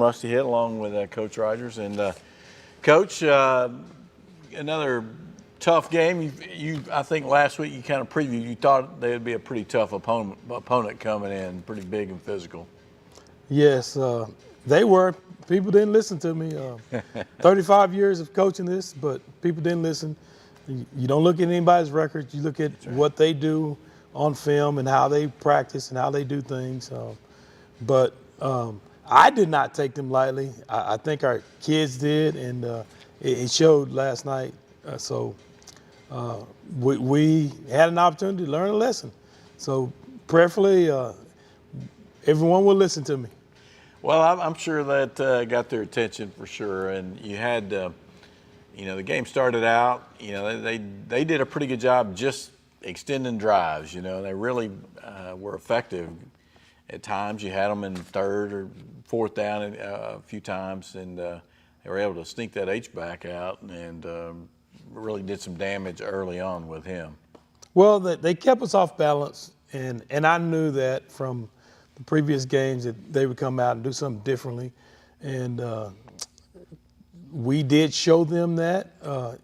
Rusty Hitt along with Coach Rogers. And Coach, another tough game. I think last week you kind of previewed, you thought they would be a pretty tough opponent coming in, pretty big and physical. Yes, they were. People didn't listen to me. 35 years of coaching this, but people didn't listen. You don't look at anybody's record. You look at what they do on film and how they practice and how they do things. But I did not take them lightly. I think our kids did, and it showed last night. We had an opportunity to learn a lesson. So prayerfully, everyone will listen to me. Well, I'm sure that got their attention for sure. And you had, the game started out, they did a pretty good job just extending drives. They really were effective. At times you had them in third or fourth down a few times, and they were able to sneak that H-back out and really did some damage early on with him. Well, they kept us off balance, and I knew that from the previous games that they would come out and do something differently. And we did show them that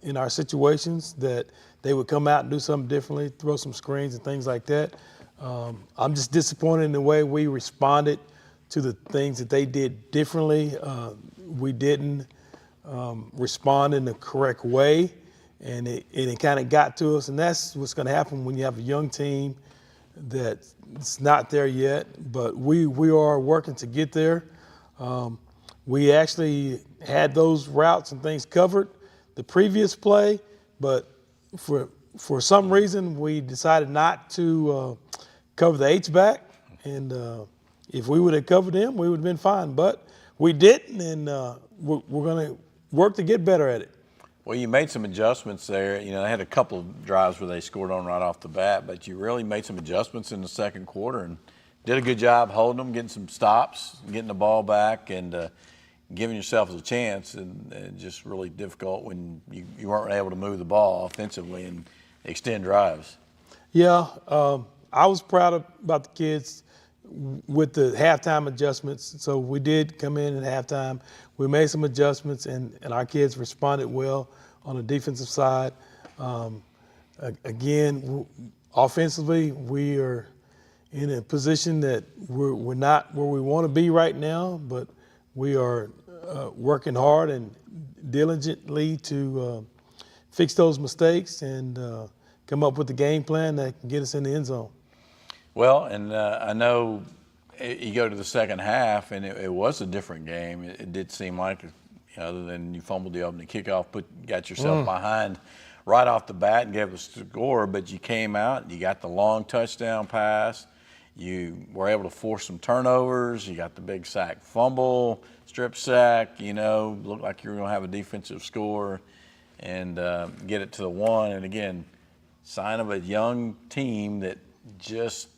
in our situations, that they would come out and do something differently, throw some screens and things like that. I'm just disappointed in the way we responded to the things that they did differently. We didn't respond in the correct way, and it kind of got to us. And that's what's going to happen when you have a young team that's not there yet. But we are working to get there. We actually had those routes and things covered the previous play, but for some reason we decided not to cover the H-back, and if we would have covered him, we would have been fine. But we didn't, and we're going to work to get better at it. Well, you made some adjustments there. They had a couple of drives where they scored on right off the bat, but you really made some adjustments in the second quarter and did a good job holding them, getting some stops, getting the ball back, and giving yourself a chance. And just really difficult when you weren't able to move the ball offensively and extend drives. Yeah, I was proud about the kids with the halftime adjustments. So we did come in at halftime. We made some adjustments, and our kids responded well on the defensive side. Again, offensively, we are in a position that we're not where we want to be right now, but we are working hard and diligently to fix those mistakes and come up with the game plan that can get us in the end zone. Well, and I know you go to the second half, and it was a different game. It did seem like, other than you fumbled the opening kickoff, got yourself behind right off the bat and gave us the score, but you came out, you got the long touchdown pass, you were able to force some turnovers, you got the big sack fumble, strip sack, looked like you were going to have a defensive score and get it to the one. And again, sign of a young team that just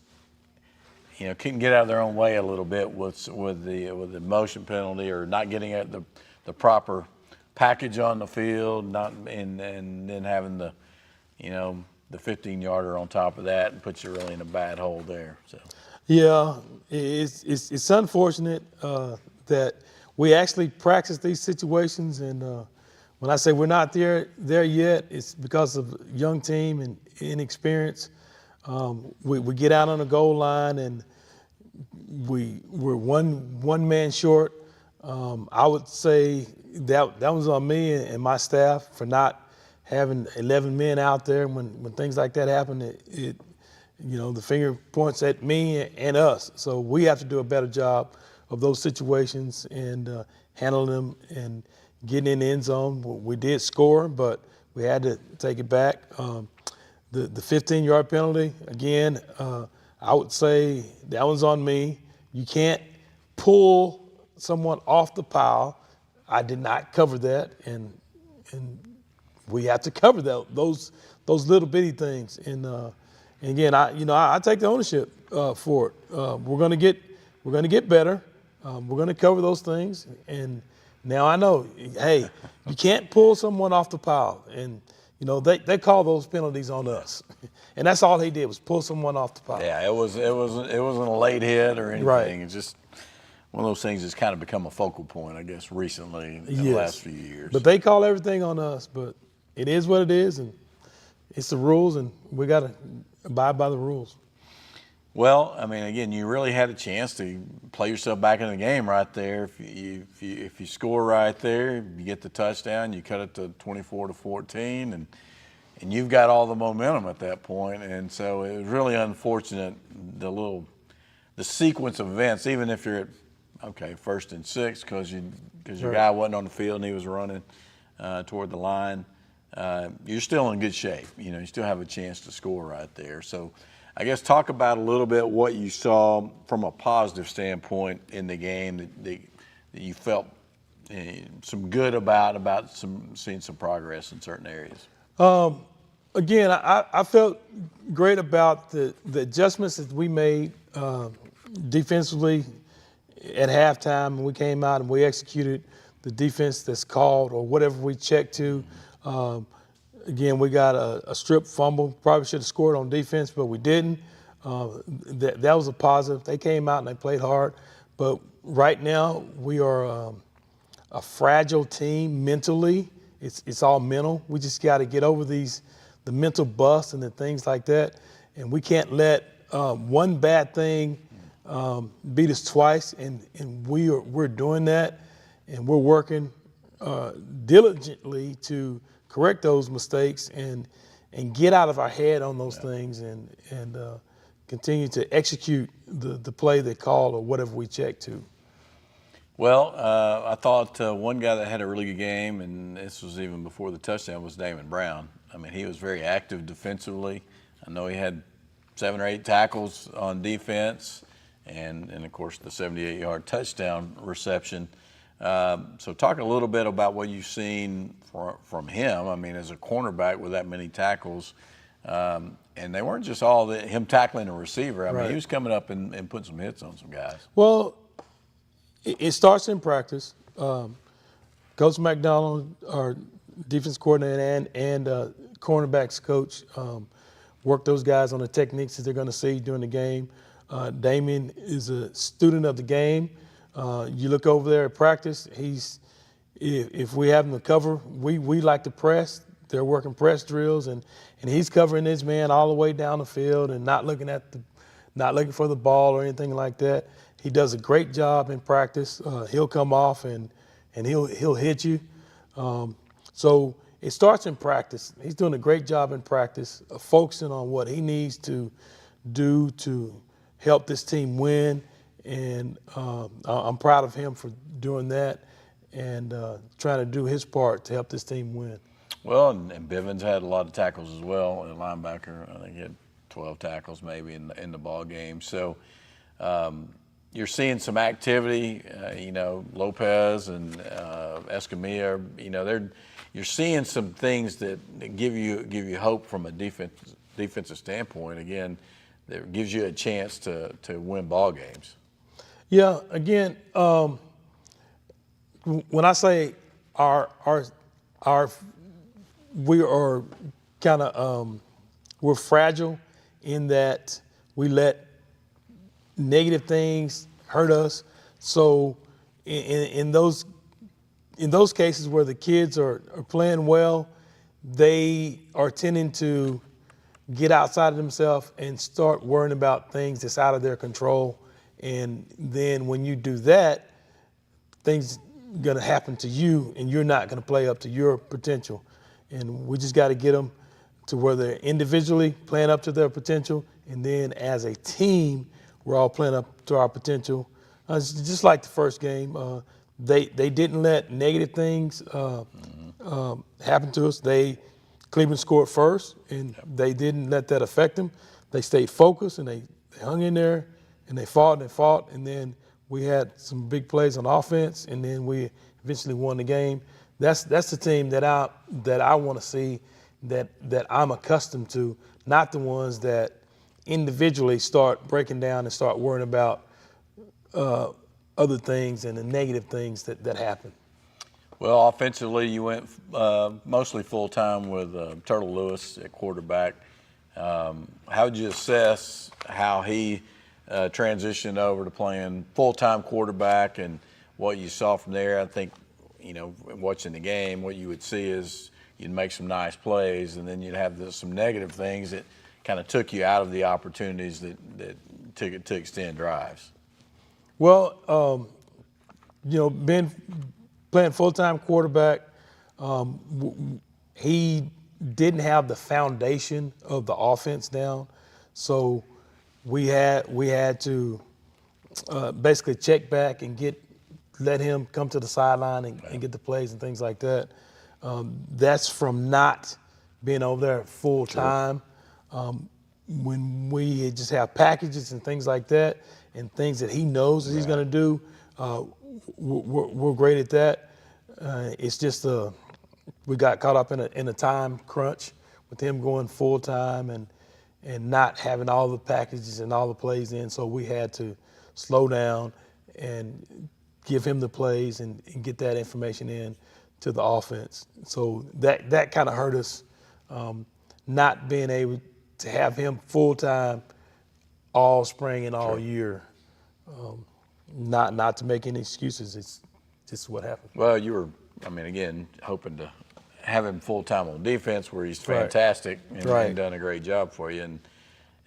couldn't get out of their own way a little bit with the motion penalty, or not getting at the proper package on the field, and then having the 15-yarder on top of that, and puts you really in a bad hole there. So yeah, it's unfortunate that we actually practice these situations, and when I say we're not there yet, it's because of young team and inexperience. We get out on the goal line, and we're one man short. I would say that was on me and my staff for not having 11 men out there. When things like that happen, the finger points at me and us. So we have to do a better job of those situations and handling them and getting in the end zone. We did score, but we had to take it back. The 15-yard penalty, again, I would say that one's on me. You can't pull someone off the pile. I did not cover that, and we have to cover those little bitty things. And again, I take the ownership for it. We're going to get better. We're going to cover those things. And now I know, hey, you can't pull someone off the pile, and they call those penalties on us, and that's all he did was pull someone off the pile. Yeah, it wasn't a late hit or anything. Right. It just one of those things that's kind of become a focal point, I guess, recently in the last few years. But they call everything on us, but it is what it is, and it's the rules, and we got to abide by the rules. Well, I mean, again, you really had a chance to play yourself back in the game right there. If you score right there, you get the touchdown, you cut it to 24-14, and you've got all the momentum at that point. And so it was really unfortunate, the sequence of events, even if you're at, 1st and 6, because your guy wasn't on the field and he was running toward the line. You're still in good shape. You still have a chance to score right there. So I guess talk about a little bit what you saw from a positive standpoint in the game that you felt some good about seeing some progress in certain areas. Again, I felt great about the adjustments that we made defensively at halftime, and we came out and we executed the defense that's called or whatever we checked to. Again, we got a strip fumble. Probably should have scored on defense, but we didn't. That was a positive. They came out and they played hard. But right now, we are a fragile team mentally. It's all mental. We just got to get over the mental bust and the things like that. And we can't let one bad thing beat us twice. And we're doing that, and we're working diligently to correct those mistakes and get out of our head on those things and continue to execute the play they call or whatever we check to. Well, I thought one guy that had a really good game, and this was even before the touchdown, was Damon Brown. I mean, he was very active defensively. I know he had 7 or 8 tackles on defense and of course, the 78-yard touchdown reception. So talk a little bit about what you've seen from him. I mean, as a cornerback with that many tackles, and they weren't just all him tackling a receiver. I mean, he was coming up and putting some hits on some guys. Well, it starts in practice. Coach McDonald, our defense coordinator and cornerbacks coach, work those guys on the techniques that they're going to see during the game. Damien is a student of the game. You look over there at practice, if we have him to cover, we like to press. They're working press drills, and he's covering his man all the way down the field and not looking for the ball or anything like that. He does a great job in practice. He'll come off and he'll hit you. So it starts in practice. He's doing a great job in practice, focusing on what he needs to do to help this team win. And I'm proud of him for doing that and trying to do his part to help this team win. Well, and Bivens had a lot of tackles as well, and a linebacker. I think he had 12 tackles maybe in the ball game. So you're seeing some activity. Lopez and Escamilla. You're seeing some things that give you hope from a defensive standpoint. Again, that gives you a chance to win ball games. Yeah. Again, when I say we are kind of we're fragile in that we let negative things hurt us. So in those cases where the kids are playing well, they are tending to get outside of themselves and start worrying about things that's out of their control. And then when you do that, things are going to happen to you, and you're not going to play up to your potential. And we just got to get them to where they're individually playing up to their potential, and then as a team, we're all playing up to our potential. Just like the first game, they didn't let negative things happen to us. Cleveland scored first, and they didn't let that affect them. They stayed focused, and they hung in there, and they fought, and then we had some big plays on offense, and then we eventually won the game. That's the team that I want to see, that I'm accustomed to, not the ones that individually start breaking down and start worrying about other things and the negative things that happen. Well, offensively, you went mostly full-time with Terrell Lewis at quarterback. How would you assess how he transitioned over to playing full-time quarterback and what you saw from there. I think, watching the game, what you would see is you'd make some nice plays, and then you'd have some negative things that kind of took you out of the opportunities that to extend drives. Well, playing full-time quarterback, he didn't have the foundation of the offense down, so we had to basically check back and let him come to the sideline and get the plays and things like that. That's from not being over there full time. When we just have packages and things like that, and things that he knows that he's going to do, we're great at that. It's just we got caught up in a time crunch with him going full time and not having all the packages and all the plays in, so we had to slow down and give him the plays and get that information in to the offense. So that kind of hurt us, not being able to have him full time all spring and all year. Not to make any excuses. It's just what happened. Well, you were, again, hoping to have him full time on defense, where he's fantastic and done a great job for you.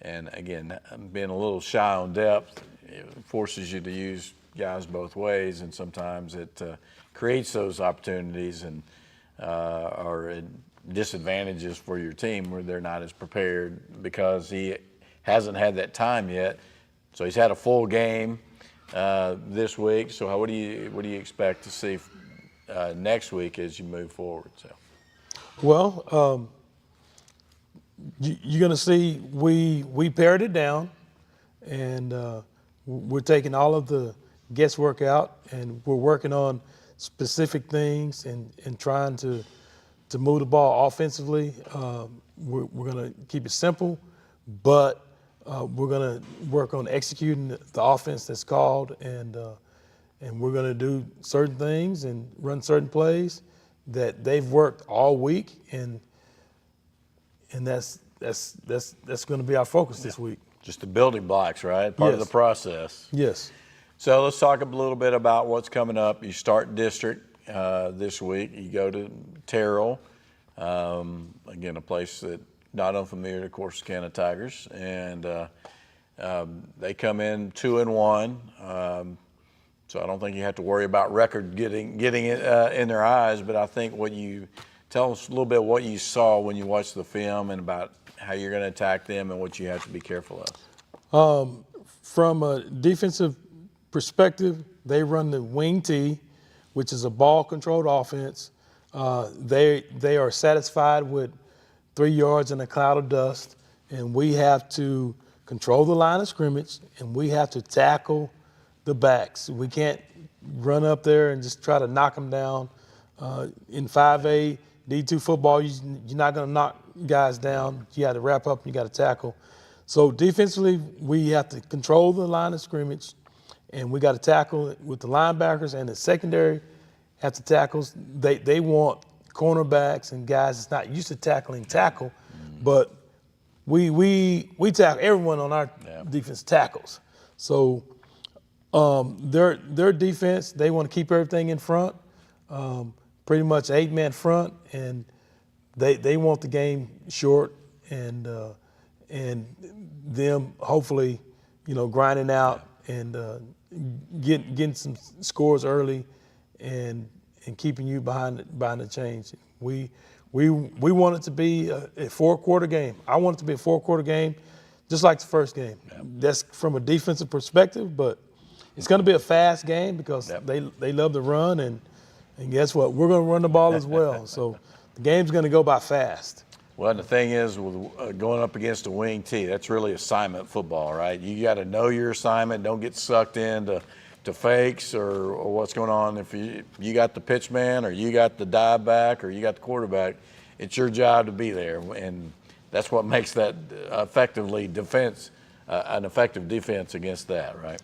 And again, being a little shy on depth, it forces you to use guys both ways, and sometimes it creates those opportunities and or disadvantages for your team where they're not as prepared because he hasn't had that time yet. So he's had a full game this week. So what do you expect to see next week as you move forward? So, well, you're going to see we pared it down, and we're taking all of the guesswork out, and we're working on specific things and trying to move the ball offensively. We're going to keep it simple, but we're going to work on executing the offense that's called, and we're going to do certain things and run certain plays that they've worked all week, and that's going to be our focus this week. Just the building blocks, right? Part of the process. Yes. So let's talk a little bit about what's coming up. You start district this week. You go to Terrell, again, a place that not unfamiliar to Corsicana Tigers, and they come in 2-1. So I don't think you have to worry about record getting it in their eyes. But I think tell us a little bit what you saw when you watched the film and about how you're going to attack them and what you have to be careful of. From a defensive perspective, they run the wing T, which is a ball-controlled offense. They are satisfied with 3 yards in a cloud of dust, and we have to control the line of scrimmage, and we have to tackle the backs. We can't run up there and just try to knock them down. In 5A, D2 football, you're not going to knock guys down. You got to wrap up and you got to tackle. So defensively, we have to control the line of scrimmage, and we got to tackle it with the linebackers, and the secondary have to tackle. They want cornerbacks and guys that's not used to tackle, but we tackle. Everyone on our defense tackles. So their defense, they want to keep everything in front, pretty much 8-man front, and they want the game short and them hopefully, grinding out and getting some scores early and keeping you behind the chains. We want it to be a 4-quarter game. I want it to be a 4-quarter game, just like the first game. That's from a defensive perspective, but it's going to be a fast game because they love to run, and guess what? We're going to run the ball as well. So the game's going to go by fast. Well, and the thing is, with going up against a wing T, that's really assignment football, right? You got to know your assignment. Don't get sucked into fakes or what's going on. If you got the pitch man or you got the dive back or you got the quarterback, it's your job to be there, and that's what makes that an effective defense against that, right?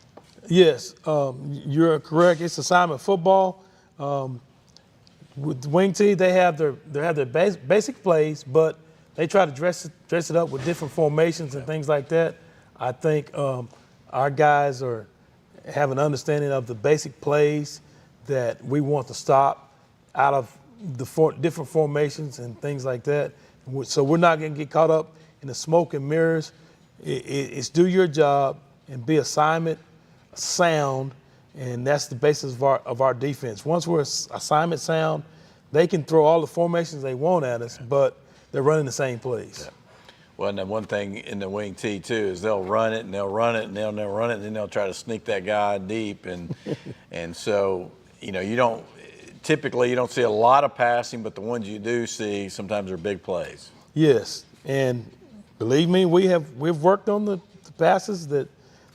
Yes, you're correct. It's assignment football. With wing T, they have their basic plays, but they try to dress it up with different formations and things like that. I think our guys have an understanding of the basic plays that we want to stop out of the different formations and things like that. So we're not going to get caught up in the smoke and mirrors. It's do your job and be assignment sound, and that's the basis of our defense. Once we're assignment sound, they can throw all the formations they want at us, but they're running the same plays. Yeah. Well, and then one thing in the wing tee too is they'll run it and they'll run it and they'll run it and then they'll try to sneak that guy deep, and so you don't see a lot of passing, but the ones you do see sometimes are big plays. Yes, and believe me, we've worked on the passes that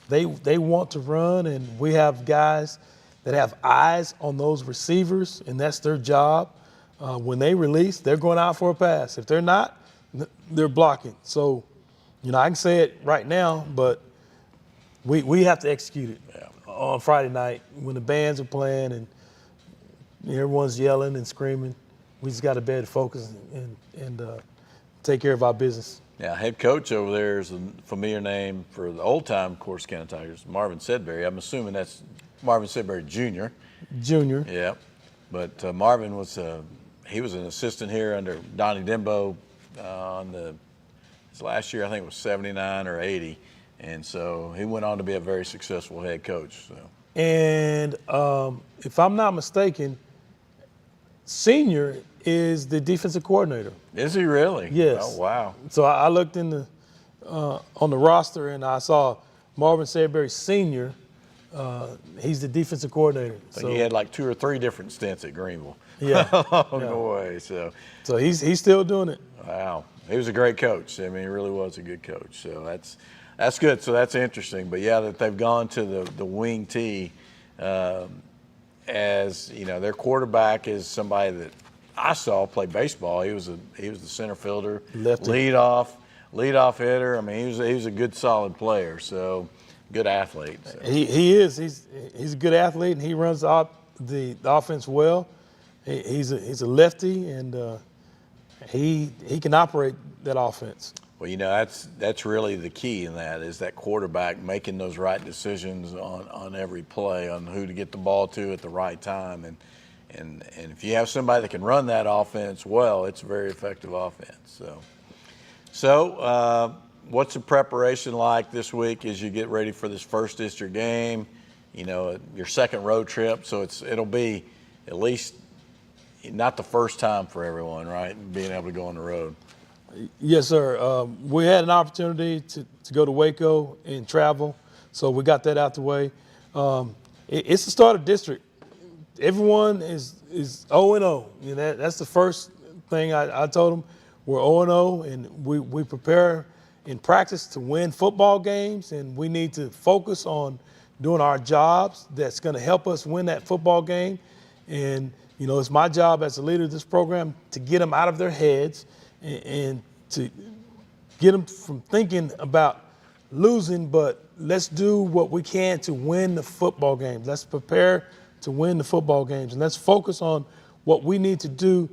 they want to run, and we have guys that have eyes on those receivers, and that's their job. When they release, they're going out for a pass. If they're not, they're blocking. So, I can say it right now, but we have to execute it on Friday night when the bands are playing and everyone's yelling and screaming. We just got to be able to focus and take care of our business. Now, head coach over there is a familiar name for the old-time Corsicana Tigers, Marvin Sedbury. I'm assuming that's Marvin Sedbury Jr. Junior. Yeah, but Marvin was he was an assistant here under Donnie Dembo his last year. I think it was 79 or 80, and so he went on to be a very successful head coach. So. And if I'm not mistaken, Senior is the defensive coordinator. Is he really? Yes. Oh, wow. So I looked in on the roster and I saw Marvin Sedbury Sr. He's the defensive coordinator. So he had like 2 or 3 different stints at Greenville. Yeah. Along the way. So he's still doing it. Wow. He was a great coach. I mean, he really was a good coach. So that's good. So that's interesting. But yeah, that they've gone to the wing tee. As their quarterback is somebody that I saw play baseball. He was the center fielder, Lefty. leadoff hitter. I mean, he was a good solid player. So good athlete. So. He is. He's a good athlete, and he runs the offense well. He's a lefty, and he can operate that offense. Well, that's really the key in that is that quarterback making those right decisions on every play, on who to get the ball to at the right time, and if you have somebody that can run that offense well, it's a very effective offense. So what's the preparation like this week as you get ready for this first district game? Your second road trip, so it'll be at least not the first time for everyone, right? Being able to go on the road. Yes, sir. We had an opportunity to go to Waco and travel, so we got that out the way. It's the start of district. Everyone is 0-0. That's the first thing I told them. We're 0-0, and we prepare in practice to win football games, and we need to focus on doing our jobs that's going to help us win that football game. And, it's my job as a leader of this program to get them out of their heads and to get them from thinking about losing, but let's do what we can to win the football games. Let's prepare to win the football games, and let's focus on what we need to do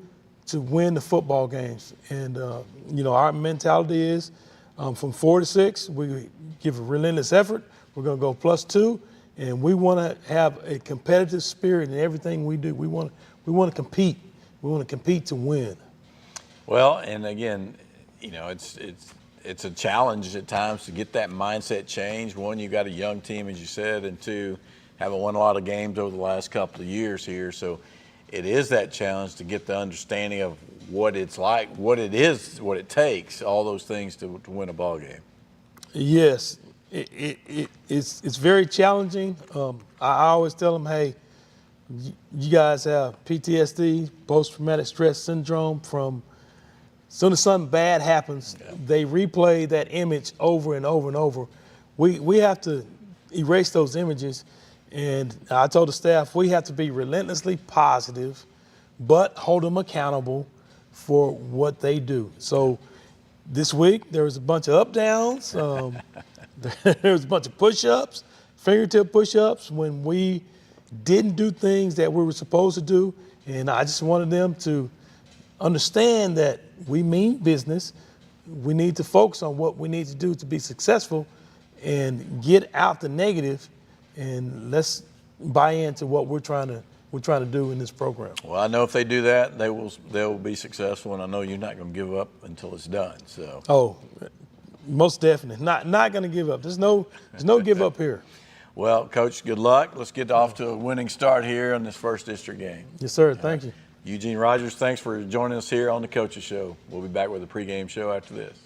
to win the football games. And, our mentality is from 4 to 6, we give a relentless effort. We're going to go +2, and we want to have a competitive spirit in everything we do. We want to compete. We want to compete to win. Well, and again, it's a challenge at times to get that mindset changed. One, you got a young team, as you said, and 2, haven't won a lot of games over the last couple of years here. So it is that challenge to get the understanding of what it's like, what it is, what it takes, all those things to win a ball game. Yes, it's very challenging. I always tell them, hey, you guys have PTSD, post-traumatic stress syndrome from as soon as something bad happens, they replay that image over and over and over. We have to erase those images, and I told the staff we have to be relentlessly positive, but hold them accountable for what they do. So this week there was a bunch of up-downs. There was a bunch of push-ups, fingertip push-ups when we didn't do things that we were supposed to do, and I just wanted them to understand that we mean business. We need to focus on what we need to do to be successful, and get out the negative, and let's buy into what we're trying to do in this program. Well, I know if they do that, they'll be successful, and I know you're not going to give up until it's done. So. Oh, most definitely. Not going to give up. There's no give up here. Well, Coach, good luck. Let's get off to a winning start here in this first district game. Yes, sir. Thank you. Eugene Rogers, thanks for joining us here on the Coaches Show. We'll be back with a pregame show after this.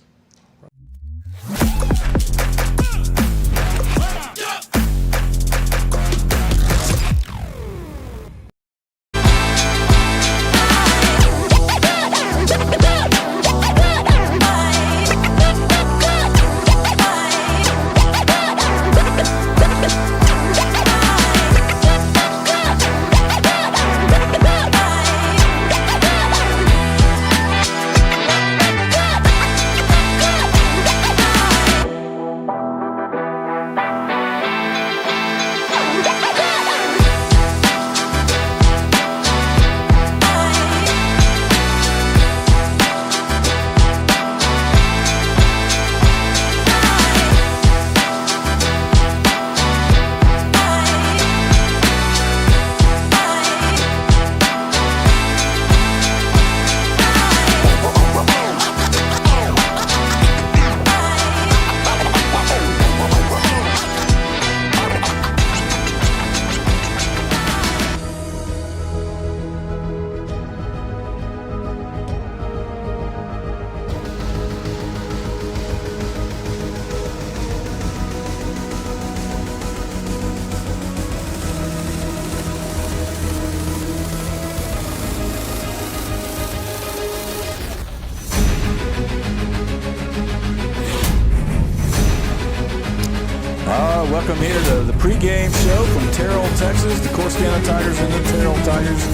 Welcome here to the pregame show from Terrell, Texas. The Corsicana Tigers and the Terrell Tigers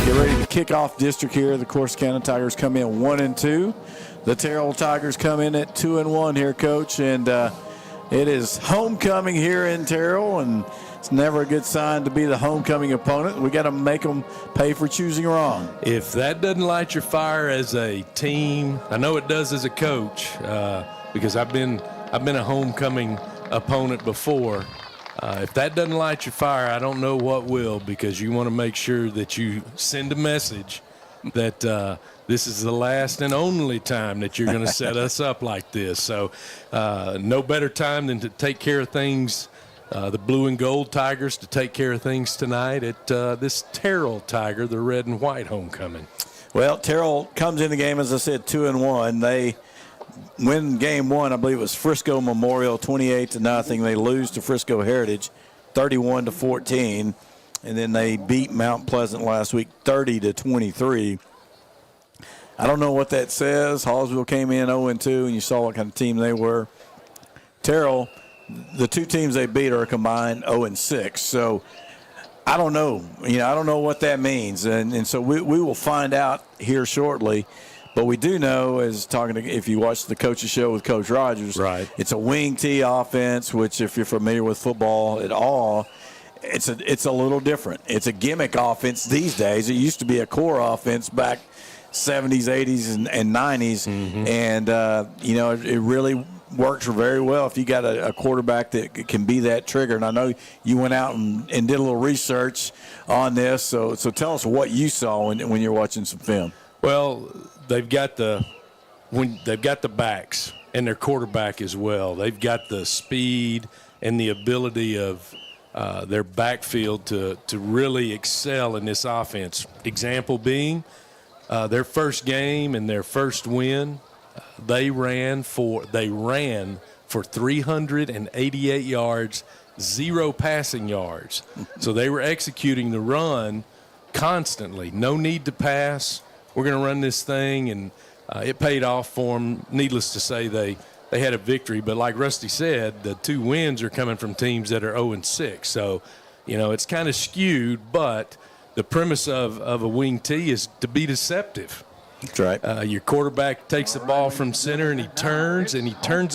get ready to kick off district here. The Corsicana Tigers come in 1-2. The Terrell Tigers come in at 2-1 here, Coach. And it is homecoming here in Terrell, and it's never a good sign to be the homecoming opponent. We got to make them pay for choosing wrong. If that doesn't light your fire as a team, I know it does as a coach, because I've been a homecoming opponent before. If that doesn't light your fire, I don't know what will, because you want to make sure that you send a message that this is the last and only time that you're going to set us up like this. So no better time than to take care of things, the blue and gold Tigers to take care of things tonight at this Terrell Tiger, the red and white homecoming. Well, Terrell comes in the game, as I said, 2-1. They win game one, I believe it was Frisco Memorial 28-0. They lose to Frisco Heritage 31-14, and then they beat Mount Pleasant last week 30-23. I don't know what that says. Hallsville came in 0-2, and you saw what kind of team they were. Terrell, the two teams they beat are combined 0-6. So I don't know. I don't know what that means, and so we will find out here shortly. But we do know, if you watch the Coach's Show with Coach Rogers, right, it's a wing tee offense, which if you're familiar with football at all, it's a little different. It's a gimmick offense these days. It used to be a core offense back 70s, 80s, and 90s, mm-hmm. and it really works very well if you got a quarterback that can be that trigger. And I know you went out and did a little research on this, so tell us what you saw when you're watching some film. Well, they've got the backs and their quarterback as well. They've got the speed and the ability of their backfield to really excel in this offense. Example being their first game and their first win, they ran for 388 yards, 0 passing yards. So they were executing the run constantly. No need to pass. We're going to run this thing, and it paid off for them. Needless to say, they had a victory. But like Rusty said, the 2 wins are coming from teams that are 0-6. So, it's kind of skewed, but the premise of a wing tee is to be deceptive. That's right. Your quarterback takes the ball from center, and he turns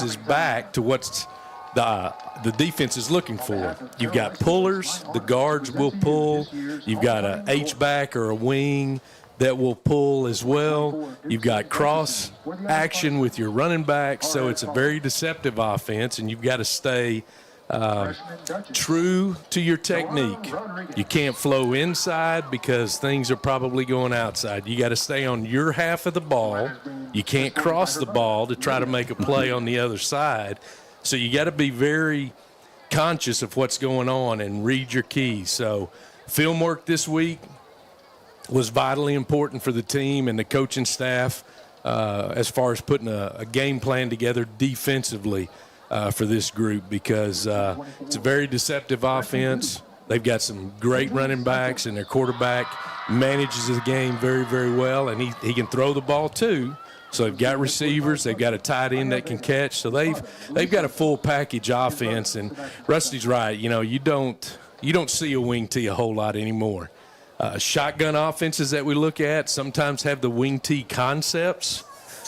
his back to what's the defense is looking for. You've got pullers. The guards will pull. You've got a H-back or a wing that will pull as well. You've got cross action with your running back, so it's a very deceptive offense, and you've got to stay true to your technique. You can't flow inside because things are probably going outside. You got to stay on your half of the ball. You can't cross the ball to try to make a play on the other side. So you got to be very conscious of what's going on and read your keys. So film work this week was vitally important for the team and the coaching staff as far as putting a game plan together defensively for this group, because it's a very deceptive offense. They've got some great running backs, and their quarterback manages the game very, very well, and he can throw the ball too. So they've got receivers, they've got a tight end that can catch. So they've got a full package offense. And Rusty's right. You don't see a wing tee a whole lot anymore. Shotgun offenses that we look at sometimes have the wing tee concepts.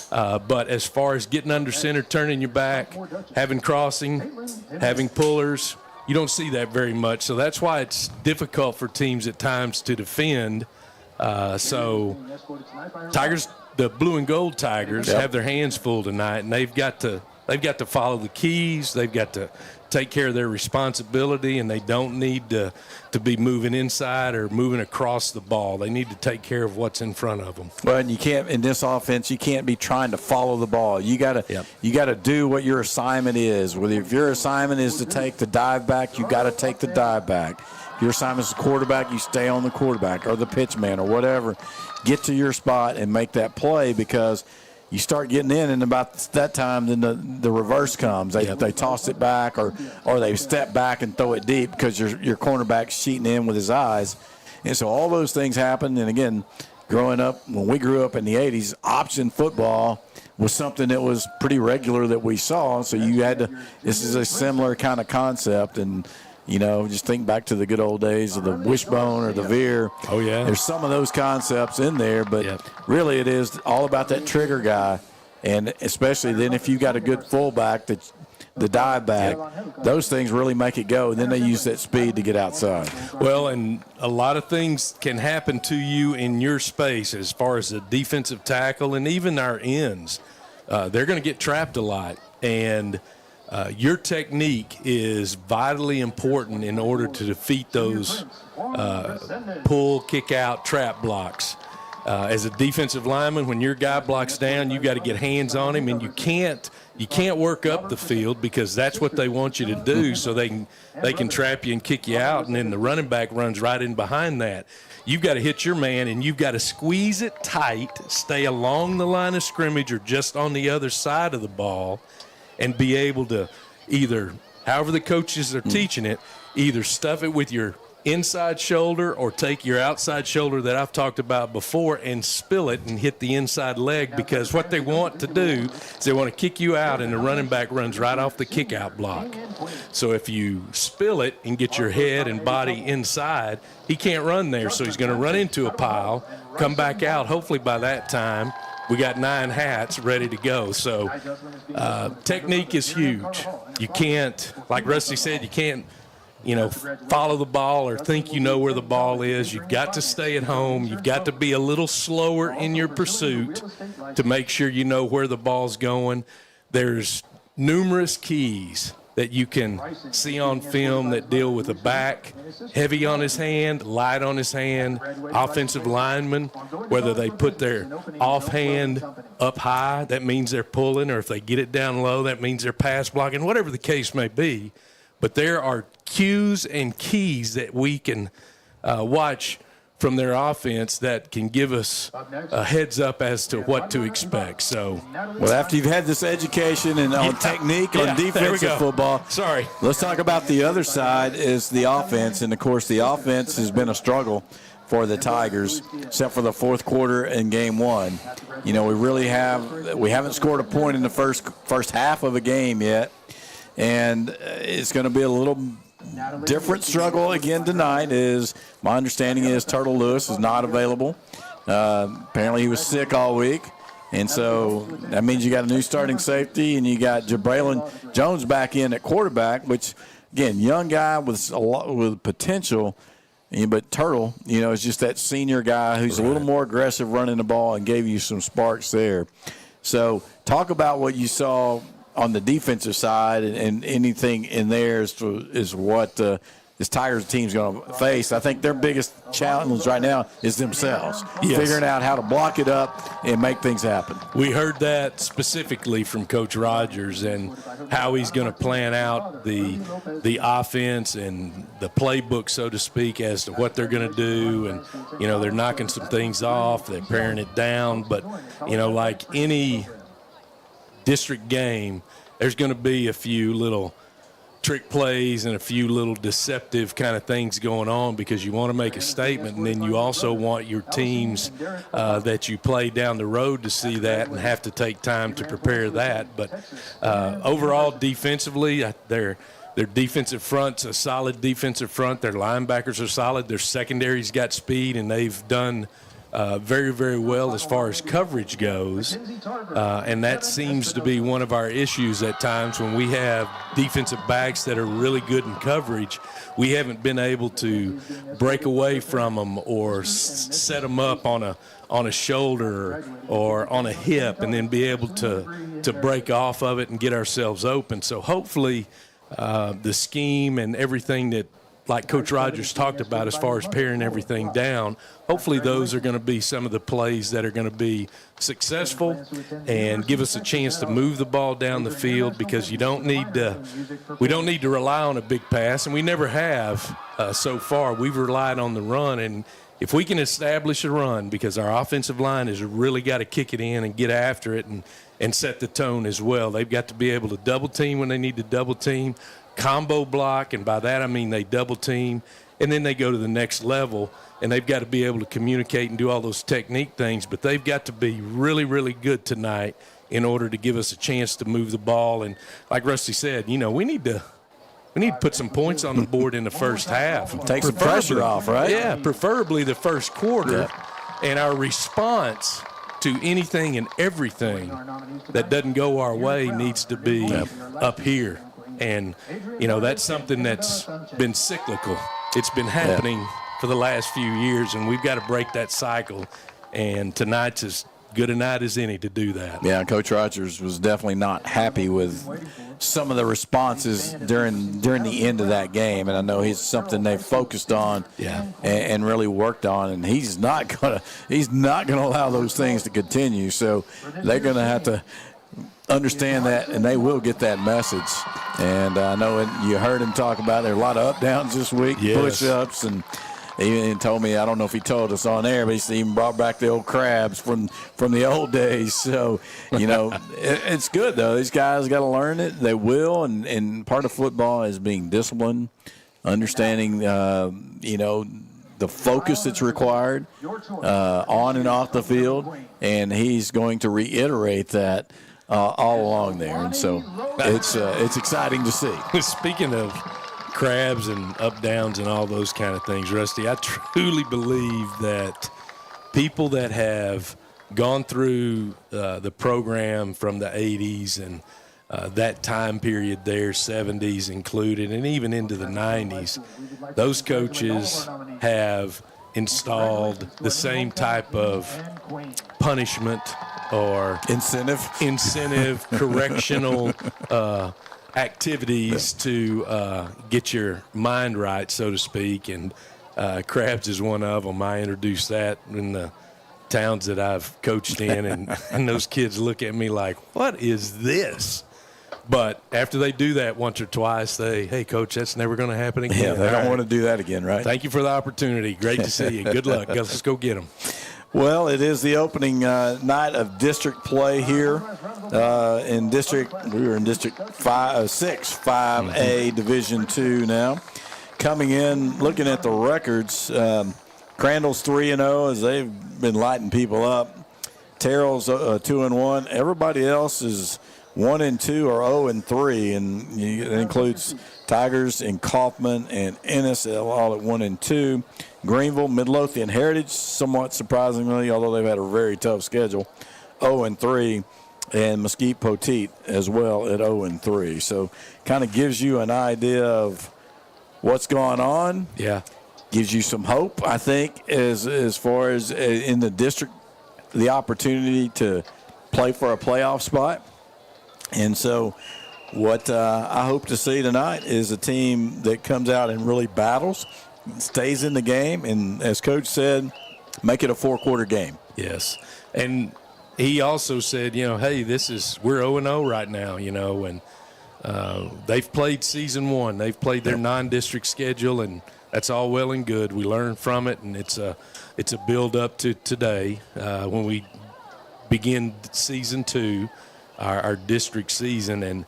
But as far as getting under center, turning your back, having crossing, having pullers, you don't see that very much. So that's why it's difficult for teams at times to defend. So Tigers, the blue and gold Tigers, have their hands full tonight, and they've got to follow the keys. They've got to take care of their responsibility, and they don't need to be moving inside or moving across the ball. They need to take care of what's in front of them. Well, and you can't, in this offense, you can't be trying to follow the ball. You gotta do what your assignment is. Whether if your assignment is to take the dive back, you got to take the dive back. If your assignment is the quarterback, you stay on the quarterback or the pitch man or whatever. Get to your spot and make that play, because you start getting in, and about that time, then the reverse comes. They toss it back, or they step back and throw it deep because your cornerback's cheating in with his eyes. And so all those things happen. And, again, growing up, when we grew up in the 80s, option football was something that was pretty regular that we saw. So you had to – this is a similar kind of concept. And, just think back to the good old days of the wishbone or the veer. Oh, yeah. There's some of those concepts in there, but really it is all about that trigger guy. And especially then if you got a good fullback, the dive back, those things really make it go. And then they use that speed to get outside. Well, and a lot of things can happen to you in your space as far as the defensive tackle and even our ends. They're going to get trapped a lot. And your technique is vitally important in order to defeat those pull, kick out, trap blocks. As a defensive lineman, when your guy blocks down, you got to get hands on him, and you can't work up the field because that's what they want you to do, so they can trap you and kick you out, and then the running back runs right in behind that. You've got to hit your man, and you've got to squeeze it tight, stay along the line of scrimmage or just on the other side of the ball, and be able to either, however the coaches are teaching it, either stuff it with your inside shoulder or take your outside shoulder that I've talked about before and spill it and hit the inside leg, because what they want to do is they want to kick you out and the running back runs right off the kick out block. So if you spill it and get your head and body inside, he can't run there, so he's going to run into a pile, come back out. Hopefully by that time we got 9 hats ready to go. So technique is huge. You can't, like Rusty said, you can't follow the ball or think you know where the ball is. You've got to stay at home. You've got to be a little slower in your pursuit to make sure you know where the ball's going. There's numerous keys that you can see on film that deal with a back, heavy on his hand, light on his hand, offensive linemen, whether they put their offhand up high, that means they're pulling, or if they get it down low, that means they're pass blocking, whatever the case may be. But there are cues and keys that we can watch from their offense that can give us a heads up as to what to expect. So, well, after you've had this education and on technique on defensive football, let's talk about the other side is the offense. And, of course, the offense has been a struggle for the Tigers, except for the fourth quarter in game one. We haven't scored a point in the first half of a game yet. And it's going to be a little different struggle again tonight. My understanding is Turtle Lewis is not available. Apparently he was sick all week. And so that means you got a new starting safety, and you got Jabraylon Jones back in at quarterback, which, again, young guy with potential. But Turtle, is just that senior guy who's a little more aggressive running the ball and gave you some sparks there. So talk about what you saw on the defensive side and anything in there is what this Tigers team's going to face. I think their biggest challenge right now is themselves, figuring out how to block it up and make things happen. We heard that specifically from Coach Rogers and how he's going to plan out the offense and the playbook, so to speak, as to what they're going to do. And, they're knocking some things off. They're paring it down. But, like any district game, there's going to be a few little trick plays and a few little deceptive kind of things going on because you want to make a statement, and then you also want your teams that you play down the road to see that and have to take time to prepare that. But overall, defensively, their defensive front's a solid defensive front. Their linebackers are solid. Their secondary's got speed, and they've done very, very well as far as coverage goes. And that seems to be one of our issues at times when we have defensive backs that are really good in coverage. We haven't been able to break away from them or set them up on a shoulder or on a hip and then be able to break off of it and get ourselves open. So hopefully the scheme and everything that, like Coach Rogers talked about as far as paring everything down, hopefully those are going to be some of the plays that are going to be successful and give us a chance to move the ball down the field because we don't need to rely on a big pass, and we never have so far. We've relied on the run, and if we can establish a run, because our offensive line has really got to kick it in and get after it and set the tone as well. They've got to be able to double team when they need to double team, combo block, and by that I mean they double team, and then they go to the next level, and they've got to be able to communicate and do all those technique things, but they've got to be really, really good tonight in order to give us a chance to move the ball. And like Rusty said, we need to put some points on the board in the first half. Take some pressure off, right? Yeah, preferably the first quarter. Yep. And our response to anything and everything that doesn't go our way needs to be up here. And, that's something that's been cyclical. It's been happening for the last few years, and we've got to break that cycle. And tonight's as good a night as any to do that. Yeah, Coach Rogers was definitely not happy with some of the responses during the end of that game, and I know it's something they focused on and really worked on, and he's not gonna allow those things to continue. So they're gonna have to understand that, and they will get that message. And I know you heard him talk about there are a lot of up downs this week, push-ups, and he even told me, I don't know if he told us on air, but he even brought back the old crabs from the old days. So, it's good, though. These guys got to learn it. They will, and part of football is being disciplined, understanding, the focus that's required on and off the field, and he's going to reiterate that all along there. And so it's exciting to see. Speaking of crabs and up downs and all those kind of things, Rusty, I truly believe that people that have gone through the program from the 80s and that time period there, 70s included, and even into the 90s, those coaches have installed the same type of punishment or incentive correctional activities to get your mind right, so to speak, and crabs is one of them. I introduced that in the towns that I've coached in, and those kids look at me like, what is this? But after they do that once or twice, hey, Coach, that's never going to happen again. Yeah, they don't want to do that again, right? Thank you for the opportunity. Great to see you. Good luck. Let's go get them. Well, it is the opening night of district play here in district. We were in District 6, 5A, Division II now. Coming in, looking at the records, Crandall's 3-0 as they've been lighting people up. Terrell's 2-1. Everybody else is 1-2 or 0-3, and it includes Tigers and Kaufman and Ennis all at 1-2. Greenville, Midlothian Heritage, somewhat surprisingly, although they've had a very tough schedule, 0-3, and Mesquite Poteet as well at 0-3. So kind of gives you an idea of what's going on. Yeah. gives you some hope, I think, as far as in the district, the opportunity to play for a playoff spot. And so what I hope to see tonight is a team that comes out and really battles, stays in the game, and as Coach said, make it a 4-quarter game. Yes. And he also said, hey, we're 0-0 right now, and they've played season 1. They've played their non-district schedule, and that's all well and good. We learn from it, and it's a build up to today when we begin season 2, our district season, and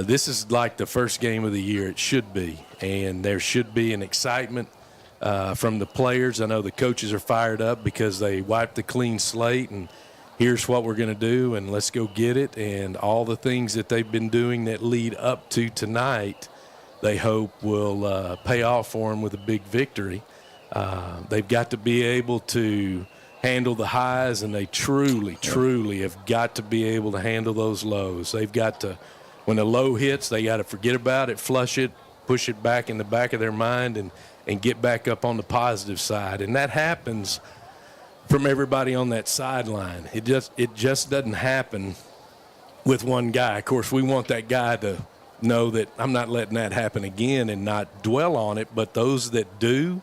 this is like the first game of the year. It should be, and there should be an excitement from the players. I know the coaches are fired up because they wiped the clean slate, and here's what we're going to do, and let's go get it. And all the things that they've been doing that lead up to tonight, they hope will pay off for them with a big victory. They've got to be able to handle the highs, and they truly have got to be able to handle those lows. They've got to, when a low hits, they got to forget about it, flush it, push it back in the back of their mind, and get back up on the positive side. And that happens from everybody on that sideline. It just doesn't happen with one guy. Of course, we want that guy to know that I'm not letting that happen again and not dwell on it, but those that do,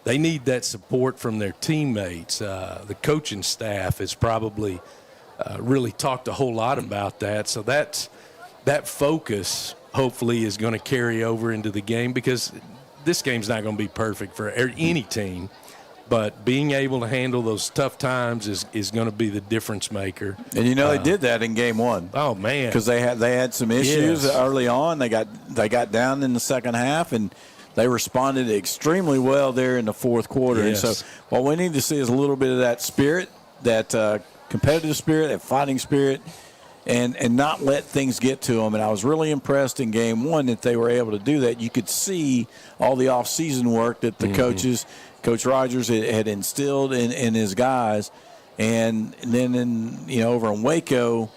they need that support from their teammates. The coaching staff has probably really talked a whole lot about that. So that focus hopefully is going to carry over into the game, because this game's not going to be perfect for any team. But being able to handle those tough times is going to be the difference maker. And they did that in game 1. Oh man, because they had some issues early on. They got down in the second half, and they responded extremely well there in the fourth quarter. Yes. And so what we need to see is a little bit of that spirit, that competitive spirit, that fighting spirit, and not let things get to them. And I was really impressed in game 1 that they were able to do that. You could see all the off-season work that the coaches, Coach Rogers had instilled in his guys. And then over in Waco,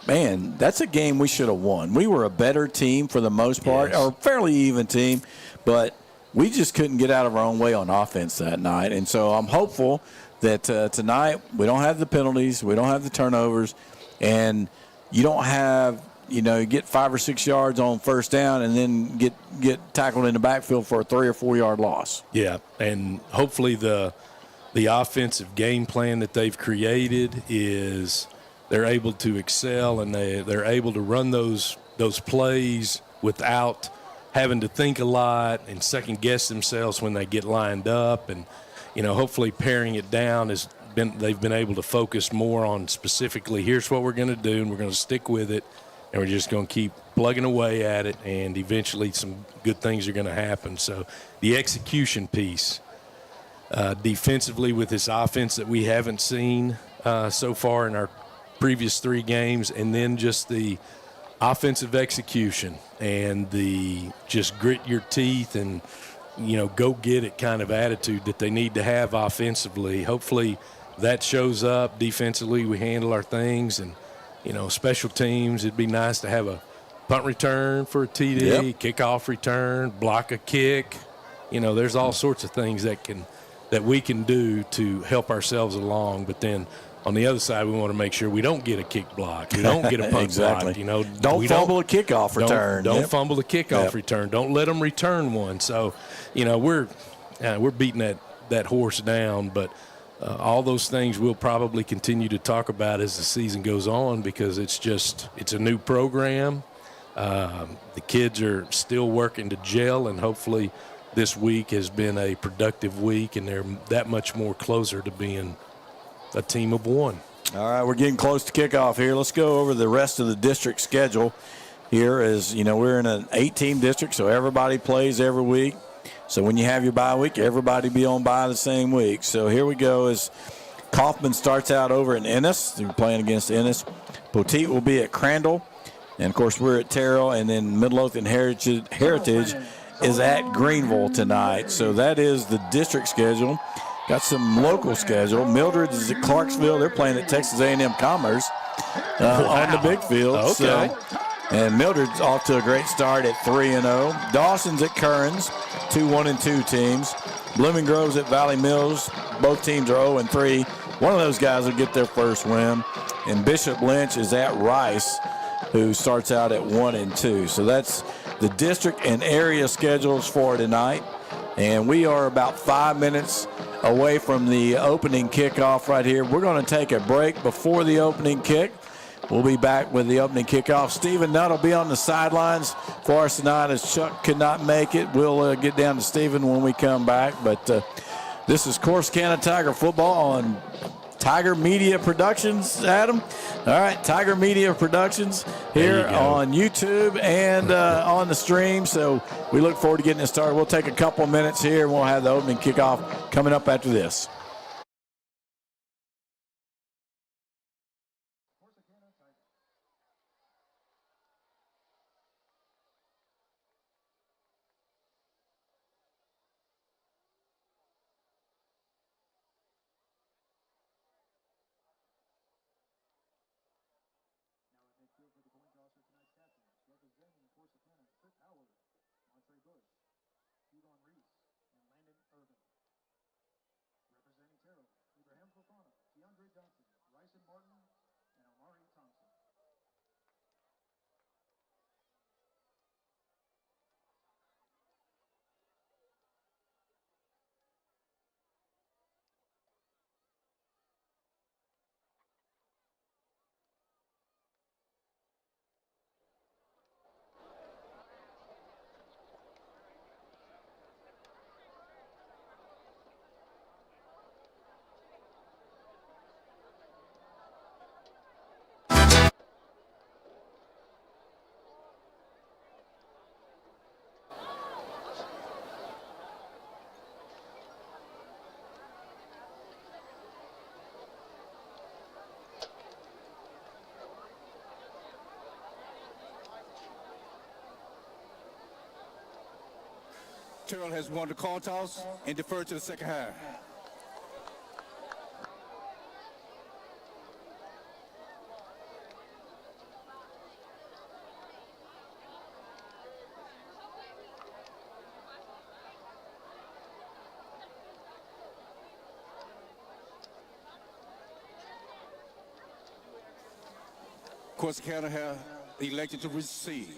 man, that's a game we should have won. We were a better team for the most part, or a fairly even team, but we just couldn't get out of our own way on offense that night. And so I'm hopeful that tonight we don't have the penalties, we don't have the turnovers, and you don't have, you get 5 or 6 yards on first down and then get tackled in the backfield for a 3 or 4 yard loss. Yeah, and hopefully the offensive game plan that they've created is they're able to excel, and they're able to run those plays without having to think a lot and second guess themselves when they get lined up. And hopefully paring it down they've been able to focus more on specifically, here's what we're going to do, and we're going to stick with it, and we're just going to keep plugging away at it, and eventually some good things are going to happen. So the execution piece, defensively with this offense that we haven't seen so far in our previous 3 games, and then just the offensive execution and the just grit your teeth and, go get it kind of attitude that they need to have offensively. Hopefully that shows up. Defensively, we handle our things, and, special teams, it'd be nice to have a punt return for a TD, kickoff return, block a kick. There's all sorts of things that we can do to help ourselves along. But then on the other side, we want to make sure we don't get a kick block. We don't get a punt block. Don't fumble a kickoff return. Don't fumble a kickoff return. Don't let them return one. So, we're beating that horse down. But all those things we'll probably continue to talk about as the season goes on, because it's a new program. The kids are still working to gel, and hopefully this week has been a productive week, and they're that much more closer to being a team of one. All right, we're getting close to kickoff here. Let's go over the rest of the district schedule here. As we're in an 8-team district, so everybody plays every week. So when you have your bye week, everybody be on bye the same week. So here we go as Kaufman starts out over in Ennis. They're playing against Ennis. Poteet will be at Crandall. And, of course, we're at Terrell. And then Midlothian Heritage is at Greenville tonight. So that is the district schedule. Got some local schedule. Mildred is at Clarksville. They're playing at Texas A&M Commerce on the big field. Okay. So, and Mildred's off to a great start at 3-0. Dawson's at Kearns, 2-1-2 teams. Blooming Groves at Valley Mills. Both teams are 0-3. One of those guys will get their first win. And Bishop Lynch is at Rice, who starts out at 1-2. So that's the district and area schedules for tonight. And we are about 5 minutes away from the opening kickoff right here. We're going to take a break before the opening kick. We'll be back with the opening kickoff. Stephen Nutt will be on the sidelines for us tonight as Chuck could not make it. We'll get down to Stephen when we come back. But this is Corsicana Tiger football on Tiger Media Productions, Adam. All right, Tiger Media Productions here on YouTube and on the stream. So we look forward to getting it started. We'll take a couple of minutes here, and we'll have the opening kickoff coming up after this. Terrell has won the coin toss and deferred to the second half. Corsicana have elected to receive.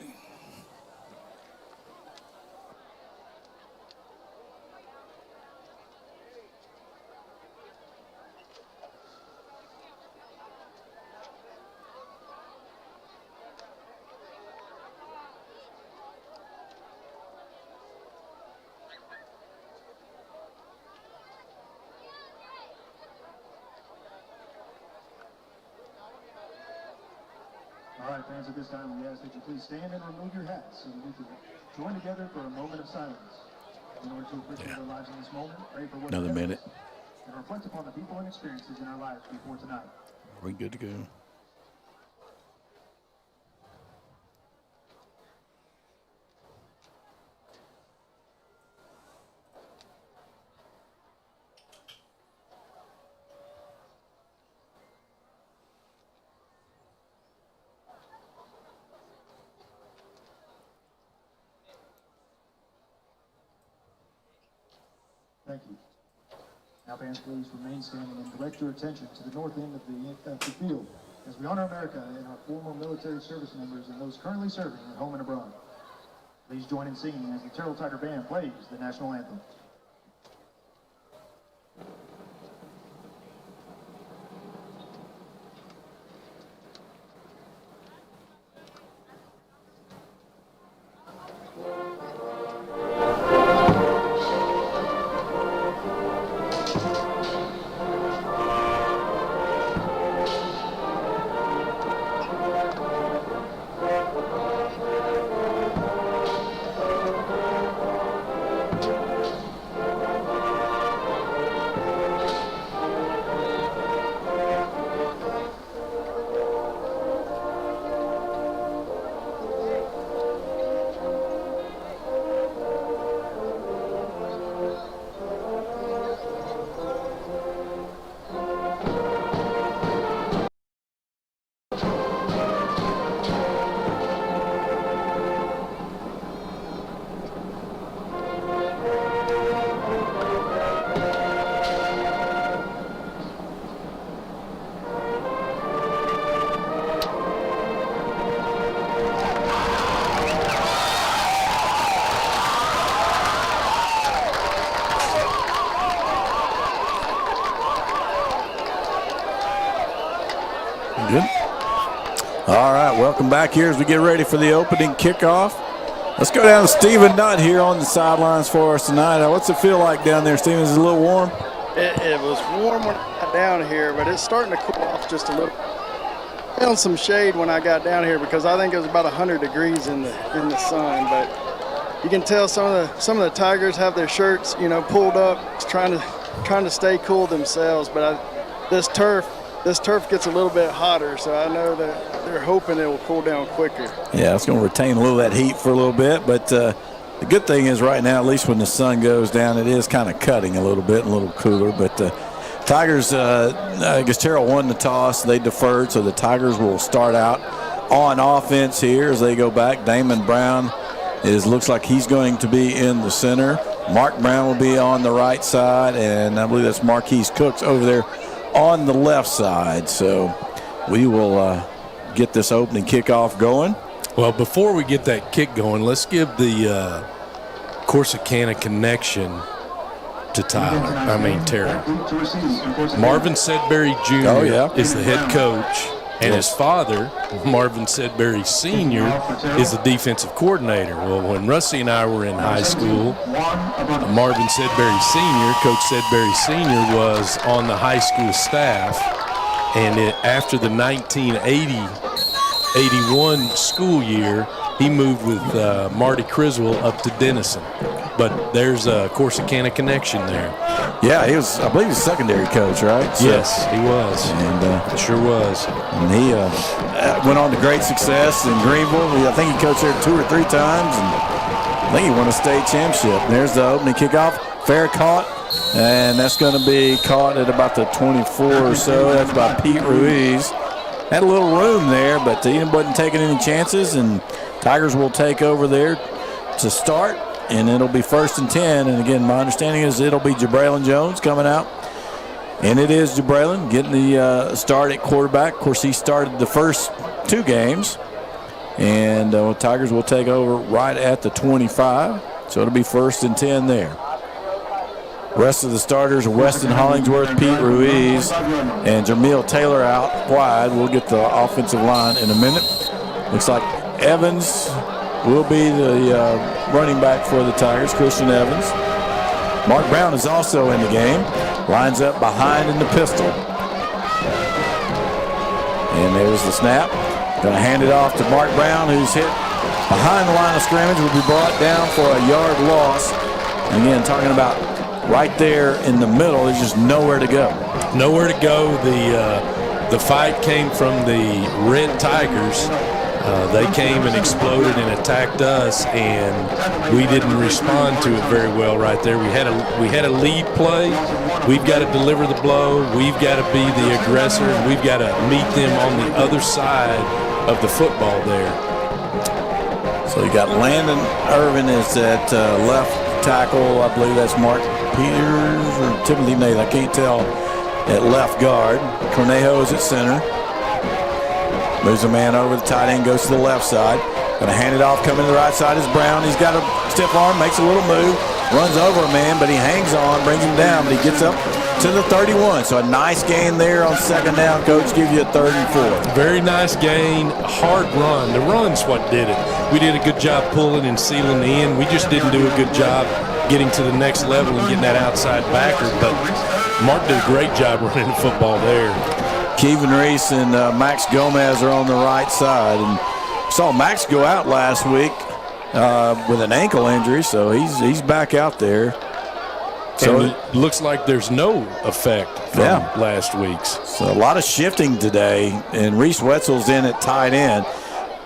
All right, fans, at this time, we ask that you please stand and remove your hats so that we can join together for a moment of silence. In order to appreciate our lives in this moment, pray for what Another minute. and reflect upon the people and experiences in our lives before tonight. We're good to go. Thank you. Now, fans, please remain standing and direct your attention to the north end of the field as we honor America and our former military service members and those currently serving at home and abroad. Please join in singing as the Terrell Tiger Band plays the national anthem. Good. All right, welcome back here as we get ready for the opening kickoff. Let's go down to Stephen Nutt here on the sidelines for us tonight. What's it feel like down there, Stephen? Is it a little warm? It was warm when I got down here, but it's starting to cool off just a little. I found some shade when I got down here because I think it was about 100 degrees in the sun. But you can tell some of the Tigers have their shirts, pulled up, trying to stay cool themselves. But this turf gets a little bit hotter, so I know that they're hoping it will cool down quicker. Yeah, it's going to retain a little of that heat for a little bit, but the good thing is right now, at least when the sun goes down, it is kind of cutting a little bit, a little cooler. But Tigers, I guess Terrell won the toss. They deferred, so the Tigers will start out on offense here as they go back. Damon Brown looks like he's going to be in the center. Mark Brown will be on the right side, and I believe that's Marquise Cooks over there on the left side. So we will get this opening kickoff going. Well, before we get that kick going, let's give the Corsicana connection to Terry. Marvin Sedbury Jr. is the head coach, and his father, Marvin Sedbury Sr., is the defensive coordinator. Well, when Rusty and I were in high school, Marvin Sedbury Sr., Coach Sedbury Sr., was on the high school staff, and after the 1980-81 school year, he moved with Marty Criswell up to Denison. But there's a Corsicana connection there. Yeah, I believe he was secondary coach, right? So, yes, he was. And sure was. And he went on to great success in Greenville. I think he coached there 2 or 3 times, and I think he won a state championship. And there's the opening kickoff. Fair caught, and that's going to be caught at about the 24 or so. That's by Pete Ruiz. Had a little room there, but he wasn't taking any chances, and Tigers will take over there to start, and it'll be 1st and 10. And again, my understanding is it'll be Jabraylon Jones coming out, and it is Jabraylon getting the start at quarterback. Of course, he started the first 2 games, and Tigers will take over right at the 25, so it'll be 1st and 10 there. Rest of the starters are Weston Hollingsworth, Pete Ruiz, and Jameel Taylor out wide. We'll get the offensive line in a minute. Looks like Evans will be the running back for the Tigers, Christian Evans. Mark Brown is also in the game. Lines up behind in the pistol. And there's the snap. Going to hand it off to Mark Brown, who's hit behind the line of scrimmage, will be brought down for a yard loss. And again, talking about right there in the middle, there's just nowhere to go. Nowhere to go. The fight came from the Red Tigers. They came and exploded and attacked us, and we didn't respond to it very well right there. We had a lead play. We've got to deliver the blow. We've got to be the aggressor, and we've got to meet them on the other side of the football there. So you got Landon Irvin is at left tackle. I believe that's Mark Peters or Timothy Nathan. I can't tell. At left guard. Cornejo is at center. Moves a man over the tight end, goes to the left side. Going to hand it off, coming to the right side is Brown. He's got a stiff arm, makes a little move, runs over a man, but he hangs on, brings him down, but he gets up to the 31. So a nice gain there on 2nd down. Coach, give you a 3rd and 4. Very nice gain, hard run. The run's what did it. We did a good job pulling and sealing the end. We just didn't do a good job getting to the next level and getting that outside backer, but Mark did a great job running the football there. Kevin Reese and Max Gomez are on the right side, and saw Max go out last week with an ankle injury, so he's back out there. So it looks like there's no effect from last week's. So a lot of shifting today, and Reese Wetzel's in at tight end.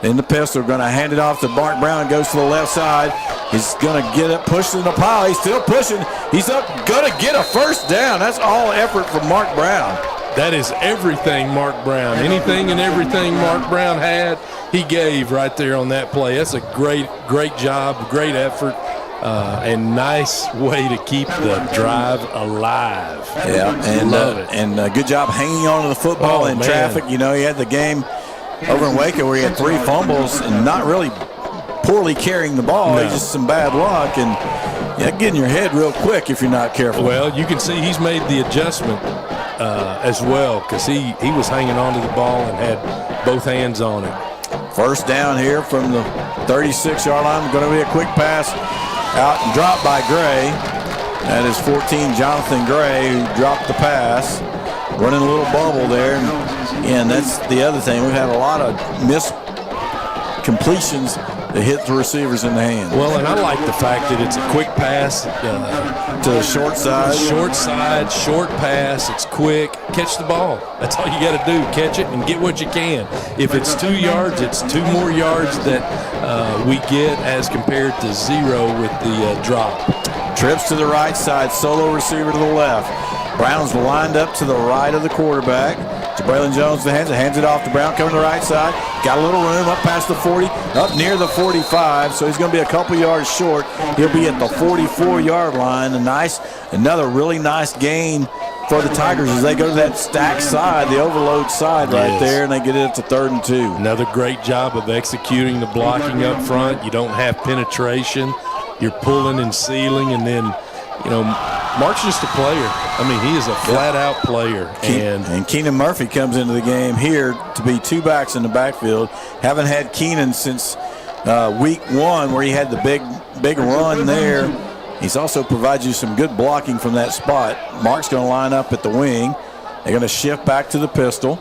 In the pistol, going to hand it off to Mark Brown. Goes to the left side. He's going to get it pushed in the pile. He's still pushing. He's up, going to get a 1st down. That's all effort from Mark Brown. That is everything Mark Brown. Anything and everything Mark Brown had, he gave right there on that play. That's a great job, great effort, and nice way to keep the drive alive. Yeah, and good job hanging on to the football in traffic. You know, he had the game over in Waco where he had 3 fumbles and not really poorly carrying the ball. No. Just some bad luck, and get in your head real quick if you're not careful. Well, you can see he's made the adjustment as well, because he was hanging onto the ball and had both hands on it. First down here from the 36-yard line. Going to be a quick pass out and dropped by Gray. That is 14, Jonathan Gray, who dropped the pass. Running a little bubble there. And that's the other thing. We've had a lot of missed completions that hit the receivers in the hand. Well, and I like the fact that it's a quick pass to the short side. Short side, short pass. It's quick. Catch the ball. That's all you got to do. Catch it and get what you can. If it's 2 yards, it's 2 more yards that we get as compared to 0 with the drop. Trips to the right side, solo receiver to the left. Brown's lined up to the right of the quarterback. Braylon Jones hands it off to Brown, coming to the right side. Got a little room up past the 40, up near the 45, so he's going to be a couple yards short. He'll be at the 44-yard line. Another really nice gain for the Tigers as they go to that stack side, the overload side right there, and they get it to 3rd and 2. Another great job of executing the blocking up front. You don't have penetration. You're pulling and sealing, and then, Mark's just a player. I mean, he is a flat-out player. And Keenan Murphy comes into the game here to be 2 backs in the backfield. Haven't had Keenan since week 1 where he had the big run there. He's also provided you some good blocking from that spot. Mark's going to line up at the wing. They're going to shift back to the pistol.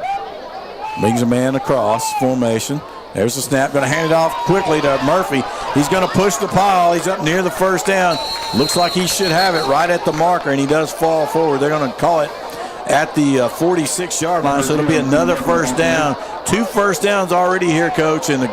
Brings a man across formation. There's the snap. Going to hand it off quickly to Murphy. He's going to push the pile. He's up near the first down. Looks like he should have it right at the marker, and he does fall forward. They're going to call it at the 46-yard line, so it'll be another first down. 2 first downs already here, Coach, and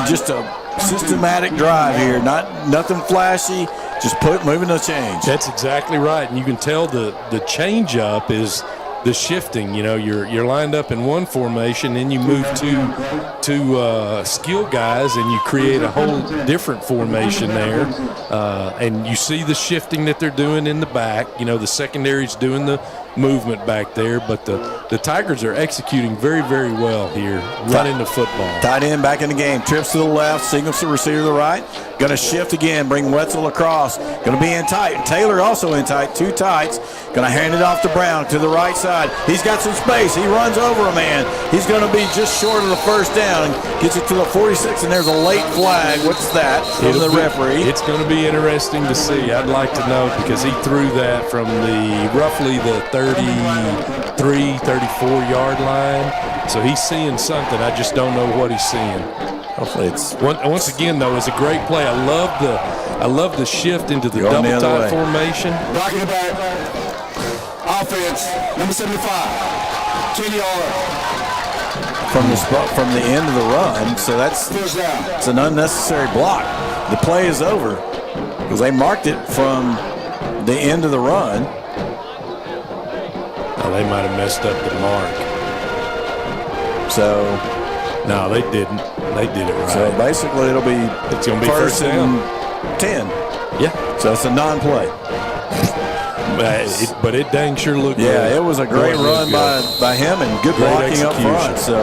just a systematic drive here. Nothing flashy, just moving the change. That's exactly right, and you can tell the change-up is the shifting. You're lined up in one formation, then you move to skill guys, and you create a whole different formation there. And you see the shifting that they're doing in the back. The secondary's doing the movement back there, but the Tigers are executing very, very well here, running the football. Tight end back in the game. Trips to the left, signals to receiver to the right. Going to shift again, bring Wetzel across. Going to be in tight. Taylor also in tight, 2 tights. Going to hand it off to Brown to the right side. He's got some space. He runs over a man. He's going to be just short of the first down. Gets it to the 46, and there's a late flag. What's that from the referee? It's going to be interesting to see. I'd like to know, because he threw that from roughly the 33, 34-yard line. So he's seeing something. I just don't know what he's seeing. Hopefully it's once again, though, it's a great play. I love the shift into the double tight formation. Blocking the back. Offense, number 75, Kenny from the end of the run. So it's an unnecessary block. The play is over because they marked it from the end of the run. Oh, they might have messed up the mark. So no, they didn't. They did it right. So basically, it's going to be first and 10. Yeah. So it's a non-play. But it dang sure looked good. Yeah, it was a great run by him and good blocking up front. So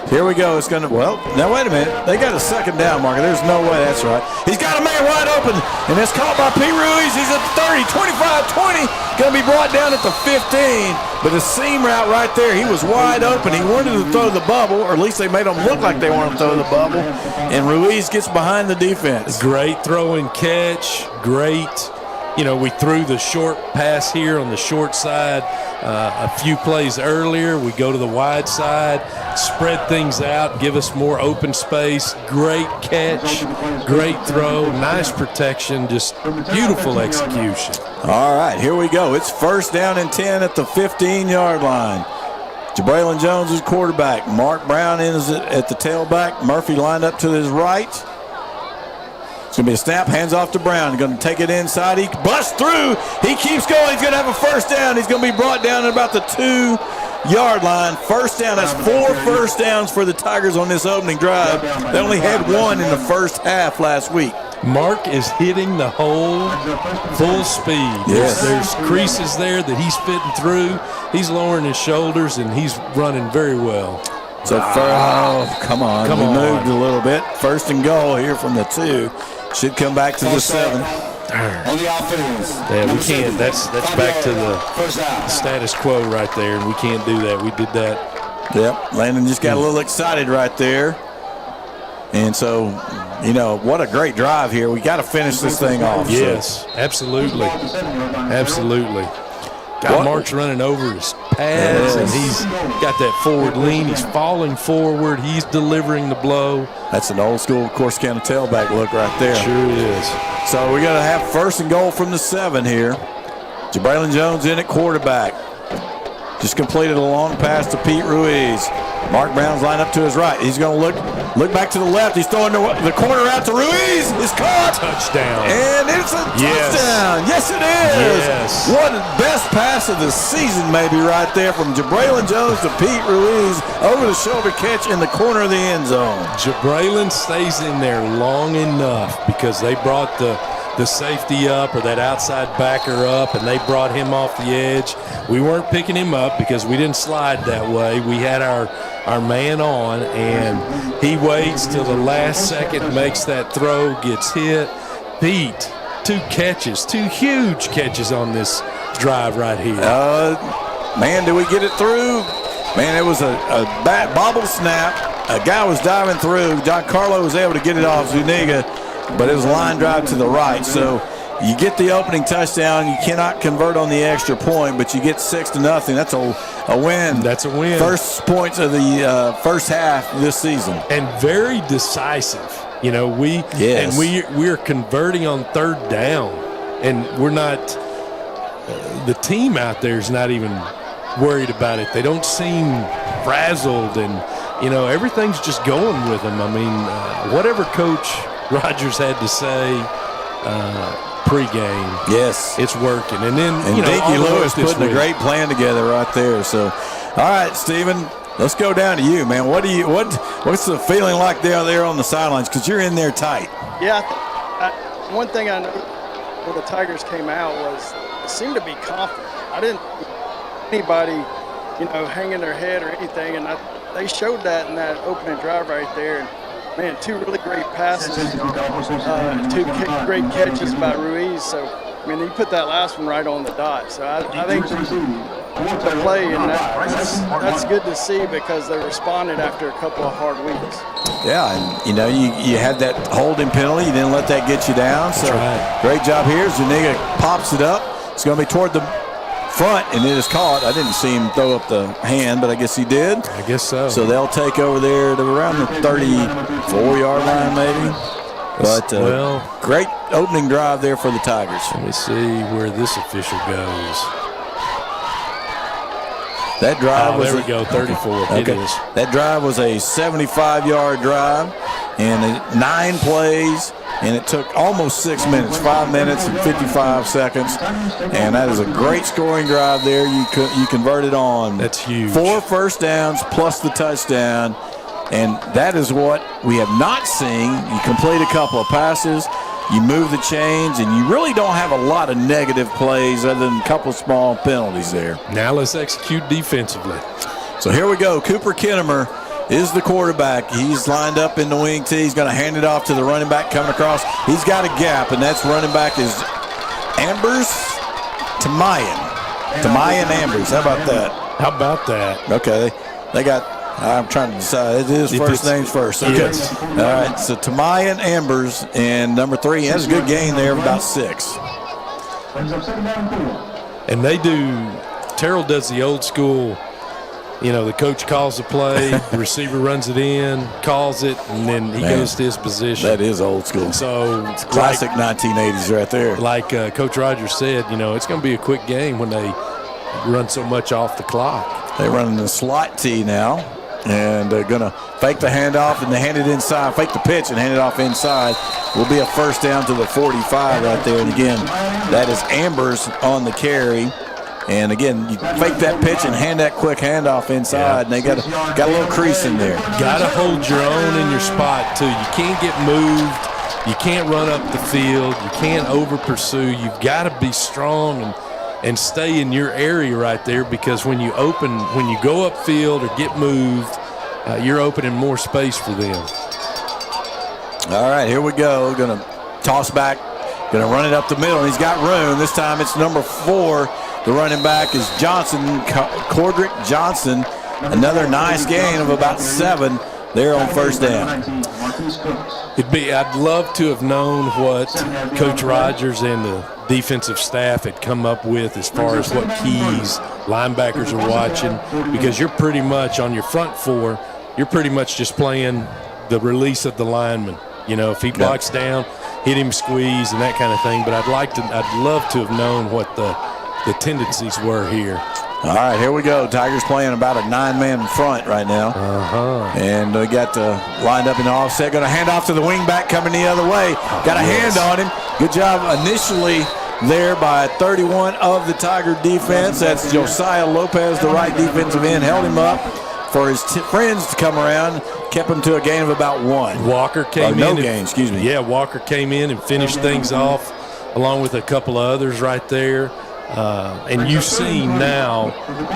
here we go. It's going to, now wait a minute. They got a second down marker. There's no way that's right. He's got a man wide open, and it's caught by P. Ruiz. He's at the 30, 25, 20. Going to be brought down at the 15. But the seam route right there, he was wide open. He wanted to throw the bubble, or at least they made him look like they wanted to throw the bubble. And Ruiz gets behind the defense. Great throw and catch. Great. We threw the short pass here on the short side a few plays earlier. We go to the wide side, spread things out, give us more open space. Great catch, great throw, nice protection, just beautiful execution. All right, here we go. It's first down and 10 at the 15-yard line. Braylon Jones is quarterback. Mark Brown is at the tailback. Murphy lined up to his right. It's going to be a snap, hands off to Brown. He's going to take it inside. He busts through. He keeps going. He's going to have a first down. He's going to be brought down at about the 2-yard line. First down. That's 4 first downs for the Tigers on this opening drive. They only had 1 in the first half last week. Mark is hitting the hole full speed. Yes. There's creases there that he's fitting through. He's lowering his shoulders, and he's running very well. So, come on. We moved a little bit. First and goal here from the 2. Should come back to the 7. Darn. On the offense. Yeah, we can't. That's back to the First down. status quo right there, and we can't do that. We did that. Yep, Landon just got a little excited right there. And so, you know, what a great drive here. We got to finish this thing off. Yes, absolutely. Absolutely. Got Mark's running over his pads, and he's got that forward lean. He's falling forward. He's delivering the blow. That's an old school Corsicana tailback look right there. Sure is. So we're going to have 1st and goal from the 7 here. Jabraylon Jones in at quarterback. Just completed a long pass to Pete Ruiz. Mark Brown's lined up to his right. He's going to look back to the left. He's throwing the corner out to Ruiz. It's caught. Touchdown. And it's a touchdown. Yes, it is. Yes. What a best pass of the season maybe right there from Jabraylon Jones to Pete Ruiz. Over the shoulder catch in the corner of the end zone. Jabraylon stays in there long enough because they brought the safety up or that outside backer up, and they brought him off the edge. We weren't picking him up because we didn't slide that way. We had our man on, and he waits till the last second, makes that throw, gets hit. Pete, 2 catches, 2 huge catches on this drive right here. Man, did we get it through? Man, it was a bobble snap. A guy was diving through. John Carlo was able to get it off Zuniga, but it was a line drive to the right. So you get the opening touchdown. You cannot convert on the extra point, but you get 6-0. That's a win. That's a win. First points of the first half this season. And very decisive. You know, we're converting on 3rd down, and we're not the team out there is not even worried about it. They don't seem frazzled, and, you know, everything's just going with them. I mean, whatever Coach Rogers had to say pregame, yes, it's working. And then, and you know, Dinky Lewis putting week. a great plan together right there. So, all right, Stephen, let's go down to you, man. What's the feeling like there on the sidelines? Because you're in there tight. Yeah, one thing I know when the Tigers came out was they seemed to be confident. I didn't see anybody, you know, hanging their head or anything, and they showed that in that opening drive right there. And, man, 2 really great passes, 2 great catches by Ruiz. So, I mean, you put that last one right on the dot. So I think the play, and that's good to see because they responded after a couple of hard weeks. Yeah, and, you know, you had that holding penalty. You didn't let that get you down. So great job here. Zuniga pops it up. It's going to be toward the front, and it is caught. I didn't see him throw up the hand, but I guess he did. I guess so. So they'll take over there to around the 34-yard line maybe. But great opening drive there for the Tigers. Let me see where this official goes. That drive was there we go, 34. Okay. It is. That drive was a 75-yard drive, and 9 plays, and it took almost 6 minutes, 5 minutes and 55 seconds, and that is a great scoring drive there. You converted on. That's huge. 4 first downs plus the touchdown, and that is what we have not seen. You complete a couple of passes, you move the chains, and you really don't have a lot of negative plays other than a couple of small penalties there. Now let's execute defensively. So here we go. Cooper Kinnemer is the quarterback. He's lined up in the wing tee. He's going to hand it off to the running back coming across. He's got a gap, and that's running back is Ambers Tamayan. Tamayan Ambers. How about that? How about that? Okay. They got, I'm trying to decide. It is first names first. Okay. Yes. All right. So Tamayan Ambers and number 3. He has a good gain there of about 6. And they do, Terrell does the old school, you know, the coach calls the play, the receiver runs it in, calls it, and then he goes to his position. That is old school. So it's classic 1980s right there. Like Coach Rogers said, you know, it's going to be a quick game when they run so much off the clock. They're running the slot tee now, and they're going to fake the handoff and they hand it inside, fake the pitch and hand it off inside. Will be a first down to the 45 right there. And again, that is Ambers on the carry. And again, you fake that pitch and hand that quick handoff inside, and they got a little crease in there. Got to hold your own in your spot too. You can't get moved. You can't run up the field. You can't over pursue. You've got to be strong and stay in your area right there, because when you go upfield or get moved, you're opening more space for them. All right, here we go. Going to toss back Going to run it up the middle, and he's got room. This time it's number 4. The running back is Johnson, Cordrick Johnson. Another nice gain of about 7 there on first down. I'd love to have known what Coach Rogers and the defensive staff had come up with as far as what keys linebackers are watching, because you're pretty much on your front 4, you're pretty much just playing the release of the lineman. You know, if he blocks down, hit him, squeeze, and that kind of thing. But I'd love to have known what the tendencies were here. All right, here we go. Tigers playing about a 9-man front right now. And we got lined up in the offset. Going to hand off to the wingback coming the other way. Got a hand on him. Good job initially there by 31 of the Tiger defense. That's Josiah Lopez, the right defensive end. Held him up for his friends to come around. Kept him to a gain of about 1. Walker came in. No gain, excuse me. Yeah, Walker came in and finished things off along with a couple of others right there. And you see now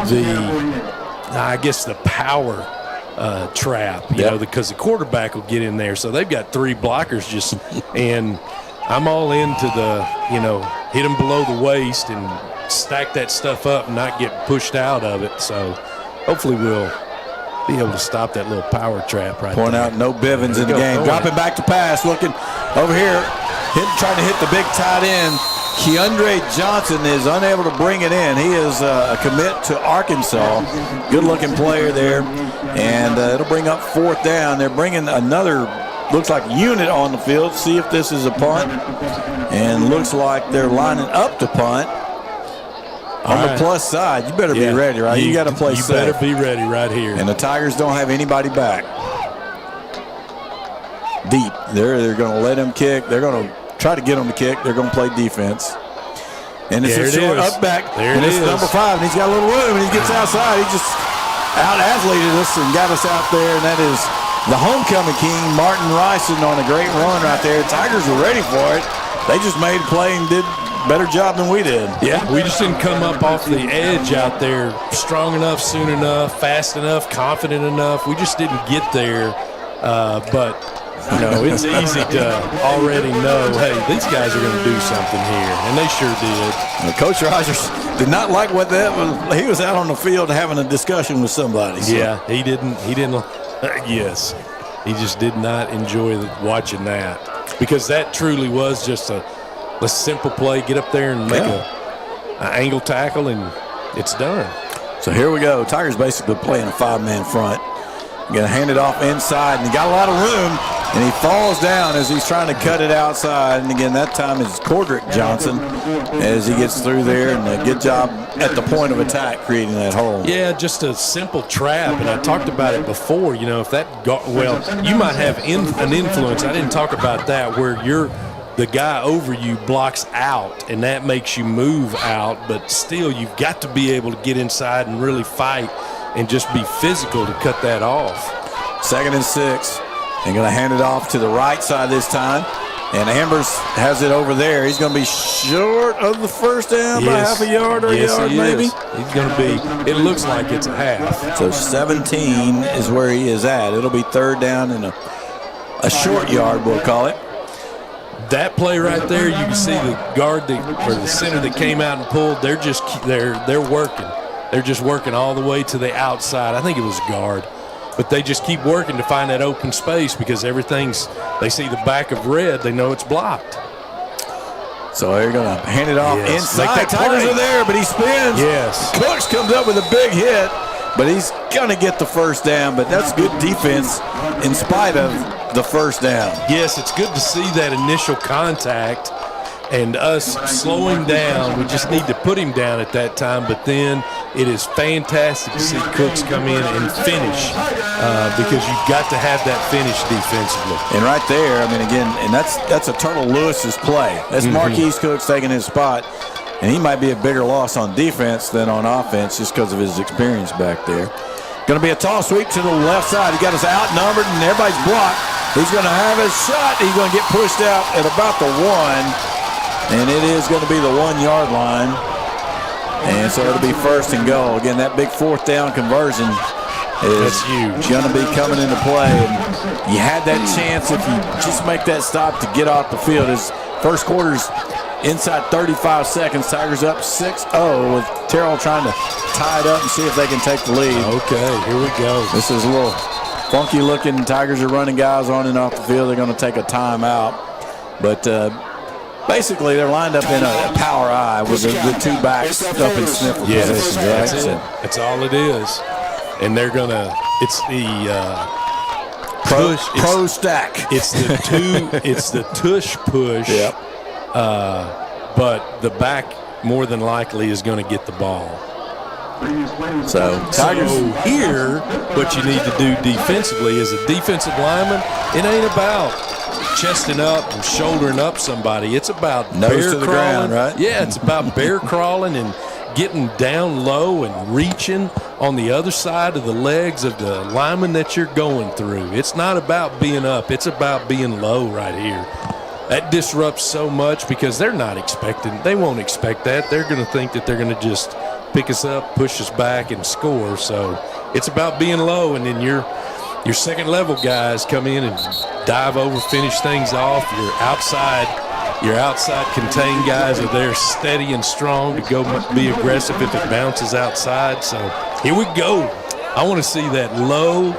the power trap, you know, because the quarterback will get in there. So they've got 3 blockers just, and I'm all into the, hit them below the waist and stack that stuff up and not get pushed out of it. So hopefully we'll be able to stop that little power trap right there. Point out no Bivens in the game. Dropping back to pass, looking over here, trying to hit the big tight end. Keandre Johnson is unable to bring it in. He is a commit to Arkansas. Good-looking player there. And it'll bring up 4th down. They're bringing another, looks like, unit on the field. See if this is a punt. And looks like they're lining up to punt. On the plus side, you better be ready, right? You got to play safe. You better be ready right here. And the Tigers don't have anybody back. Deep. They're going to let him kick. They're going to try to get him to kick. They're going to play defense. And it's a short up back. There and it it's is. number 5, and he's got a little room, and he gets outside. He just out-athleted us and got us out there, and that is the homecoming king, Martin Ryson, on a great run right there. Tigers were ready for it. They just made a play and did better job than we did. Yeah, we just didn't come up off the edge out there strong enough, soon enough, fast enough, confident enough. We just didn't get there. But, it's easy to already know, hey, these guys are going to do something here. And they sure did. Well, Coach Rogers did not like what that was. He was out on the field having a discussion with somebody. So. Yeah, he didn't. Yes, he just did not enjoy watching that, because that truly was just a simple play. Get up there and make an angle tackle, and it's done. So here we go. Tigers basically playing a 5-man front. Going to hand it off inside, and he got a lot of room, and he falls down as he's trying to cut it outside. And again, that time is Cordrick Johnson as he gets through there, and a good job at the point of attack creating that hole. Yeah, just a simple trap, and I talked about it before. If that you might have an influence. I didn't talk about that, where the guy over you blocks out, and that makes you move out, but still you've got to be able to get inside and really fight and just be physical to cut that off. 2nd and 6. They're going to hand it off to the right side this time. And Ambers has it over there. He's going to be short of the first down by half a yard or a yard maybe. He's going to be, it looks like it's a half. So 17 is where he is at. It'll be 3rd down and a short yard, we'll call it. That play right there, you can see the guard or the center that came out and pulled. They're working. They're just working all the way to the outside. I think it was guard. But they just keep working to find that open space, because they see the back of red, they know it's blocked. So they're going to hand it off inside. Tigers are there, but he spins. Yes. Cooks comes up with a big hit, but he's going to get the first down. But that's good defense in spite of the first down. Yes, it's good to see that initial contact and us slowing down. We just need to put him down at that time, but then it is fantastic to see Cooks come in and finish, because you've got to have that finish defensively. And right there, again, and that's a Turtle Lewis's play. That's Marquise Cooks taking his spot, and he might be a bigger loss on defense than on offense just because of his experience back there. Going to be a tall sweep to the left side. He got us outnumbered, and everybody's blocked. He's going to have his shot. He's going to get pushed out at about the 1. And it is going to be the 1-yard line. And so it'll be 1st and goal. Again, that big 4th down conversion is going to be coming into play. And you had that chance if you just make that stop to get off the field. As First quarter's inside 35 seconds. Tigers up 6-0 with Terrell trying to tie it up and see if they can take the lead. Okay, here we go. This is a little funky looking. Tigers are running guys on and off the field. They're going to take a timeout. But basically, they're lined up in a power eye with the two backs up in sniffle positions, right? That's it. That's all it is. And they're going to – it's the push. Pro stack. It's the tush push. Yep. But the back more than likely is going to get the ball. So Tigers here, what you need to do defensively as a defensive lineman, it ain't about chesting up and shouldering up somebody. It's about nose bear to the crawling. ground, right? Yeah, it's about bear crawling and getting down low and reaching on the other side of the legs of the lineman that you're going through. It's not about being up. It's about being low right here. That disrupts so much because they're not expecting. They won't expect that. They're going to think that they're going to just pick us up, push us back, and score. So it's about being low, and then your second level guys come in and dive over, finish things off. Your outside contained guys are there steady and strong to go be aggressive if it bounces outside. So here we go. I want to see that low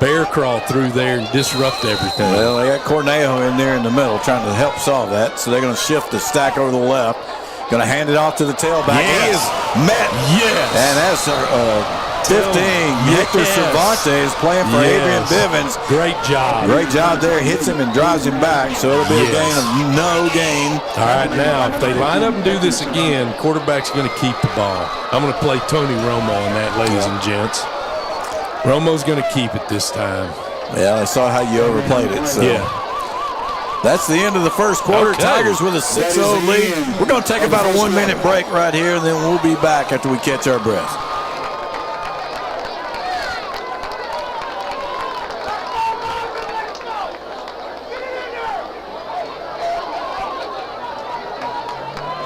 bear crawl through there and disrupt everything. Well, they got Cornejo in there in the middle trying to help solve that. So they're going to shift the stack over to the left. Going to hand it off to the tailback. Yes. He is met. Yes. And that's 15. Hector Cervantes playing for Adrian Bivens. Great job. Great job there. Hits him and drives him back. So it'll be a gain of no gain. All right, now, if they line up and do this again, quarterback's going to keep the ball. I'm going to play Tony Romo on that, ladies and gents. Romo's going to keep it this time. Yeah, I saw how you overplayed it. So. Yeah. That's the end of the first quarter. Okay. Tigers with a 6-0 lead. We're going to take about a 1 minute break right here, and then we'll be back after we catch our breath.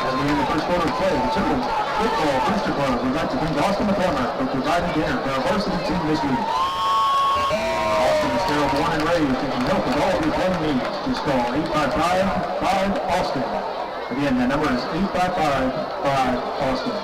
As we end the first quarter of play, the Children's Football Booster Club would like to thank Austin McCormick for providing dinner for our varsity team this week. Austin is still born and raised and can help with all of your plumbing needs. Just call 855-5-AUSTIN. Again, the number is 855-5-AUSTIN.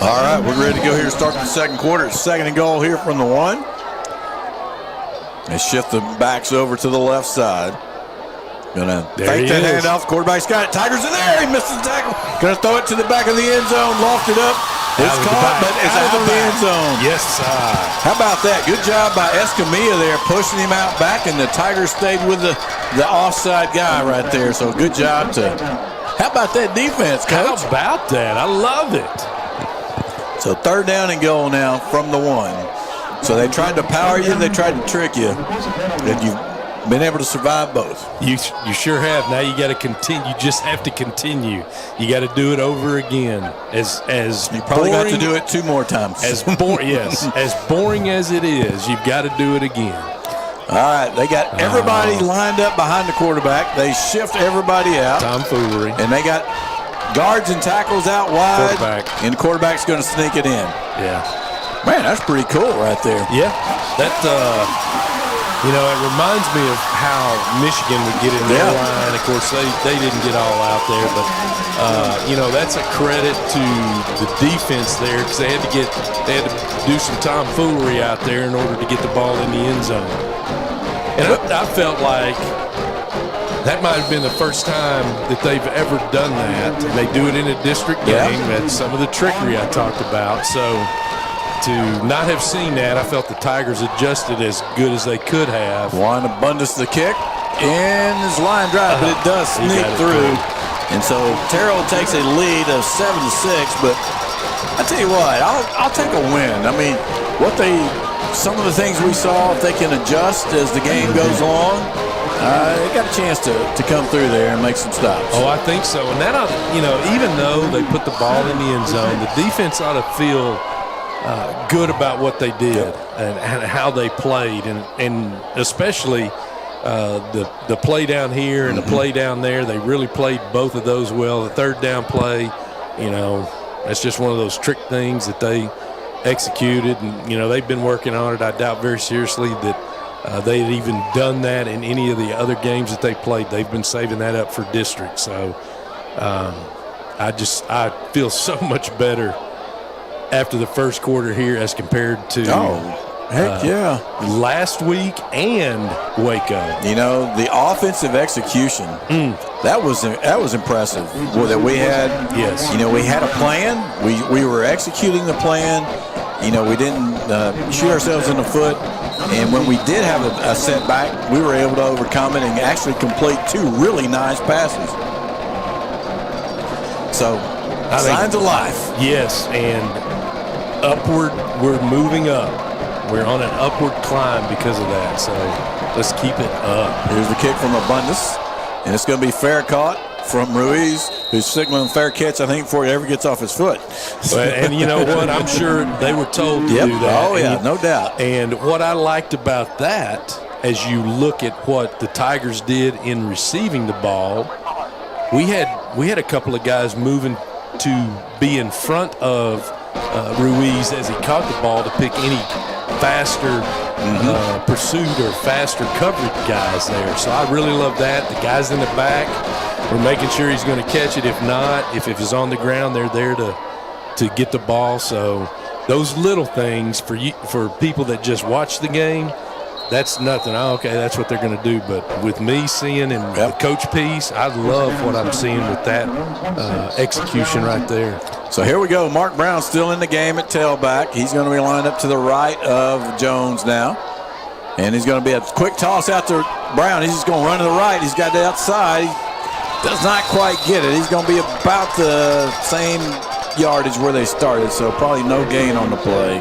All right, we're ready to go here to start the second quarter. Second and goal here from the 1. They shift the backs over to the left side. Gonna fake that handoff. Quarterback's got it. Tigers in there. He misses the tackle. Gonna throw it to the back of the end zone. Lofted up. It's caught, but it's out of the end zone. Yes, sir. How about that? Good job by Escamilla there, pushing him out back, and the Tigers stayed with the offside guy right there. So good job to. How about that defense, Coach? How about that? I love it. So third down and goal now from the 1. So they tried to power you, they tried to trick you, and you've been able to survive both. You sure have. Now you got to continue. You just have to continue. You got to do it over again. As you probably got to do it 2 more times. As boring as it is, you've got to do it again. All right, they got everybody lined up behind the quarterback. They shift everybody out. Tomfoolery. And they got guards and tackles out wide. And the quarterback's going to sneak it in. Yeah. Man, that's pretty cool right there. Yeah. That, it reminds me of how Michigan would get in their line. Of course, they didn't get all out there, but, that's a credit to the defense there because they had to do some tomfoolery out there in order to get the ball in the end zone. And I felt like that might have been the first time that they've ever done that. They do it in a district game. That's some of the trickery I talked about. So to not have seen that, I felt the Tigers adjusted as good as they could have. Juan Abundis the kick, and his line drive, but it does sneak through. And so Terrell takes a lead of 7-6, but I tell you what, I'll take a win. I mean, some of the things we saw, if they can adjust as the game goes along, they got a chance to come through there and make some stops. Oh, I think so. And that, even though they put the ball in the end zone, the defense ought to feel good about what they did and how they played, and especially the play down here and the play down there. They really played both of those well. The third down play, that's just one of those trick things that they executed, and they've been working on it. I doubt very seriously that they had even done that in any of the other games that they played. They've been saving that up for district. So I feel so much better after the first quarter here as compared to last week and Waco. The offensive execution, that was impressive. That we had, yes. We had a plan. We were executing the plan. We didn't shoot ourselves in the foot. And when we did have a setback, we were able to overcome it and actually complete 2 really nice passes. So, signs of life. Yes, and upward, we're moving up. We're on an upward climb because of that, so let's keep it up. Here's the kick from Abundis, and it's going to be fair caught from Ruiz, who's signaling fair catch, I think, before he ever gets off his foot. And you know what? I'm sure they were told to do that. Oh, yeah, no doubt. And what I liked about that, as you look at what the Tigers did in receiving the ball, we had a couple of guys moving to be in front of Ruiz as he caught the ball to pick any faster pursuit or faster coverage guys there. So I really love that. The guys in the back, we're making sure he's going to catch it. If not, if it's on the ground, they're there to get the ball. So those little things for people that just watch the game, that's nothing. Oh, okay, that's what they're going to do. But with me seeing and the coach piece, I love what I'm seeing with that execution right there. So here we go. Mark Brown still in the game at tailback. He's going to be lined up to the right of Jones now. And he's going to be a quick toss out to Brown. He's just going to run to the right. He's got the outside. He does not quite get it. He's going to be about the same yardage where they started, so probably no gain on the play.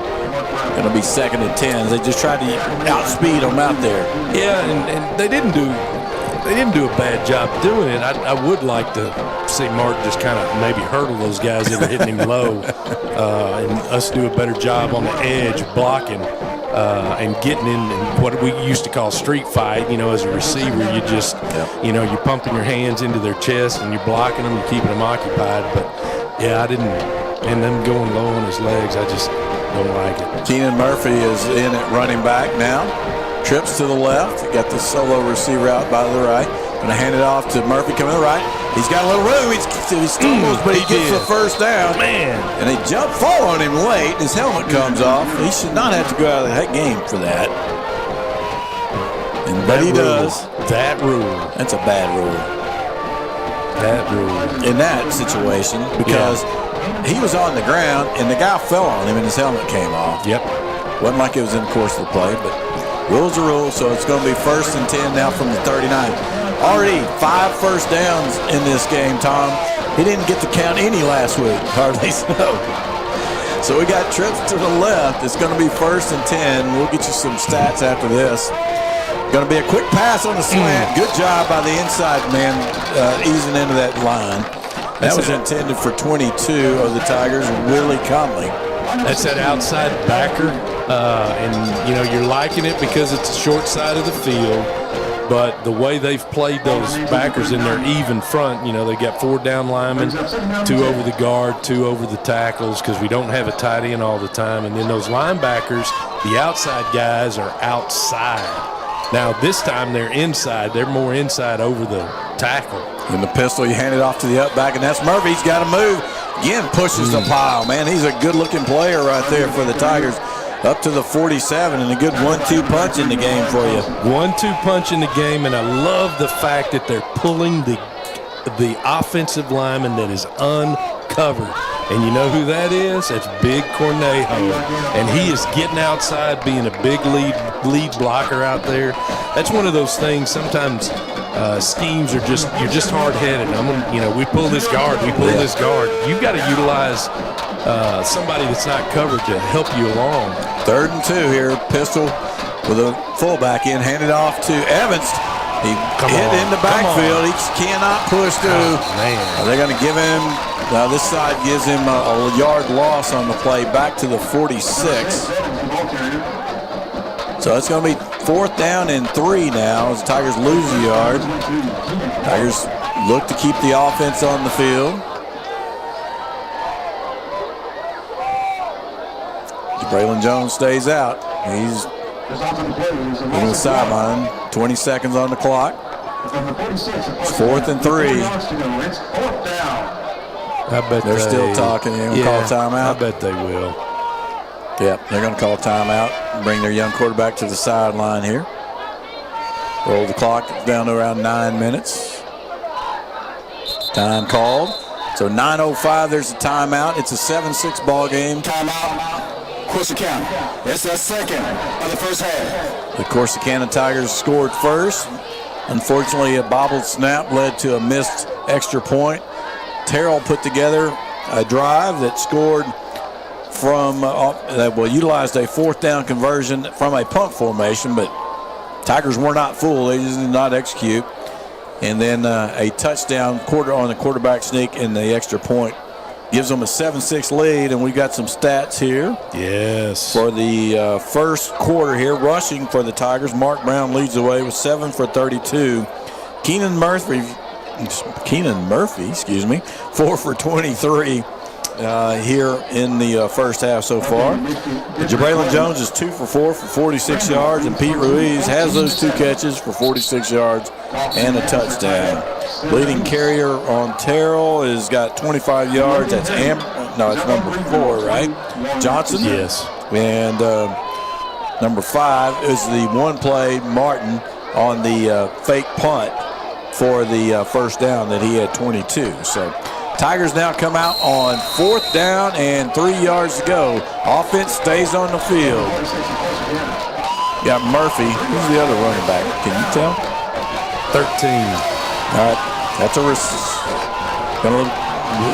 Going to be 2nd and 10. They just tried to outspeed him out there. Yeah, and they didn't do a bad job doing it. I would like to see Mark just kind of maybe hurdle those guys that are hitting him low, and us do a better job on the edge blocking and getting in what we used to call street fight. As a receiver, you just you're pumping your hands into their chest and you're blocking them, you're keeping them occupied. But yeah, I didn't, and them going low on his legs, I just don't like it. Keenan Murphy is in at running back now. Trips to the left. Got the solo receiver out by the right. Going to hand it off to Murphy coming to the right. He's got a little room. He stumbles, but he gets the first down. Man. And they fall on him late. His helmet comes off. He should not have to go out of that game for that. But he does. That rule. That's a bad rule. That rule. In that situation, because he was on the ground and the guy fell on him and his helmet came off. Yep. Wasn't like it was in the course of the play, but rules are rules, so it's going to be 1st and 10 now from the 39. Already 5 first downs in this game, Tom. He didn't get to count any last week, hardly so. So we got trips to the left. It's going to be 1st and 10. We'll get you some stats after this. Going to be a quick pass on the slant. Good job by the inside man easing into that line. That was intended for 22 of the Tigers, Willie Conley. That's that outside backer, and you're liking it because it's the short side of the field. But the way they've played those backers in their even front, they got 4 down linemen, 2 over the guard, 2 over the tackles, because we don't have a tight end all the time. And then those linebackers, the outside guys are outside. Now this time they're inside. They're more inside over the tackle. In the pistol, you hand it off to the up back, and that's Murphy. He's got to move. Again, pushes the pile. Man, he's a good-looking player right there for the Tigers. Up to the 47, and a good 1-2 punch in the game for you. 1-2 punch in the game, and I love the fact that they're pulling the the offensive lineman that is uncovered. And you know who that is? That's Big Cornejo. And he is getting outside, being a big lead blocker out there. That's one of those things. Sometimes schemes are you're just hard-headed. We pull this guard, this guard. You've got to utilize somebody that's not covered to help you along. 3rd and 2 here. Pistol with a fullback in, handed off to Evans. He hit in the backfield. He cannot push through. Oh, man. Are they going to give him? This side gives him a yard loss on the play back to the 46. So it's going to be 4th down and 3 now as the Tigers lose a yard. Tigers look to keep the offense on the field. Braylon Jones stays out. He's in the sideline. 20 seconds on the clock. It's 4th and 3. I bet they're still talking. They're going to call timeout. I bet they will. Yep, they're going to call timeout. Bring their young quarterback to the sideline here. Roll the clock down to around 9 minutes. Time called. So 9:05. There's a timeout. It's a 7-6 ball game. Timeout. Corsicana. It's the second of the first half. The Corsicana Tigers scored first. Unfortunately, a bobbled snap led to a missed extra point. Terrell put together a drive that scored from utilized a 4th down conversion from a punt formation, but Tigers were not fooled. They just did not execute. And then a touchdown on the quarterback sneak and the extra point gives them a 7-6 lead, and we've got some stats here. Yes. For the first quarter here, rushing for the Tigers, Mark Brown leads the way with 7 for 32. Keenan Murphy, 4 for 23 here in the first half so far. Braylon Jones is 2 for 4 for 46 yards, and Pete Ruiz has those 2 catches for 46 yards and a touchdown. Leading carrier on Terrell has got 25 yards. That's it's number 4, right? Johnson? Yes. And number 5 is the one play, Martin, on the fake punt for the first down that he had 22. So Tigers now come out on 4th down and 3 yards to go. Offense stays on the field. Got Murphy. Who's the other running back? Can you tell? 13. All right. That's a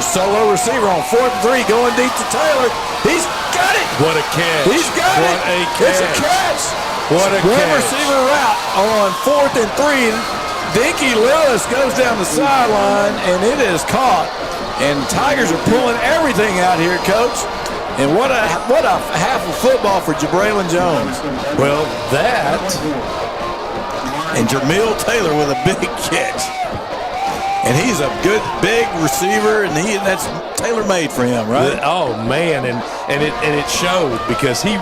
solo receiver on 4th and 3 going deep to Taylor. He's got it. What a catch. He's got it. What a catch. It's a catch. What a catch. Receiver route on 4th and 3. Dinky Lewis goes down the sideline, and it is caught. And Tigers are pulling everything out here, Coach. And what a half of football for Braylon Jones. Well, that. And Jamil Taylor with a big catch. And he's a good big receiver, and that's tailor-made for him, right? Oh man, and it showed because he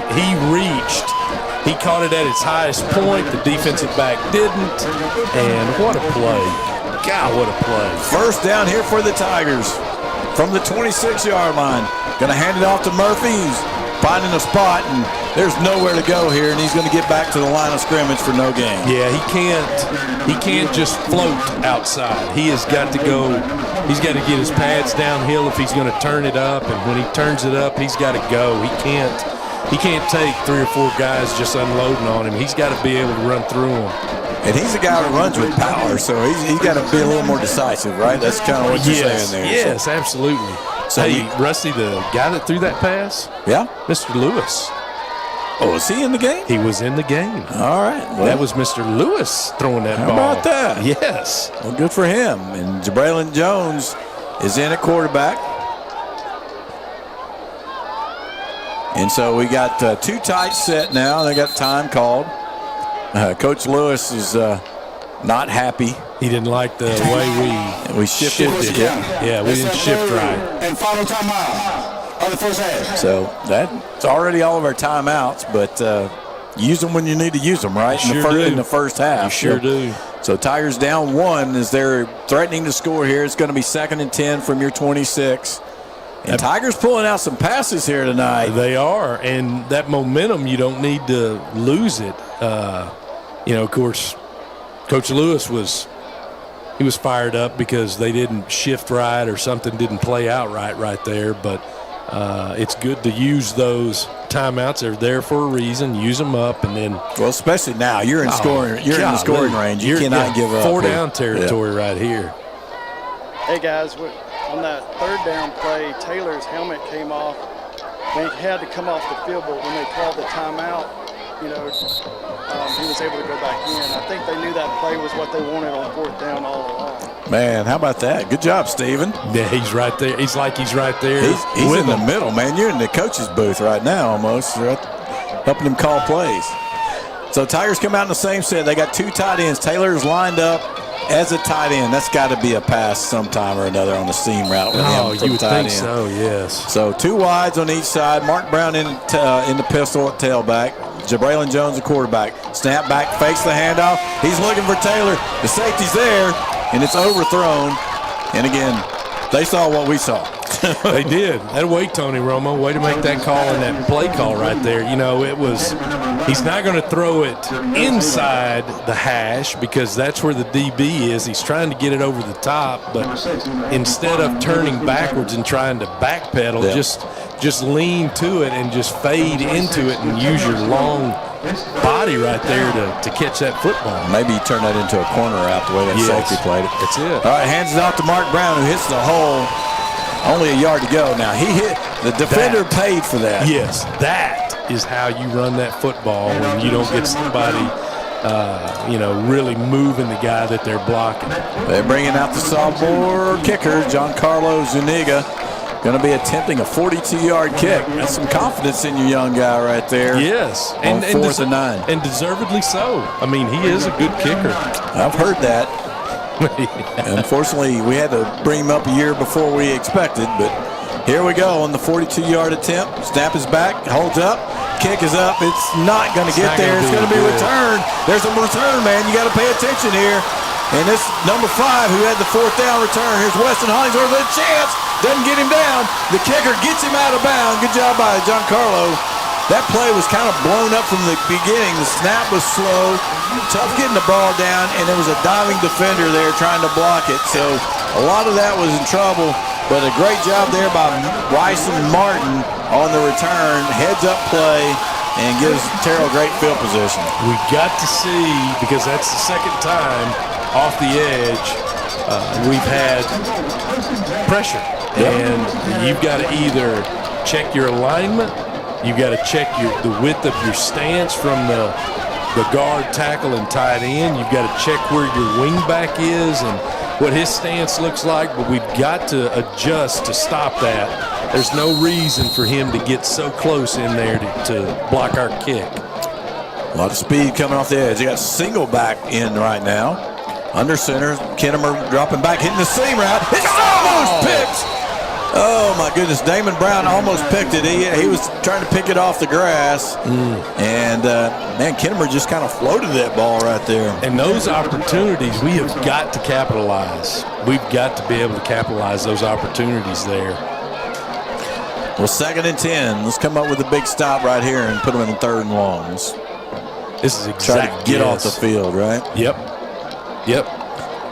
reached. He caught it at its highest point. The defensive back didn't. And what a play. God, what a play. First down here for the Tigers from the 26-yard line. Going to hand it off to Murphy. He's finding a spot, and there's nowhere to go here, and he's going to get back to the line of scrimmage for no gain. Yeah, he can't just float outside. He has got to go. He's got to get his pads downhill if he's going to turn it up, and when he turns it up, he's got to go. He can't take 3 or 4 guys just unloading on him. He's got to be able to run through them. And he's a guy who runs with power, so he's got to be a little more decisive, right? That's kind of what you're saying there. Yes, so. Absolutely. So Rusty, the guy that threw that pass? Yeah. Mr. Lewis. Oh, was he in the game? He was in the game. All right. Well, that was Mr. Lewis throwing that ball. How about that? Yes. Well, good for him. And Braylon Jones is in at quarterback. And so we got 2 tight set now. They got time called. Coach Lewis is not happy. He didn't like the way we shifted. Yeah, we didn't shift right. And final timeout of the first half. So that's already all of our timeouts, but use them when you need to use them, right? In the first half. You sure do. So Tigers down 1 as they're threatening to score here. It's going to be 2nd and 10 from your 26. And Tigers pulling out some passes here tonight. They are, and that momentum, you don't need to lose it. Of course, Coach Lewis was was fired up because they didn't shift right or something didn't play out right there. But it's good to use those timeouts. They're there for a reason. Use them up, and then especially now you're in scoring. You're in the scoring range. You cannot give up. 4 down territory right here. Hey guys, on that 3rd down play, Taylor's helmet came off. He had to come off the field, but when they called the timeout, he was able to go back in. I think they knew that play was what they wanted on 4th down all along. Man, how about that? Good job, Steven. Yeah, he's right there. He's right there. He's in the middle, man. You're in the coach's booth right now almost, right? Helping him call plays. So Tigers come out in the same set. They got 2 tight ends. Taylor is lined up as a tight end. That's got to be a pass sometime or another on the seam route. You would think so, yes. So 2 wides on each side. Mark Brown in the pistol at tailback. Jabraylon Jones, the quarterback. Snap back, fakes the handoff. He's looking for Taylor. The safety's there, and it's overthrown. And again, they saw what we saw. They did. That way, Tony Romo, way to make that call and that play call right there. He's not going to throw it inside the hash because that's where the DB is. He's trying to get it over the top, but instead of turning backwards and trying to backpedal, just lean to it and just fade into it and use your long body right there to catch that football. Maybe you turn that into a corner route the way that safety played it. That's it. All right, hands it off to Mark Brown, who hits the hole. Only a yard to go. Now, he hit. The defender paid for that. Yes, that is how you run that football when you don't get somebody, really moving the guy that they're blocking. They're bringing out the sophomore kicker, Giancarlo Zuniga. Going to be attempting a 42-yard kick. That's some confidence in your young guy right there. Yes. On 4th and 9. And deservedly so. I mean, he is a good kicker. I've heard that. Unfortunately, we had to bring him up a year before we expected, but here we go on the 42-yard attempt. Snap is back, holds up, kick is up. It's not going to get there. It's going to be returned. There's a return, man. You got to pay attention here. And this number 5 who had the 4th down return, here's Weston Hollingsworth with a chance. Doesn't get him down. The kicker gets him out of bounds. Good job by Giancarlo. That play was kind of blown up from the beginning. The snap was slow, tough getting the ball down, and there was a diving defender there trying to block it. So a lot of that was in trouble, but a great job there by Bryson Martin on the return. Heads up play and gives Terrell great field position. We got to see, because that's the second time off the edge we've had pressure. And you've got to either check your alignment, you've got to check the width of your stance from the guard, tackle, and tight end. You've got to check where your wingback is and what his stance looks like, but we've got to adjust to stop that. There's no reason for him to get so close in there to block our kick. A lot of speed coming off the edge. You got single back in right now. Under center, Kinnemer dropping back, hitting the seam route. It's almost picked. Oh, my goodness. Damon Brown almost picked it. He was trying to pick it off the grass. And, man, Kinnemer just kind of floated that ball right there. And those opportunities, we have got to capitalize. We've got to be able to capitalize those opportunities there. Well, 2nd and 10. Let's come up with a big stop right here and put them in 3rd and longs. This is exactly. Try to get off the field, right? Yep.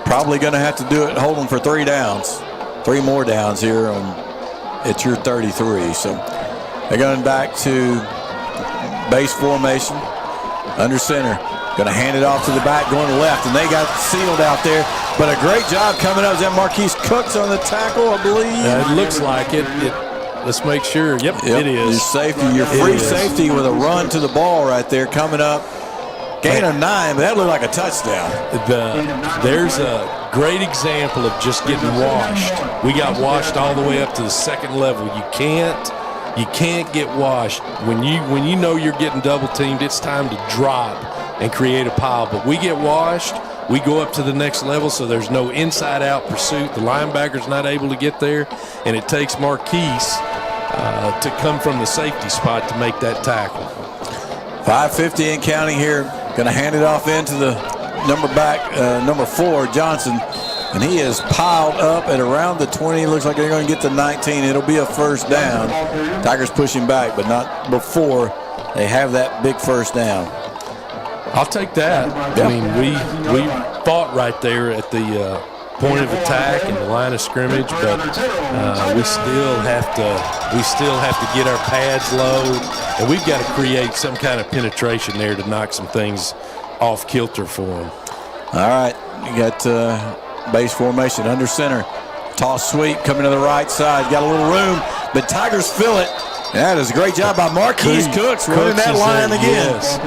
Probably going to have to do it, hold them for 3 downs. 3 more downs here at your 33. So they're going back to base formation. Under center. Going to hand it off to the back, going left. And they got sealed out there. But a great job coming up. Is that Marquise Cooks on the tackle, I believe? It looks like it. Let's make sure. Yep, it is. Your safety, your free safety with a run to the ball right there coming up. Gain of 9, but that looked like a touchdown. There's a great example of just getting washed. We got washed all the way up to the 2nd level. You can't get washed. When you know you're getting double teamed, it's time to drop and create a pile. But we get washed, we go up to the next level, so there's no inside-out pursuit. The linebacker's not able to get there, and it takes Marquise to come from the safety spot to make that tackle. 5:50 and counting here. Going to hand it off into the number 4, Johnson. And he is piled up at around the 20. Looks like they're going to get to 19. It'll be a 1st down. Tigers pushing back, but not before they have that big 1st down. I'll take that. I mean, we fought right there at the point of attack and the line of scrimmage, but we still have to get our pads low, and we've got to create some kind of penetration there to knock some things off kilter for them. All right, you got base formation under center. Toss sweep coming to the right side. Got a little room, but Tigers fill it. That is a great job by Marquise Cooks running that line again. Yes.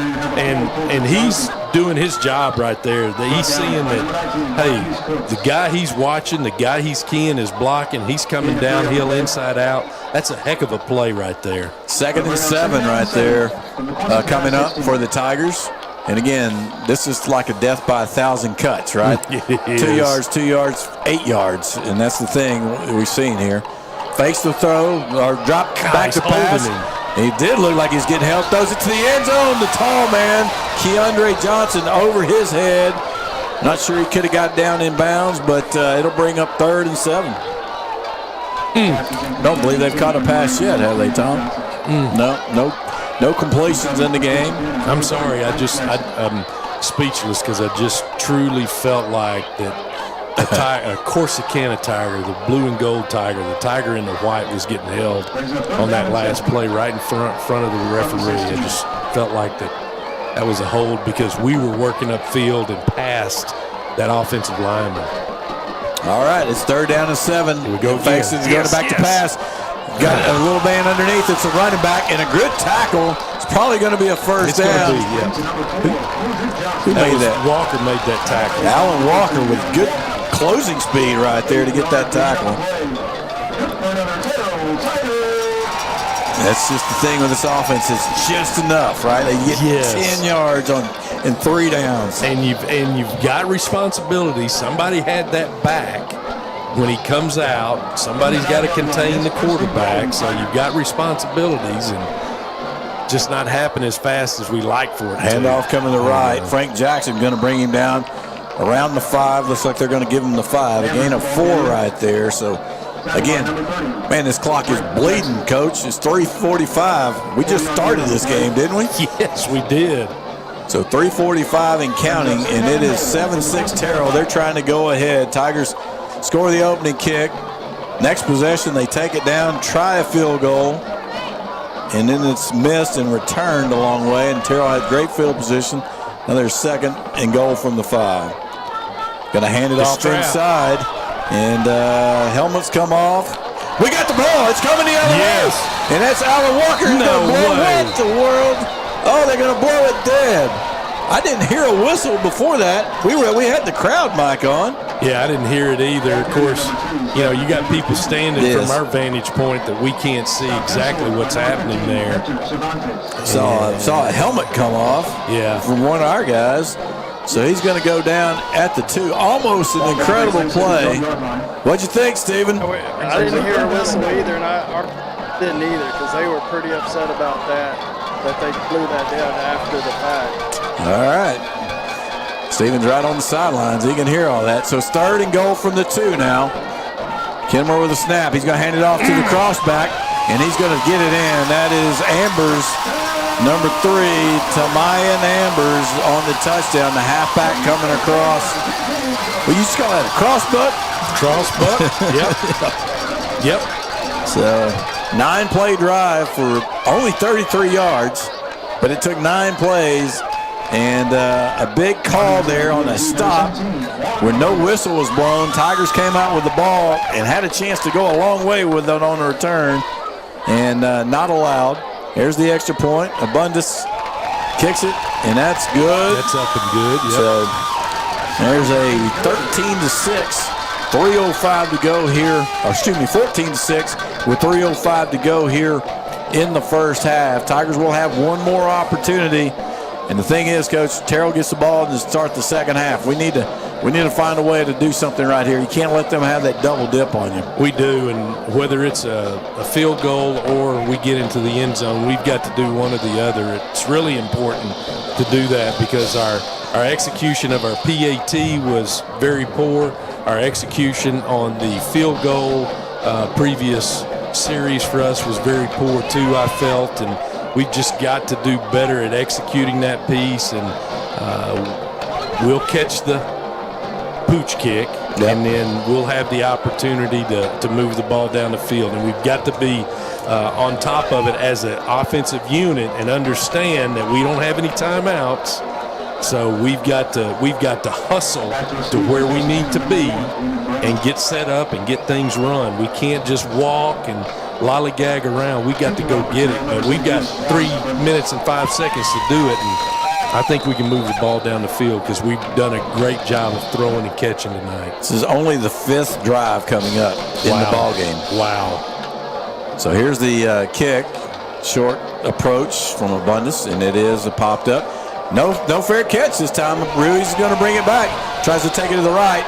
And he's doing his job right there. He's seeing that, hey, the guy he's watching, the guy he's keying is blocking. He's coming downhill, inside out. That's a heck of a play right there. 2nd and 7 right there coming up for the Tigers. And again, this is like a death by 1,000 cuts, right? 2 yards, 2 yards, 8 yards. And that's the thing we've seen here. Fakes the throw or drop back to pass. He did look like he's getting help. Throws it to the end zone. The tall man, Keandre Johnson, over his head. Not sure he could have got down in bounds, but it'll bring up 3rd and 7. Don't believe they've caught a pass yet, have they, Tom? No completions in the game. I'm sorry. I'm speechless because I just truly felt like that. A Corsicana Tiger, the blue and gold Tiger, the Tiger in the white was getting held on that last play right in front of the referee. I just felt like that was a hold because we were working upfield and past that offensive lineman. All right, it's 3rd down and 7. Here we go. Faxon's going back to pass. Got a little man underneath. It's a running back and a good tackle. It's probably going to be a first down. Who made that? Walker made that tackle. Alan Walker with good closing speed right there to get that tackle. That's just the thing with this offense. It's just enough, right? They get 10 yards in 3 downs. And you've got responsibility. Somebody had that back. When he comes out, somebody's got to contain the quarterback. So you've got responsibilities and just not happen as fast as we like for it. Handoff coming to the right. Frank Jackson going to bring him down around the 5. Looks like they're going to give him the 5. A gain of 4 right there. So, again, man, this clock is bleeding, Coach. It's 3:45. We just started this game, didn't we? Yes, we did. So 3:45 and counting, and it is 7-6 Terrell. They're trying to go ahead. Tigers score the opening kick. Next possession, they take it down, try a field goal, and then it's missed and returned a long way, and Terrell had great field position. Now there's 2nd and goal from the 5. Going to hand it off inside, and helmets come off. We got the ball. It's coming the other way. And that's Alan Walker. No way. What the world? Oh, they're going to blow it dead. I didn't hear a whistle before that. We had the crowd mic on. Yeah, I didn't hear it either. Of course, you got people standing from our vantage point that we can't see exactly what's happening there. Saw a helmet come off from one of our guys. So he's going to go down at the 2. Almost an incredible play. What'd you think, Steven? I didn't hear a whistle either, and I didn't either because they were pretty upset about that they blew that down after the fact. All right. Steven's right on the sidelines. He can hear all that. So it's 3rd and goal from the 2 now. Kenmore with a snap. He's going to hand it off to the crossback, and he's going to get it in. That is Ambers, number 3, Tamayan Ambers on the touchdown. The halfback coming across. Well, you just call that a crossbuck? Crossbuck? Yep. So 9-play drive for only 33 yards, but it took 9 plays. And a big call there on a stop when no whistle was blown. Tigers came out with the ball and had a chance to go a long way with it on a return, and not allowed. There's the extra point. Abundus kicks it, and that's good. That's up and good. Yep. So there's a 13-6. 3:05 to go here. Or excuse me, 14-6 with 3:05 to go here in the first half. Tigers will have one more opportunity. And the thing is, Coach, Terrell gets the ball to start the second half. We need to find a way to do something right here. You can't let them have that double dip on you. We do, and whether it's a field goal or we get into the end zone, we've got to do one or the other. It's really important to do that because our execution of our PAT was very poor. Our execution on the field goal previous series for us was very poor too, I felt, and we've just got to do better at executing that piece, and we'll catch the pooch kick, and then we'll have the opportunity to move the ball down the field. And we've got to be on top of it as an offensive unit and understand that we don't have any timeouts. So we've got to hustle to where we need to be and get set up and get things run. We can't just walk and lollygag around. We got to go get it. But we've got 3 minutes and 5 seconds to do it, and I think we can move the ball down the field because we've done a great job of throwing and catching tonight. This is only the 5th drive coming up in the ball game. Wow. So here's the kick, short approach from Abundance, and it is popped up. No fair catch this time. Ruiz is going to bring it back. Tries to take it to the right.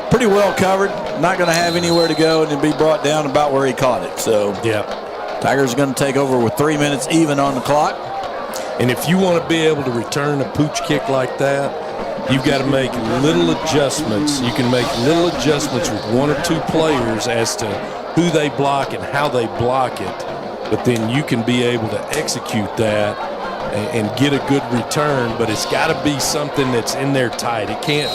Pretty well covered. Not going to have anywhere to go, and it'll be brought down about where he caught it. So Tigers are going to take over with 3 minutes even on the clock. And if you want to be able to return a pooch kick like that, you've got to make little adjustments. You can make little adjustments with 1 or 2 players as to who they block and how they block it. But then you can be able to execute that and get a good return, but it's got to be something that's in there tight. You can't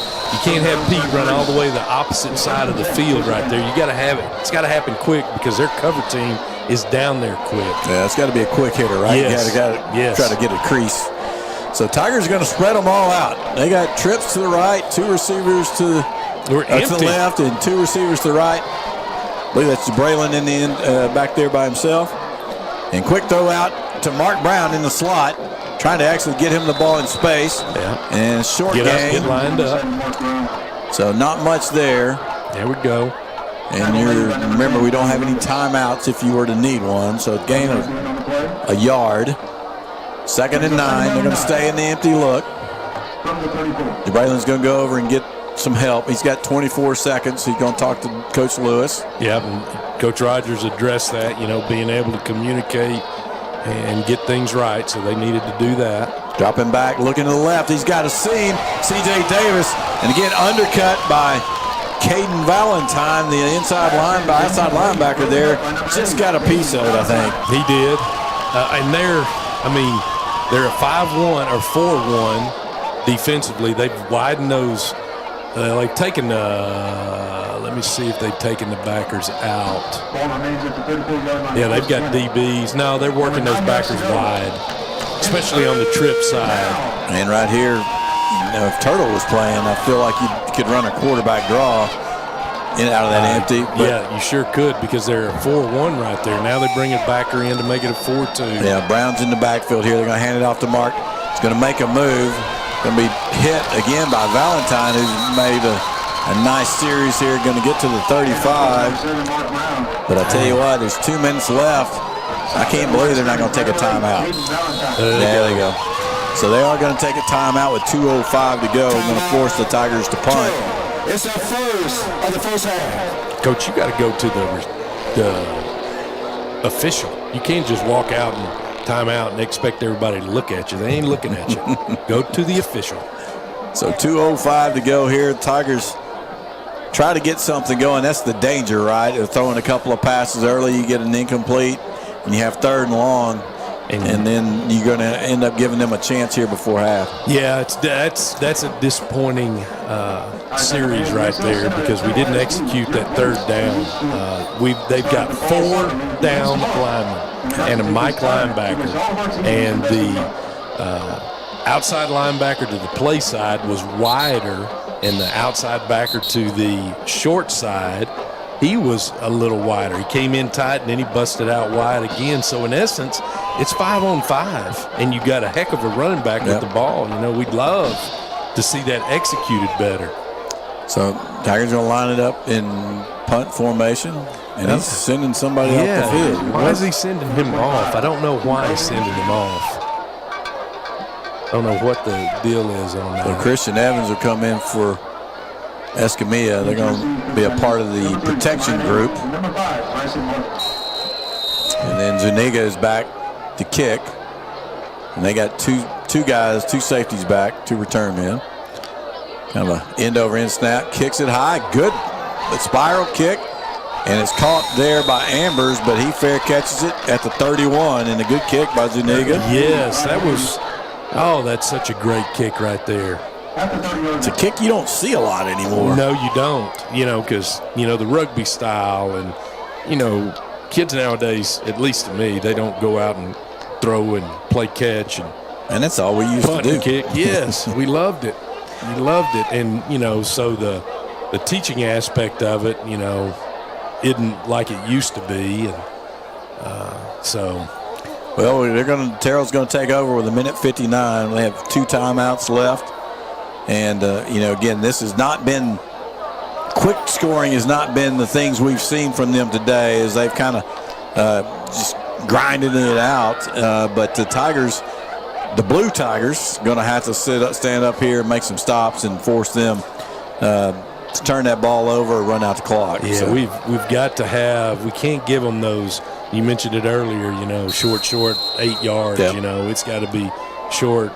have Pete run all the way the opposite side of the field right there. You got to have it. It's got to happen quick because their cover team is down there quick. Yeah, it's got to be a quick hitter, right? Yes. You got to try to get a crease. So Tigers are going to spread them all out. They got trips to the right, 2 receivers to the left, and 2 receivers to the right. I believe that's Braylon in the end, back there by himself. And quick throw out to Mark Brown in the slot, trying to actually get him the ball in space. Yeah. And short game. Get lined up. So not much there. There we go. And remember, we don't have any timeouts if you were to need one. So gain of a yard. 2nd and 9. They're going to stay in the empty look. Braylon's going to go over and get some help. He's got 24 seconds. He's going to talk to Coach Lewis. Yeah, and Coach Rogers addressed that, being able to communicate and get things right, so they needed to do that. Dropping back, looking to the left. He's got a seam. C.J. Davis, and again undercut by Caden Valentine, the outside linebacker there. Just got a piece of it, I think. He did. And they're a 5-1 or 4-1 defensively. They've widened those. They've taken let me see if they've taken the backers out. Yeah, they've got DBs. No, they're working those backers wide, especially on the trip side. And right here, if Turtle was playing, I feel like you could run a quarterback draw in out of that empty. Yeah, you sure could because they're a 4-1 right there. Now they bring a backer in to make it a 4-2. Yeah, Brown's in the backfield here. They're going to hand it off to Mark. He's going to make a move. Going to be hit again by Valentine, who's made a nice series here. Going to get to the 35. But I tell you what, there's 2 minutes left. I can't believe they're not going to take a timeout. There they go. So they are going to take a timeout with 2:05 to go. Going to force the Tigers to punt. It's the first of the first half. Coach, you got to go to the official. You can't just walk out and time out and expect everybody to look at you. They ain't looking at you. Go to the official. So 2:05 to go here. Tigers try to get something going. That's the danger, right? They're throwing a couple of passes early. You get an incomplete, and you have 3rd and long. And then you're going to end up giving them a chance here before half. Yeah, that's a disappointing series right there because we didn't execute that 3rd down. They've got 4 down linemen and a Mike linebacker, and the outside linebacker to the play side was wider, and the outside backer to the short side, he was a little wider. He came in tight, and then he busted out wide again. So, in essence, it's 5-on-5, and you got a heck of a running back with the ball. We'd love to see that executed better. So, Tigers going to line it up in punt formation, and he's sending somebody off the field. Why is he sending him off? I don't know why he's sending him off. I don't know what the deal is on that. So, Christian Evans will come in for Escamilla. They're going to be a part of the protection group. And then Zuniga is back to kick. And they got two safeties back, 2 return men. Kind of an end-over-end snap. Kicks it high. Good spiral kick. And it's caught there by Ambers, but he fair catches it at the 31. And a good kick by Zuniga. Yes, that was – oh, that's such a great kick right there. It's a kick you don't see a lot anymore. No, you don't. Because the rugby style, and kids nowadays, at least to me, they don't go out and throw and play catch And that's all we used to punt do. and kick. Yes, we loved it. We loved it, and so the teaching aspect of it, isn't like it used to be, and so. Well, Terrell's going to take over with 1:59. They have 2 timeouts left. And, again, this has not been – quick scoring has not been the things we've seen from them today, as they've kind of just grinded it out. But the Tigers, the Blue Tigers, going to have to stand up here and make some stops and force them to turn that ball over or run out the clock. Yeah, so. we've got to have – we can't give them those – you mentioned it earlier, short, 8 yards. Yep. It's got to be short.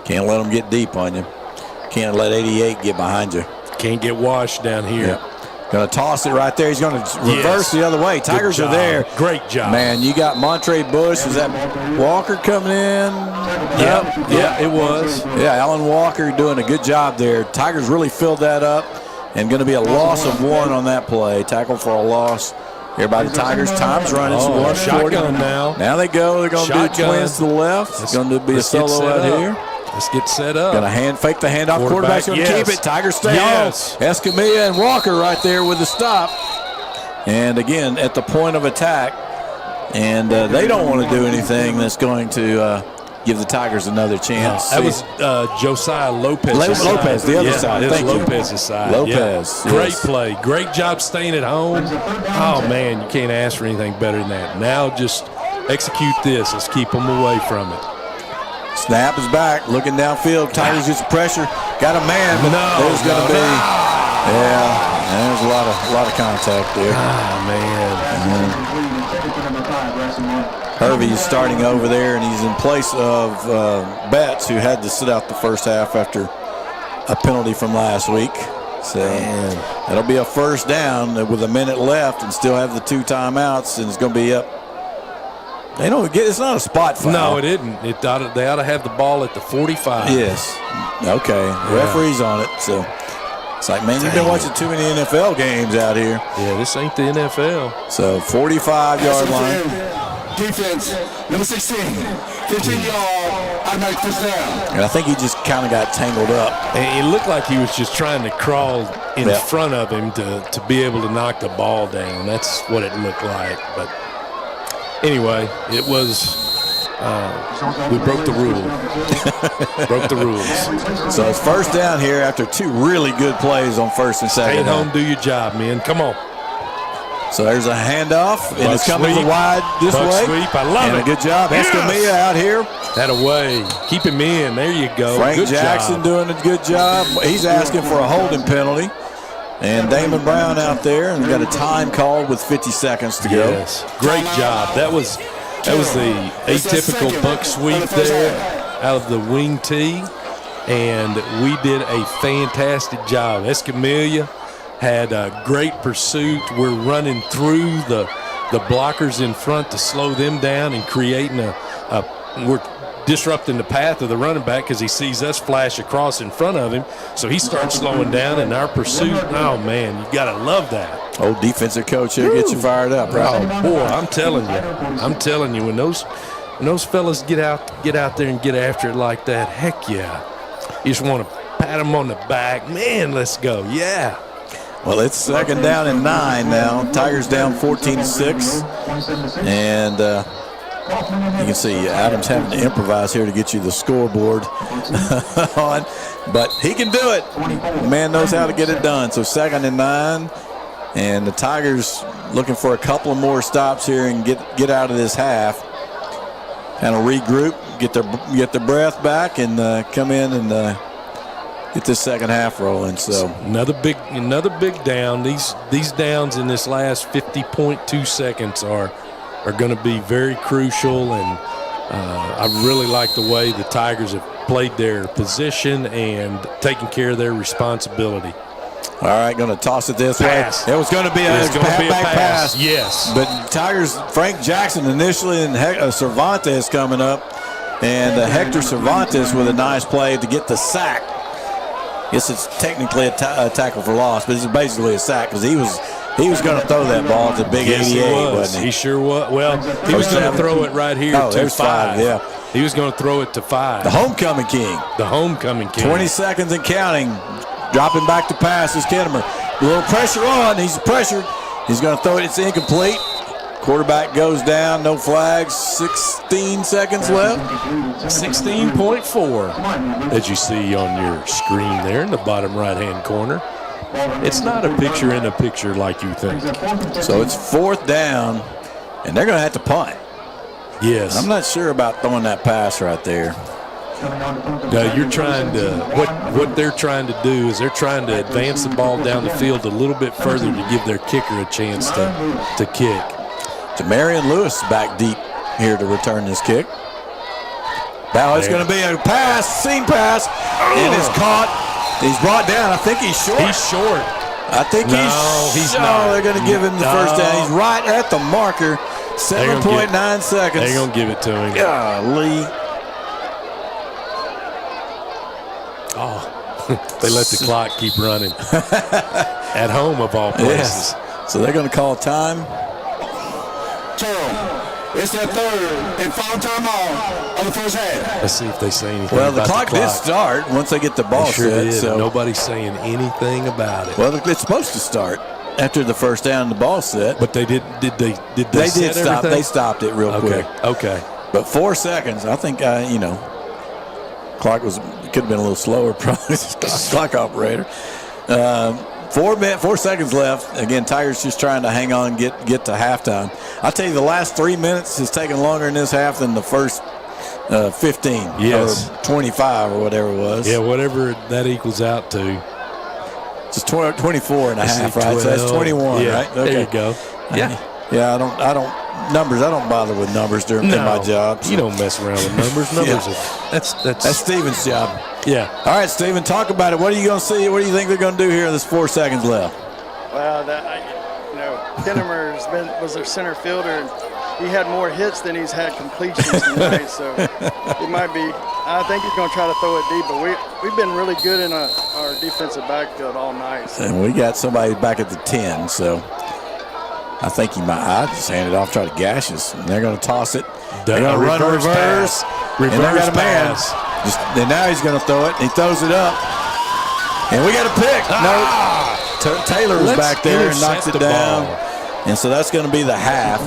Can't let them get deep on you. Can't let 88 get behind you. Can't get washed down here. Yep. Going to toss it right there. He's going to reverse the other way. Tigers are there. Great job. Man, you got Montre Bush. Is that Walker coming in? Yep, it was. Yeah, Alan Walker doing a good job there. Tigers really filled that up, and going to be a loss of 1 on that play. Tackle for a loss. Here by the Tigers. Time's running. Oh, shotgun now. Now they go. They're going to do twins to the left. It's going to be a solo out here. Let's get set up. Going to hand fake the handoff. Quarterback's going to keep it. Tigers stay on. Escamilla and Walker right there with the stop. And again, at the point of attack. And they don't want to do anything that's going to give the Tigers another chance. That was Josiah Lopez. Lopez, the other side. It was Thank you. Lopez's side. Lopez. Yeah. Great play. Great job staying at home. Oh, man, you can't ask for anything better than that. Now just execute this. Let's keep them away from it. Snap is back. Looking downfield. Tigers gets pressure. Got a man, but there's going to be. Yeah, there's a lot of contact there. Man. Hervey is starting over there, and he's in place of Betts, who had to sit out the first half after a penalty from last week. So that'll be a first down with a minute left, and still have the 2 timeouts, and it's going to be up. They don't get. It's not a spot foul. No, it isn't. They ought to have the ball at the 45. Yes. Okay. The referee's on it. So it's like, man, you've been watching too many NFL games out here. Yeah, this ain't the NFL. So 45-yard line. Defense, number 16, 15-yard, automatic first down. And I think he just kind of got tangled up. And it looked like he was just trying to crawl in front of him to be able to knock the ball down. That's what it looked like. But anyway, it was we broke the rule. Broke the rules. So it's first down here after 2 really good plays on first and second. Stay home, do your job, man. Come on. So there's a handoff, and it's coming sweep. Wide this way. Sweep. I love it. A good job. Yes. Escamilla out here. That away. Keep him in. There you go. Frank good Jackson job. doing a good job. He's asking for a holding penalty. And Damon Brown out there, and we got a time called with 50 seconds to go. Yes. Great job. That was the atypical buck sweep there out of the wing tee, and we did a fantastic job. Escamilla had a great pursuit. We're running through the blockers in front to slow them down and creating we're disrupting the path of the running back because he sees us flash across in front of him. So he starts slowing down in our pursuit. Oh, man, you got to love that. Old defensive coach here gets you fired up, right? Oh, boy, I'm telling you, when those fellas get out there and get after it like that, heck yeah. You just want to pat them on the back. Man, let's go. Yeah. Well, it's second down and 9 now. Tigers down 14-6. And you can see Adams having to improvise here to get you the scoreboard on. But he can do it. The man knows how to get it done. So second and 9. And the Tigers looking for a couple of more stops here and get out of this half. Kind of regroup, get their breath back, and come in and get this second half rolling. So another big down. These downs in this last 50.2 seconds are going to be very crucial, and I really like the way the Tigers have played their position and taken care of their responsibility. All right, going to toss it this pass. way. It was going to be a halfback pass. Yes. But Tigers, Frank Jackson initially and Cervantes coming up. And Hector Cervantes with a nice play to get the sack. Guess it's technically a tackle for loss, but it's basically a sack because he was going to throw that ball to Big 88, wasn't he? He sure was. Well, he was going to throw it right here to 5. Yeah. He was going to throw it to 5. The homecoming king. The homecoming king. 20 seconds and counting. Dropping back to pass is Kinnemer. A little pressure on. He's pressured. He's going to throw it. It's incomplete. Quarterback goes down. No flags. 16 seconds left. 16.4 that you see on your screen there in the bottom right-hand corner. It's not a picture in a picture like you think. So it's 4th down, and they're going to have to punt. Yes. I'm not sure about throwing that pass right there. No, you're trying to what they're trying to do is they're trying to advance the ball down the field a little bit further to give their kicker a chance to kick. Marion Lewis back deep here to return this kick. Now it's going to be a seam pass, and it's caught. He's brought down. I think he's short. He's short. I think he's not. They're going to give him the first down. He's right at the marker. 7.9 seconds. They're going to give it to him. Golly. Oh, they let the clock keep running. At home, of all places. Yes. So they're going to call time. Terrell, it's their 3rd and final timeout of the first half. Let's see if they say anything Well, about the clock did start once they get the ball set. So nobody's saying anything about it. Well, it's supposed to start after the first down and the ball set. But they did they did stop. They stopped it real quick. Okay. But 4 seconds. I think clock could have been a little slower. Probably clock operator. 4 seconds left. Again, Tigers just trying to hang on and get to halftime. I'll tell you, the last 3 minutes has taken longer in this half than the first 15. Yes. Or 25 or whatever it was. Yeah, whatever that equals out to. It's 24 and a half, right? 12. So that's 21, yeah, right? Okay. There you go. Yeah. Yeah, I don't bother with numbers in my job. So. You don't mess around with numbers. Numbers that's Steven's job. Yeah. All right, Steven, talk about it. What are you going to see? What do you think they're going to do here? There's 4 seconds left. Well, Kinnemer was their center fielder, and he had more hits than he's had completions tonight. So it might be. I think he's going to try to throw it deep, but we've been really good in our defensive backfield all night. So. And we got somebody back at the 10, so I think he might. I just hand it off, try to gash us, and they're going to toss it. They're going to run a reverse. And they got a man. And now he's going to throw it. And he throws it up. And we got a pick. No. Taylor was back there and knocks it down. And so that's going to be the half.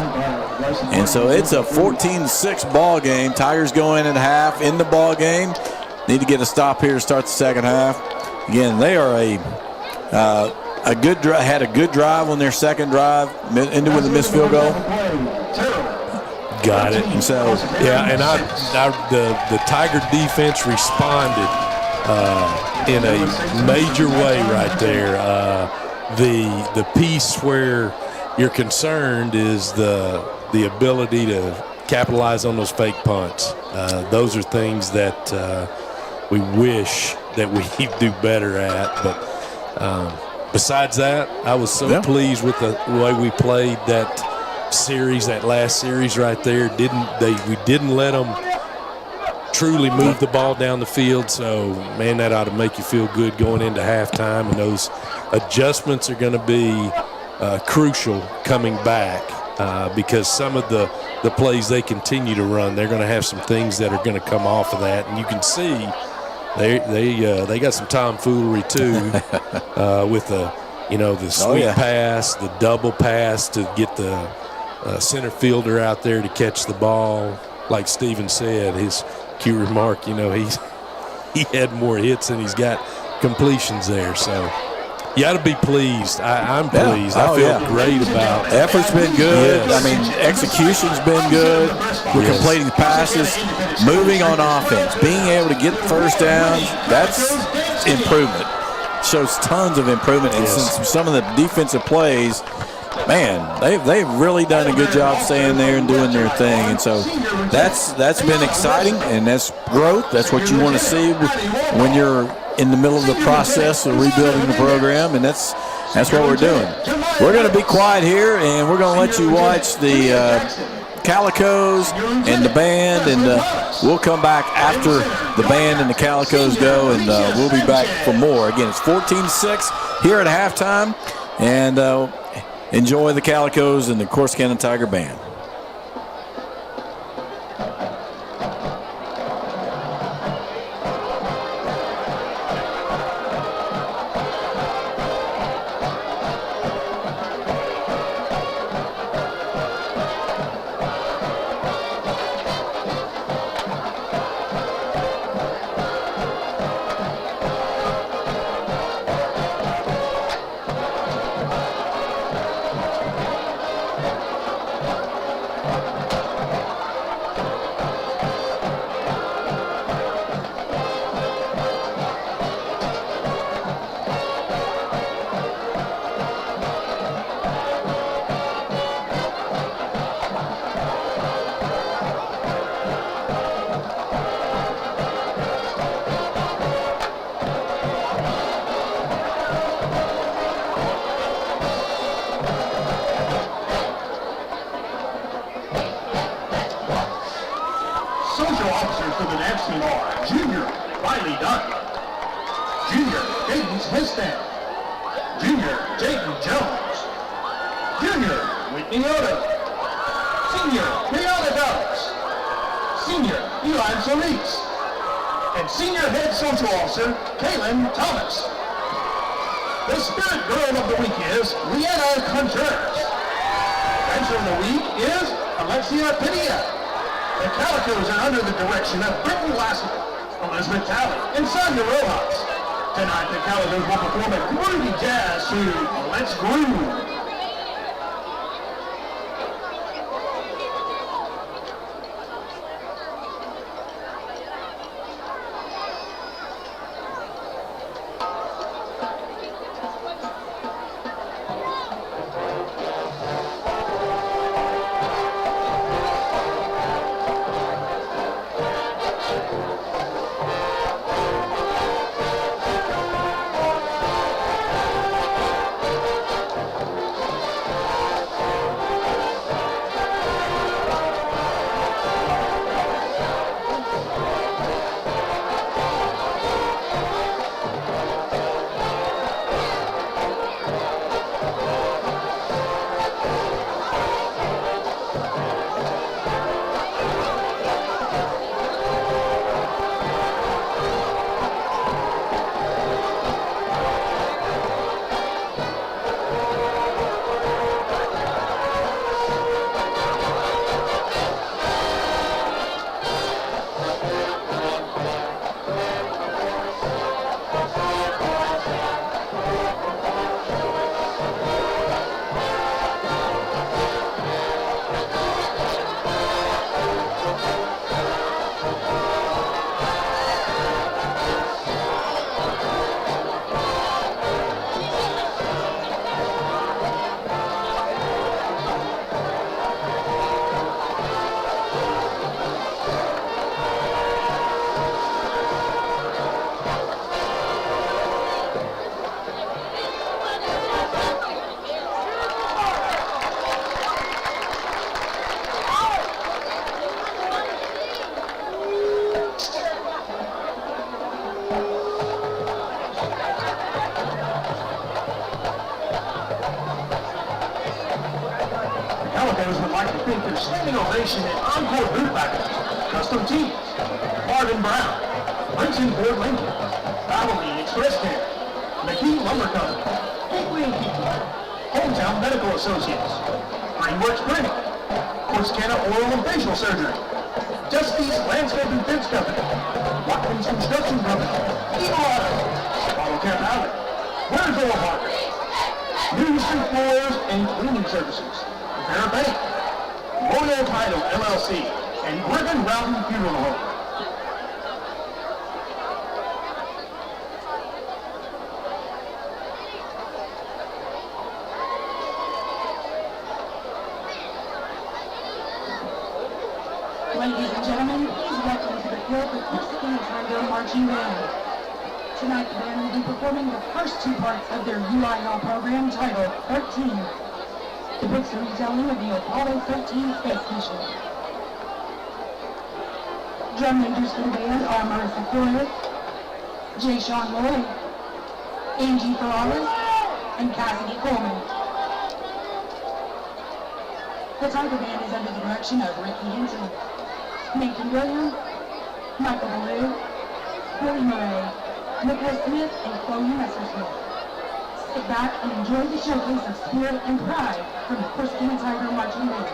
And so it's a 14-6 ball game. Tigers go in at half in the ball game. Need to get a stop here to start the second half. Again, they are had a good drive on their second drive, ended with a missed field goal. Got it. And so, yeah, and the Tiger defense responded in a major way right there. The piece where you're concerned is the ability to capitalize on those fake punts. Those are things that we wish that we do better at. But besides that, I was so pleased with the way we played that series, that last series right there. We didn't let them truly move the ball down the field. So, man, that ought to make you feel good going into halftime. And those adjustments are going to be crucial coming back because some of the plays they continue to run, they're going to have some things that are going to come off of that. And you can see they got some tomfoolery too with the sweep pass, the double pass to get the center fielder out there to catch the ball. Like Steven said, his cue remark, he had more hits than he's got completions there. So you got to be pleased. I'm pleased. I feel great about it. Effort's been good. Yes. I mean, execution's been good. We're completing passes, moving on offense, being able to get first downs. That's improvement. Shows tons of improvement. And some of the defensive plays, man, they've really done a good job staying there and doing their thing. And so that's been exciting, and that's growth. That's what you want to see when you're in the middle of the process of rebuilding the program, and that's what we're doing. We're going to be quiet here, and we're going to let you watch the Calicos and the band, and we'll come back after the band and the Calicos go, and we'll be back for more. Again, it's 14-6 here at halftime, and enjoy the Calicos and the Corsicana Tiger Band. Social officers for the dance team are Junior Riley Dunn, Junior Dayton Smithstand, Junior Dayton Jones, Junior Whitney Odo, Senior Brianna Dubs, Senior Eli Solis, and Senior Head Social Officer Kaylin Thomas. The Spirit Girl of the Week is Leanna Contreras. Dancer of the Week is Alexia Padilla. The Calicos are under the direction of Britton Lassiter, Elizabeth Talley, and Sonia Rojas. Tonight, the Calicos will perform a groovy jazz to Let's Groove. Calicos would like to thank their standing ovation and encore boot backers, Custom Tees, Marvin Brown, Princeton Ford Lincoln, Valvoline Express Care, McKee Lumber Company, Hinkley & Kiki, Hometown Medical Associates, Greenworks Printing, Corsicana Oral and Facial Surgery, Justy's Landscape and Fence Company, Watkins Construction Company, Eagle Auto, Auto Care Valley, Where's Oil Partners, New Street Floors and Cleaning Services, Fair Bank, Royal Title LLC, and Griffin Rowden Funeral Home. Ladies and gentlemen, please welcome to the field the Corsicana Tiger Marching Band. Tonight, the band will be performing the first two parts of their UIL program titled 13. The books are retelling of the Apollo 13 space mission. Drum majors for the band are Marissa Coyer, Jay Sean Lloyd, Angie Ferraris, and Cassidy Coleman. The Tiger Band is under the direction of Ricky Hinton, Nathan Williams, Michael Ballou, Billy Murray, Nicholas Smith, and Chloe Messersmith. Sit back and enjoy the showcase of spirit and pride from the Corsicana Tiger Marching Band.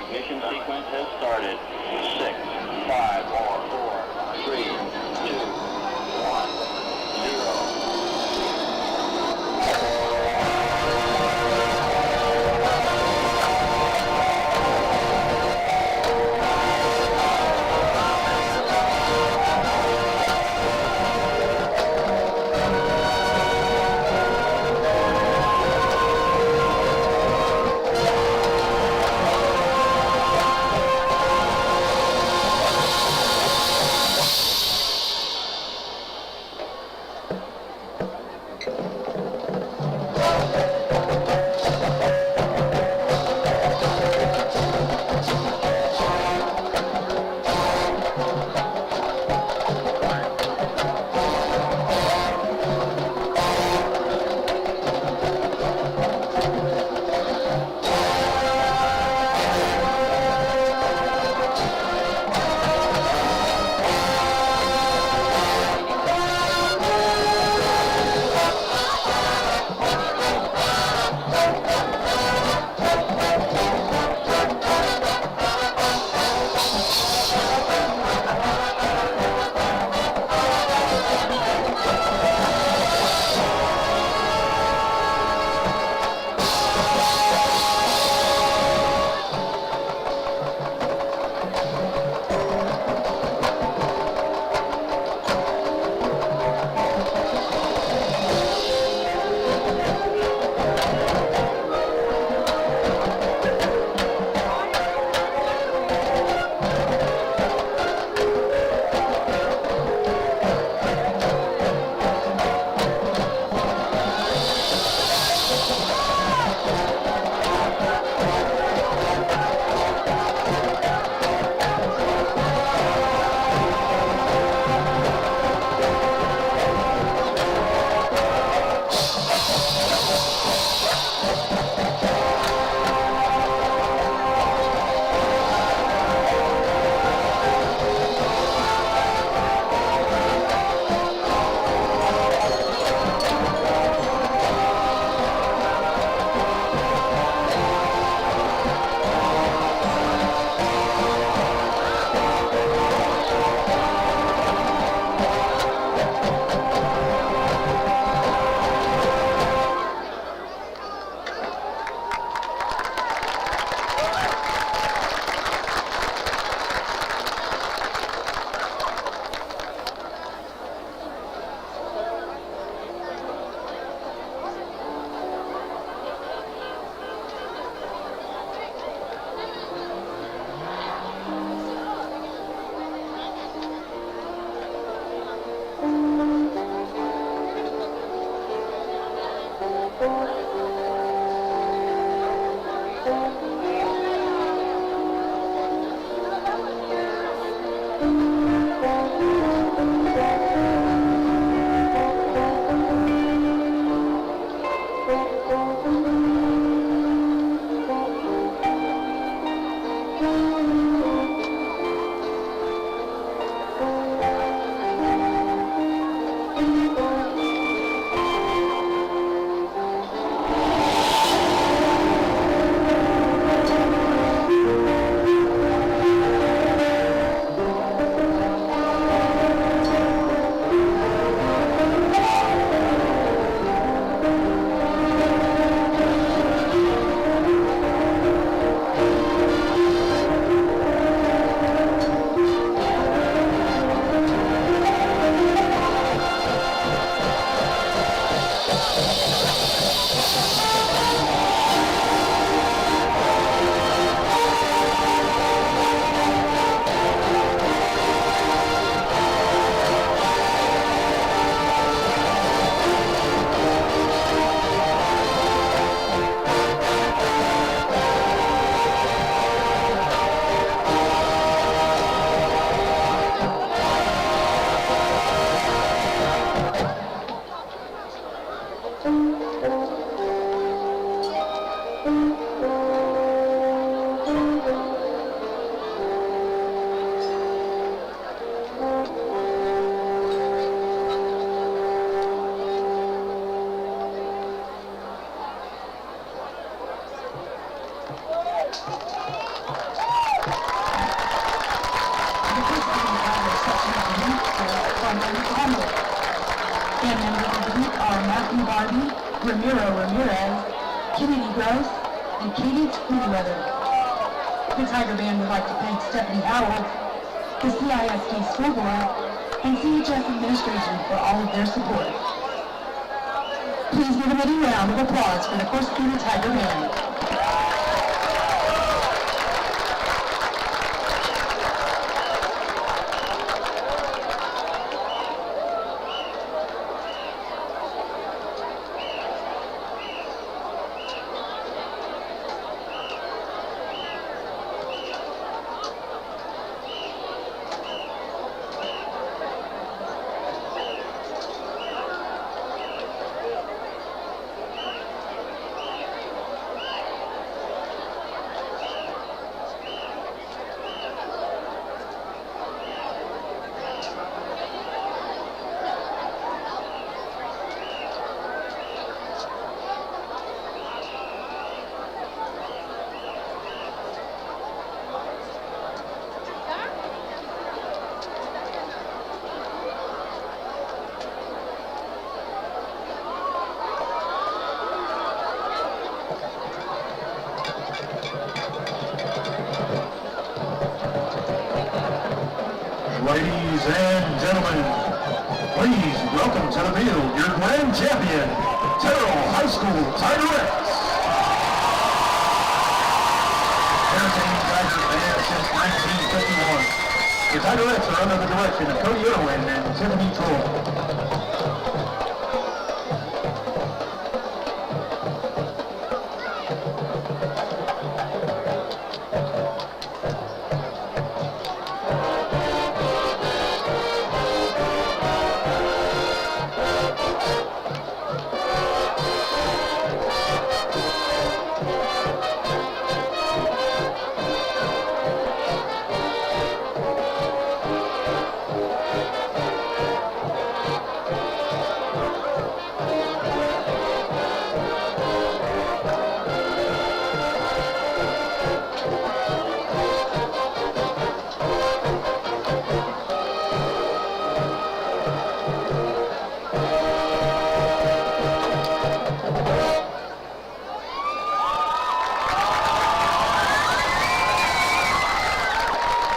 Ignition sequence has started. 6, 5, 4, 3, 2, 1, 0. Band members of the week are Matthew Barbie, Ramiro Ramirez, Kennedy Gross, and Cadence Clearweather. The Tiger Band would like to thank Stephanie Howell, the CISD School Board, and CHS Administration for all of their support. Please give a mighty round of applause for the Corsicana Tiger Band. Ladies and gentlemen, please welcome to the field your grand champion, Terrell High School Tigerettes. Entertaining Tiger band since 1951. The Tigerettes are under the direction of Cody Irwin and Tiffany Troy.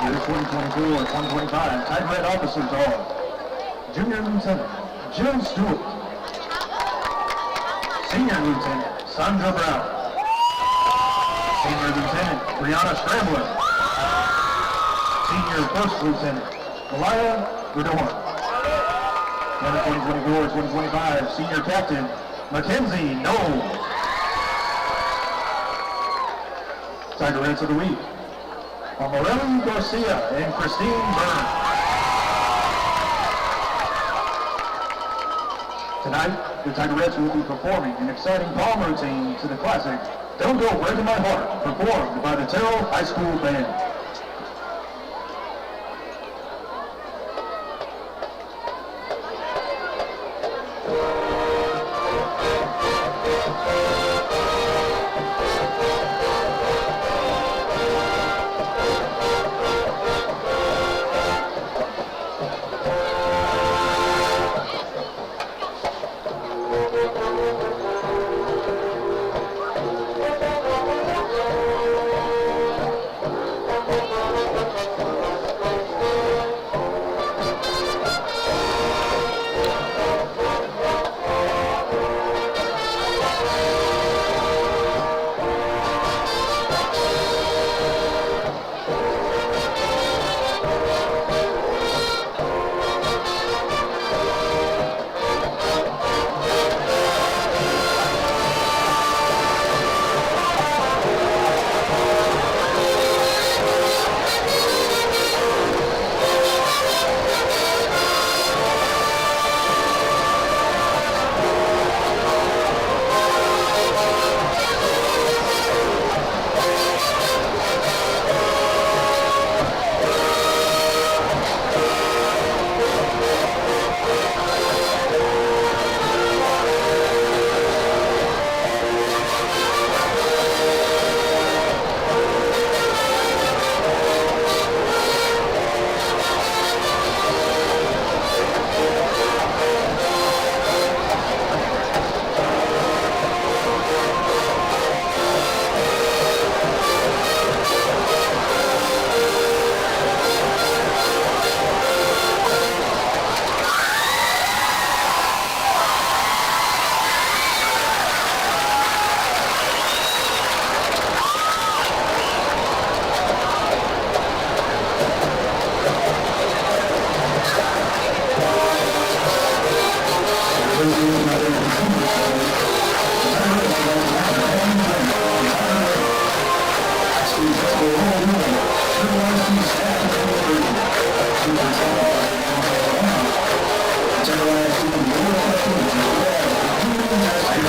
Year 2024-2025, Tigerette officers are Junior Lieutenant Jill Stewart, Senior Lieutenant Sandra Brown, Senior Lieutenant Brianna Scrambler, Senior First Lieutenant Malaya Redorn, Year 2024-2025, Senior Captain Mackenzie Knowles. Tigerettes of the Week, Morelli Garcia and Christine Byrne. Tonight, the Tigerettes will be performing an exciting palm routine to the classic Don't Go Breaking My Heart, performed by the Terrell High School Band.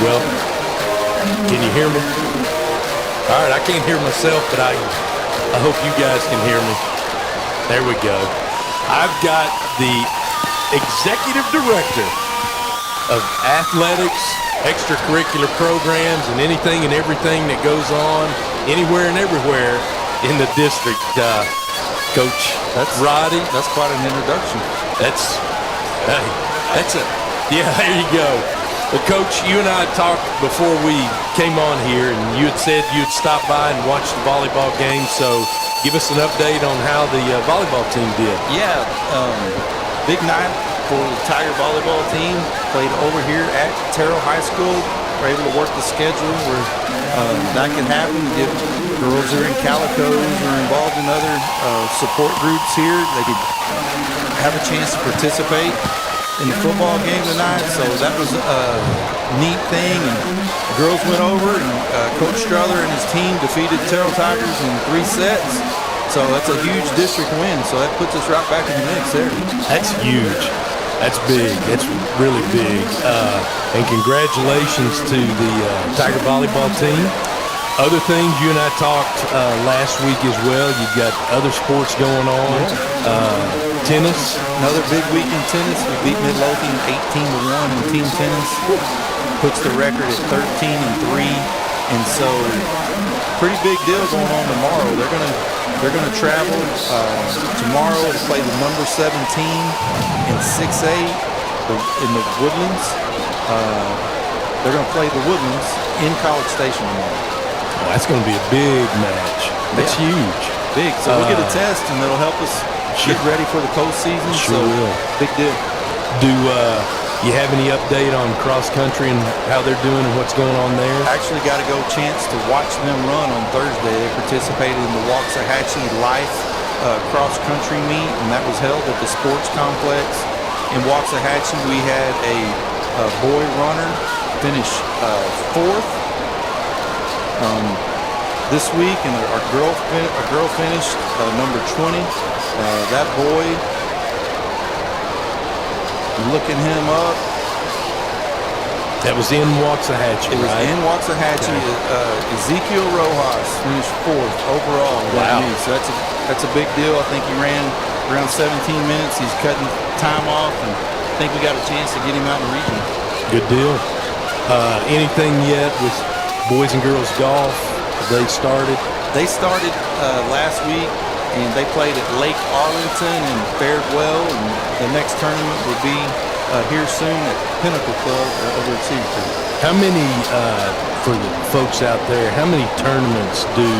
Well, can you hear me? All right, I can't hear myself, but I hope you guys can hear me. There we go. I've got the executive director of athletics, extracurricular programs, and anything and everything that goes on anywhere and everywhere in the district, Coach Roddy. That's quite an introduction. Yeah, there you go. Well, Coach, you and I talked before we came on here, and you had said you'd stop by and watch the volleyball game. So give us an update on how the volleyball team did. Yeah, big night for the Tiger volleyball team. Played over here at Terrell High School. We're able to work the schedule where that can happen. Get girls who are in Calicos or involved in other support groups here, they could have a chance to participate in the football game tonight. So that was a neat thing. And the girls went over, and Coach Strother and his team defeated Terrell Tigers in 3 sets. So that's a huge district win. So that puts us right back in the mix there. That's huge. That's big. That's really big. And congratulations to the Tiger volleyball team. Other things, you and I talked last week as well. You've got other sports going on. Tennis. Another big week in tennis. We beat Midlothian 18-1 in team tennis. Puts the record at 13-3. And so, pretty big deal going on tomorrow. They're gonna travel tomorrow to play the number 7 team in 6A in the Woodlands. They're gonna play the Woodlands in College Station tomorrow. Oh, that's gonna be a big match. That's huge. Big. So we'll get a test, and it'll help us get ready for the postseason. Sure will. Big deal. Do you have any update on cross country and how they're doing and what's going on there? Actually got a chance to watch them run on Thursday. They participated in the Waxahachie Life cross country meet, and that was held at the sports complex in Waxahachie. We had a boy runner finish 4th this week, and our girl finished number 20. That boy, looking him up. That was in Waxahachie, It was right? in Waxahachie. Okay. Ezekiel Rojas finished 4th overall. Wow. So that's a big deal. I think he ran around 17 minutes. He's cutting time off, and I think we got a chance to get him out in the region. Good deal. Anything yet with boys and girls golf? They started? They started last week, and they played at Lake Arlington and fared well. And the next tournament will be here soon at Pinnacle Club over at Seaton. How many, for the folks out there, how many tournaments do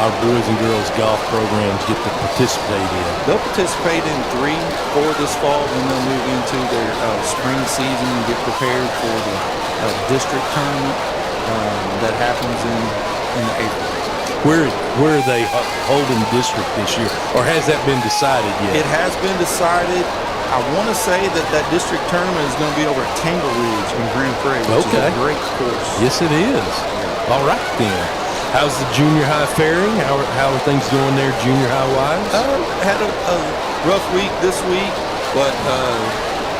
our boys and girls golf programs get to participate in? They'll participate in 3, 4 this fall, then they'll move into their spring season and get prepared for the district tournament that happens in April. Where are they holding district this year, or has that been decided yet? It has been decided. I want to say that district tournament is going to be over at Tangle Ridge in Grand Prairie, which is a great course. Yes, it is. All right, then. How's the junior high faring? How are things going there, junior high-wise? Had a rough week this week, but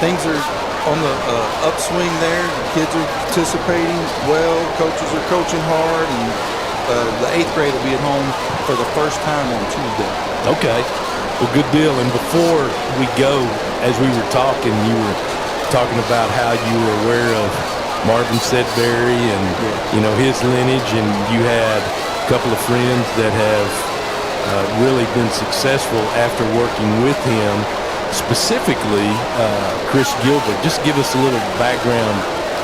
things are on the upswing there. The kids are participating well. Coaches are coaching hard, and the 8th grade will be at home for the first time on Tuesday. Okay. Well, good deal. And before we go, as we were talking, you were talking about how you were aware of Marvin Sedberry and his lineage, and you had a couple of friends that have really been successful after working with him. Specifically, Chris Gilbert. Just give us a little background,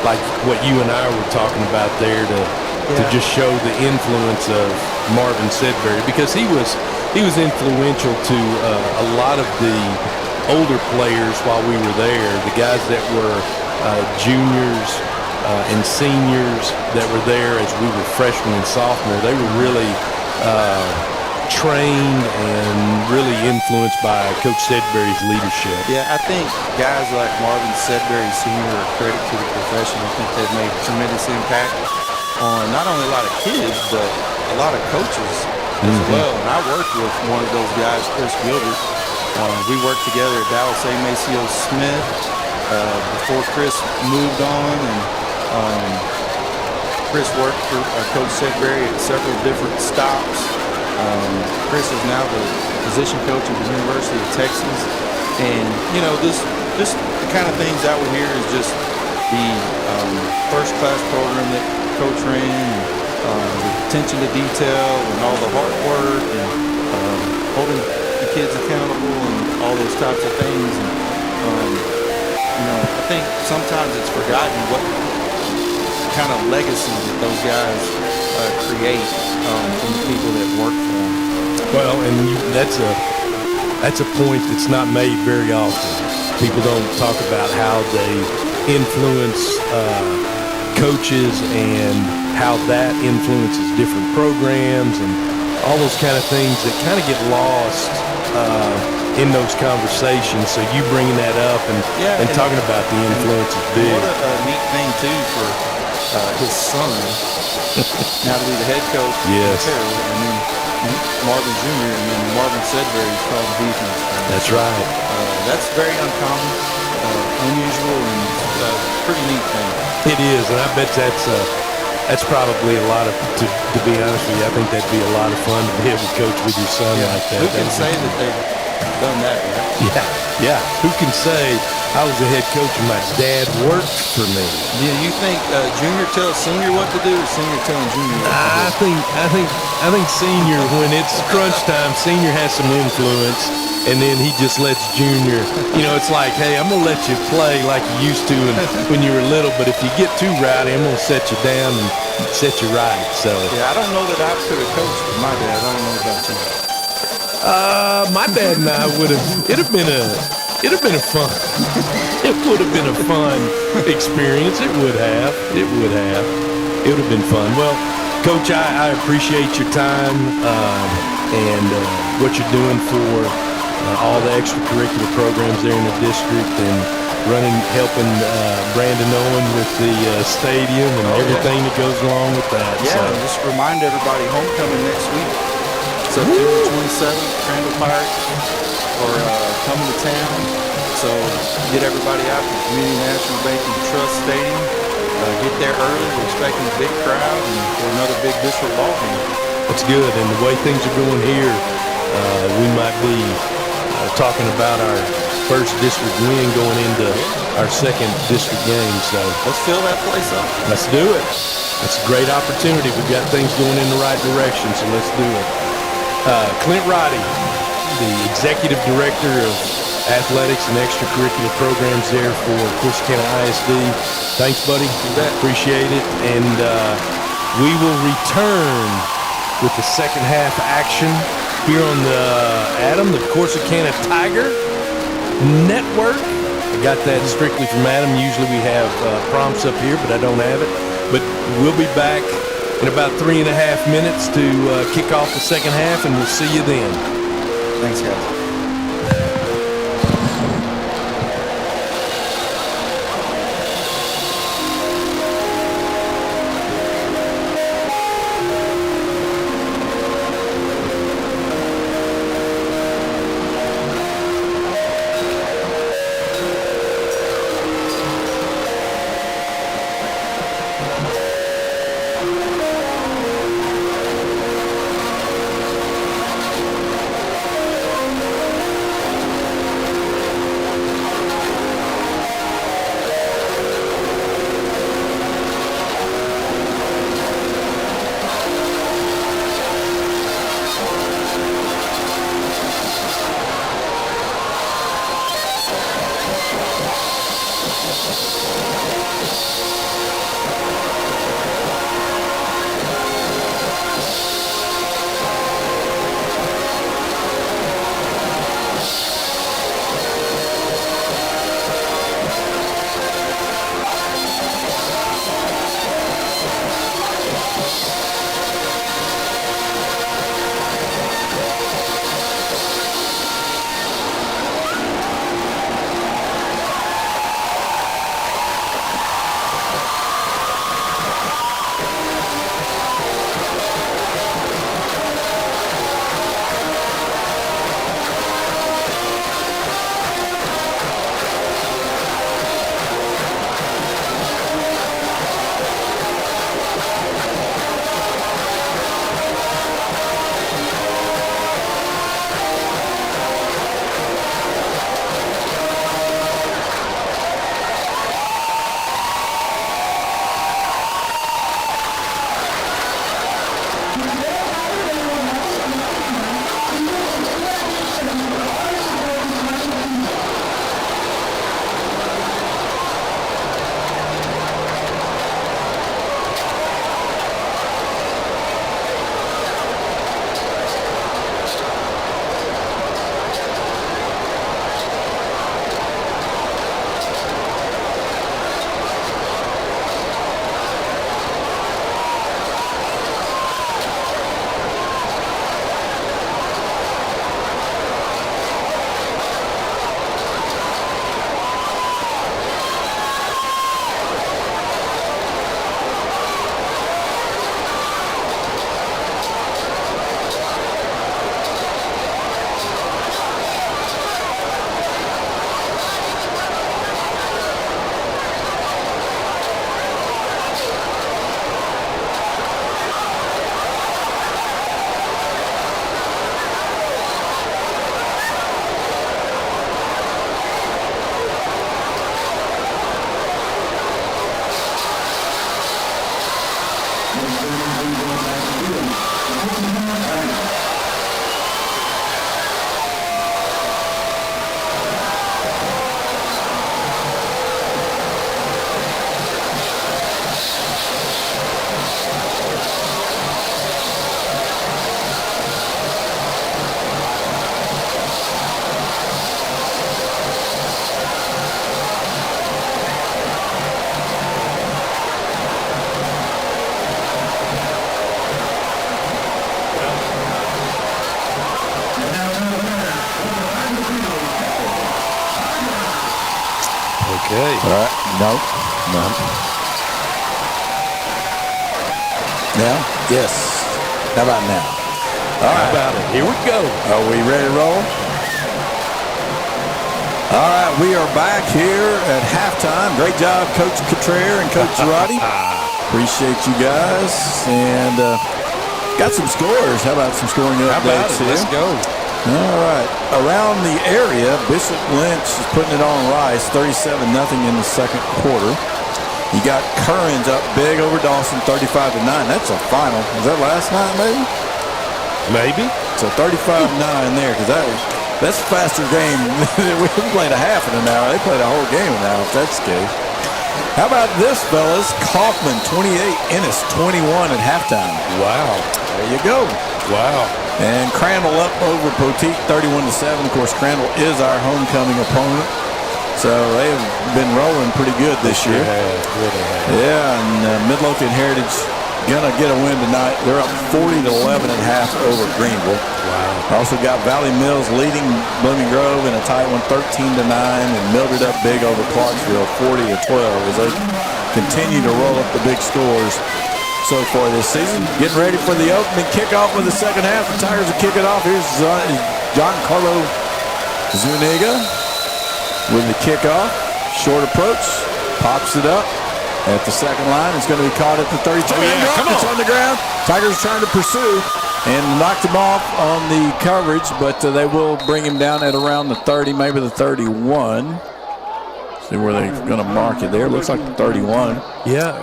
like what you and I were talking about there, to just show the influence of Marvin Sedberry, because he was influential to a lot of the older players while we were there, the guys that were juniors and seniors that were there as we were freshmen and sophomore. They were really trained and really influenced by Coach Sedberry's leadership. Yeah, I think guys like Marvin Sedberry Sr. are a credit to the profession. I think they've made tremendous impact on not only a lot of kids, but a lot of coaches as well. And I worked with one of those guys, Chris Gilbert. We worked together at Dallas A. Maceo Smith before Chris moved on, and Chris worked for Coach Sedbury at several different stops. Chris is now the position coach at the University of Texas. And, this the kind of things that we hear is just the first-class program that Coach ran, and the attention to detail and all the hard work and holding the kids accountable and all those types of things. And, I think sometimes it's forgotten what kind of legacy that those guys create from the people that work for them. Well, and that's a point that's not made very often. People don't talk about how they influence coaches and how that influences different programs and all those kind of things that kind of get lost in those conversations. So you bringing that up and talking about the influence is big. What a neat thing too for his son now to be the head coach. Yes. Terrell, and then Marvin Jr. and then Marvin Sedbury is called the defense. That's right. That's very uncommon, unusual, and pretty neat thing. It is, and I bet that's probably a lot of, to be honest with you, I think that'd be a lot of fun to be able to coach with your son like that. Who can say that they've done that, right? Yeah. Who can say I was a head coach and my dad worked for me? Yeah, you think Junior tells Senior what to do, or Senior telling Junior what to do? I think Senior, when it's crunch time, Senior has some influence, and then he just lets Junior. It's like, hey, I'm gonna let you play like you used to when you were little, but if you get too rowdy, I'm gonna set you down and set you right. So yeah, I don't know that I could have coached with my dad. I don't know about you. My dad and I it'd have been a fun. It would have been a fun experience. It would have. It would have been fun. Well, Coach, I appreciate your time and what you're doing for all the extracurricular programs there in the district and helping Brandon Owen with the stadium and everything that goes along with that. Yeah, so. just remind everybody, homecoming next week. September 27th, Crandall Pirates are coming to town. So get everybody out to Community National Bank and Trust Stadium. Get there early. We're expecting a big crowd and for another big district ball game. That's good. And the way things are going here, we might be talking about our first district win going into our second district game. So let's fill that place up. Let's do it. It's a great opportunity. We've got things going in the right direction, so let's do it. Clint Roddy, the Executive Director of Athletics and Extracurricular Programs there for Corsicana ISD. Thanks, buddy. Appreciate it. And we will return with the second half action here on the Corsicana Tiger Network. I got that strictly from Adam. Usually we have prompts up here, but I don't have it. But we'll be back in about 3.5 minutes to kick off the second half, and we'll see you then. Thanks, guys. Okay. All right. No. Now? Yes. How about now? All right. How about it? Here we go. Are we ready to roll? All right, we are back here at halftime. Great job, Coach Cottrell and Coach Girardi. Appreciate you guys. And got some scores. How about some scoring updates here? Let's go. All right. Around the area, Bishop Lynch is putting it on Rice, 37-0 in the second quarter. You got Currens up big over Dawson, 35-9. That's a final. Was that last night, maybe? Maybe. So 35-9 there, because that's a faster game. We played a half in an hour. They played a whole game in an hour, if that's the case. How about this, fellas? Kaufman, 28, Ennis, 21 at halftime. Wow. There you go. Wow. And Crandall up over Poteet, 31-7. Of course, Crandall is our homecoming opponent. So they have been rolling pretty good this year. Yeah, and Midlothian Heritage gonna get a win tonight. They're up 40-11 at half over Greenville. Wow. Also got Valley Mills leading Blooming Grove in a tight one, 13-9, and Mildred up big over Clarksville, 40-12, as they continue to roll up the big scores so far this season. Getting ready for the opening kickoff of the second half. The Tigers will kick it off. Here's Giancarlo Zuniga with the kickoff. Short approach, pops it up at the second line. It's going to be caught at the 32. It's on the ground. Tigers trying to pursue and knocked him off on the coverage, but they will bring him down at around the 30, maybe the 31. See where they're going to mark it there. Looks like the 31. Yeah,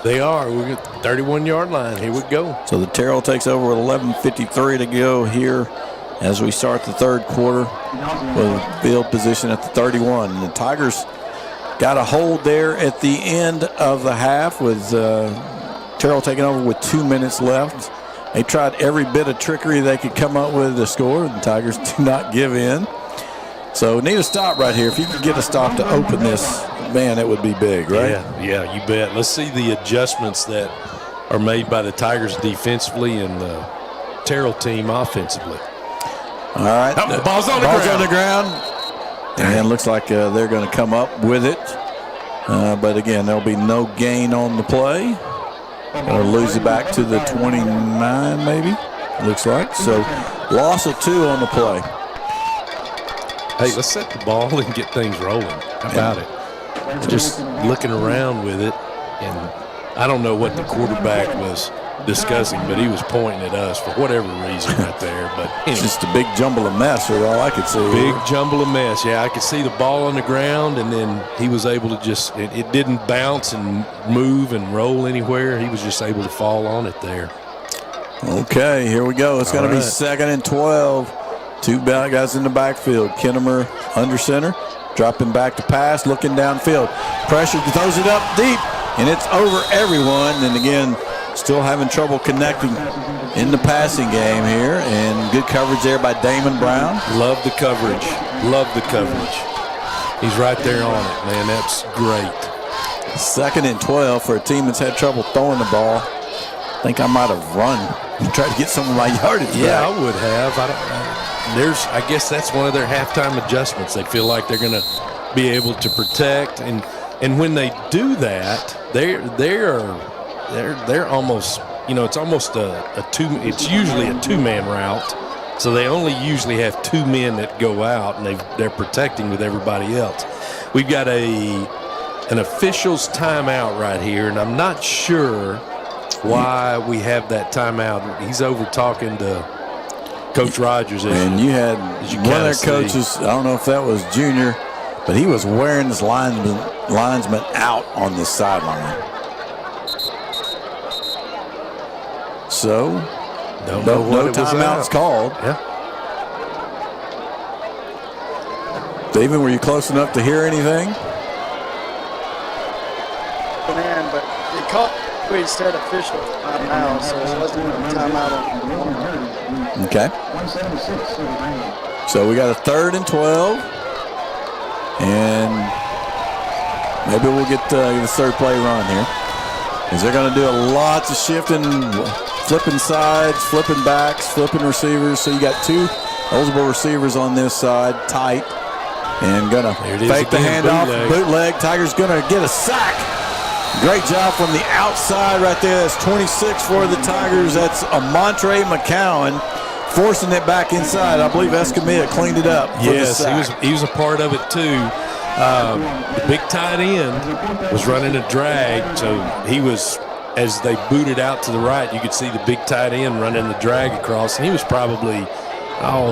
they are. We're at the 31-yard line. Here we go. So the Terrell takes over with 11:53 to go here as we start the third quarter with field position at the 31. And the Tigers got a hold there at the end of the half with Terrell taking over with 2 minutes left. They tried every bit of trickery they could come up with to score. The Tigers do not give in. So need a stop right here. If you could get a stop to open this, man, it would be big, right? Yeah, you bet. Let's see the adjustments that are made by the Tigers defensively and the Terrell team offensively. All right. The ball's on the ground. And looks like they're going to come up with it. But again, there'll be no gain on the play. Going to lose it back to the 29, maybe. Looks like. So loss of 2 on the play. Hey, let's set the ball and get things rolling. How about it? Just looking around with it, and I don't know what the quarterback was discussing, but he was pointing at us for whatever reason right there. But anyway. It's just a big jumble of mess is all I could see. Big jumble of mess. Yeah, I could see the ball on the ground, and then he was able to just, it didn't bounce and move and roll anywhere. He was just able to fall on it there. Okay, here we go. It's going to be 2nd and 12. 2 guys in the backfield. Kinnemer under center, dropping back to pass, looking downfield. Pressure, throws it up deep, and it's over everyone. And again, still having trouble connecting in the passing game here. And good coverage there by Damon Brown. Love the coverage. Love the coverage. He's right there on it, man. That's great. 2nd and 12 for a team that's had trouble throwing the ball. I think I might have run and tried to get some of my yardage back. Yeah, I would have. I guess that's one of their halftime adjustments. They feel like they're going to be able to protect, and when they do that, they're almost, it's almost it's usually a 2-man route, so they only usually have 2 men that go out, and they're protecting with everybody else. We've got an official's timeout right here, and I'm not sure why we have that timeout. He's over talking to Coach Rogers. And you had one of their coaches, I don't know if that was Junior, but he was wearing his linesman out on the sideline. So, no timeouts called. Yeah. David, were you close enough to hear anything? Man, but he called. We said official timeout, so it wasn't a timeout. Okay. So we got a 3rd and 12, and maybe we'll get the third play run here. Because they're going to do lots of shifting, flipping sides, flipping backs, flipping receivers. So you got 2 Eligible receivers on this side, tight. And going to fake the handoff. Bootleg. Tigers going to get a sack. Great job from the outside right there. That's 26 for the Tigers. That's Montre McCowan forcing it back inside. I believe Escamilla cleaned it up. Yes, he was a part of it too. The big tight end was running a drag, so he was, as they booted out to the right, you could see the big tight end running the drag across, and he was probably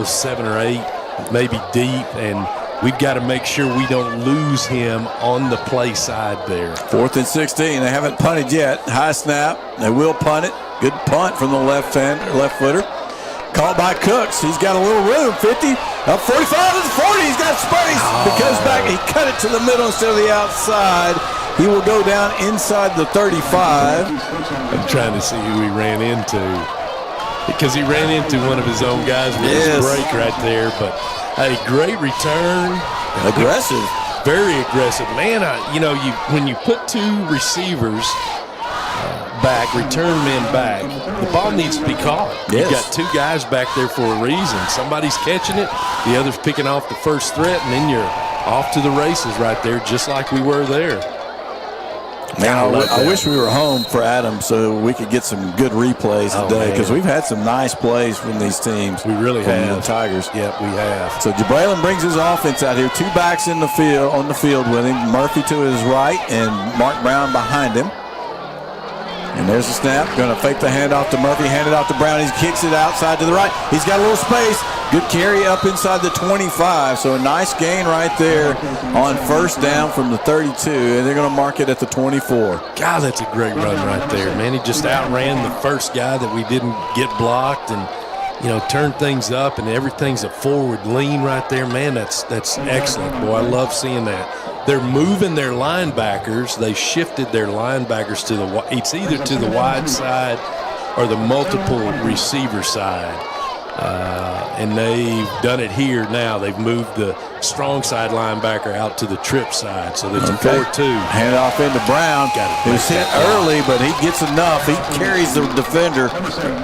7 or 8, maybe deep, and we've got to make sure we don't lose him on the play side there. 4th and 16. They haven't punted yet. High snap. They will punt it. Good punt from the left footer. Caught by Cooks. He's got a little room. 50, up 45 to the 40. He's got space. Because back, he cut it to the middle instead of the outside. He will go down inside the 35. I'm trying to see who he ran into, because he ran into one of his own guys with his break right there. But a great return. Aggressive. Very aggressive. Man, when you put 2 receivers back, return men back, the ball needs to be caught. Yes. You've got 2 guys back there for a reason. Somebody's catching it, the other's picking off the first threat, and then you're off to the races right there, just like we were there. Man, I wish we were home for Adam so we could get some good replays today, because we've had some nice plays from these teams. We really have. The Tigers. Yep, we have. So Braylon brings his offense out here. 2 backs on the field with him. Murphy to his right and Mark Brown behind him. And there's the snap. Going to fake the handoff to Murphy. Hand it off to Brown. He kicks it outside to the right. He's got a little space. Good carry up inside the 25. So a nice gain right there on first down from the 32. And they're going to mark it at the 24. God, that's a great run right there, man. He just outran the first guy that we didn't get blocked, and turned things up, and everything's a forward lean right there. Man, that's excellent, boy. I love seeing that. They're moving their linebackers. They shifted their linebackers to it's either to the wide side or the multiple receiver side. And they've done it here now. They've moved the strong side linebacker out to the trip side. So it's a 4-2. Hand it off into Brown. He was hit early, but he gets enough. He carries the defender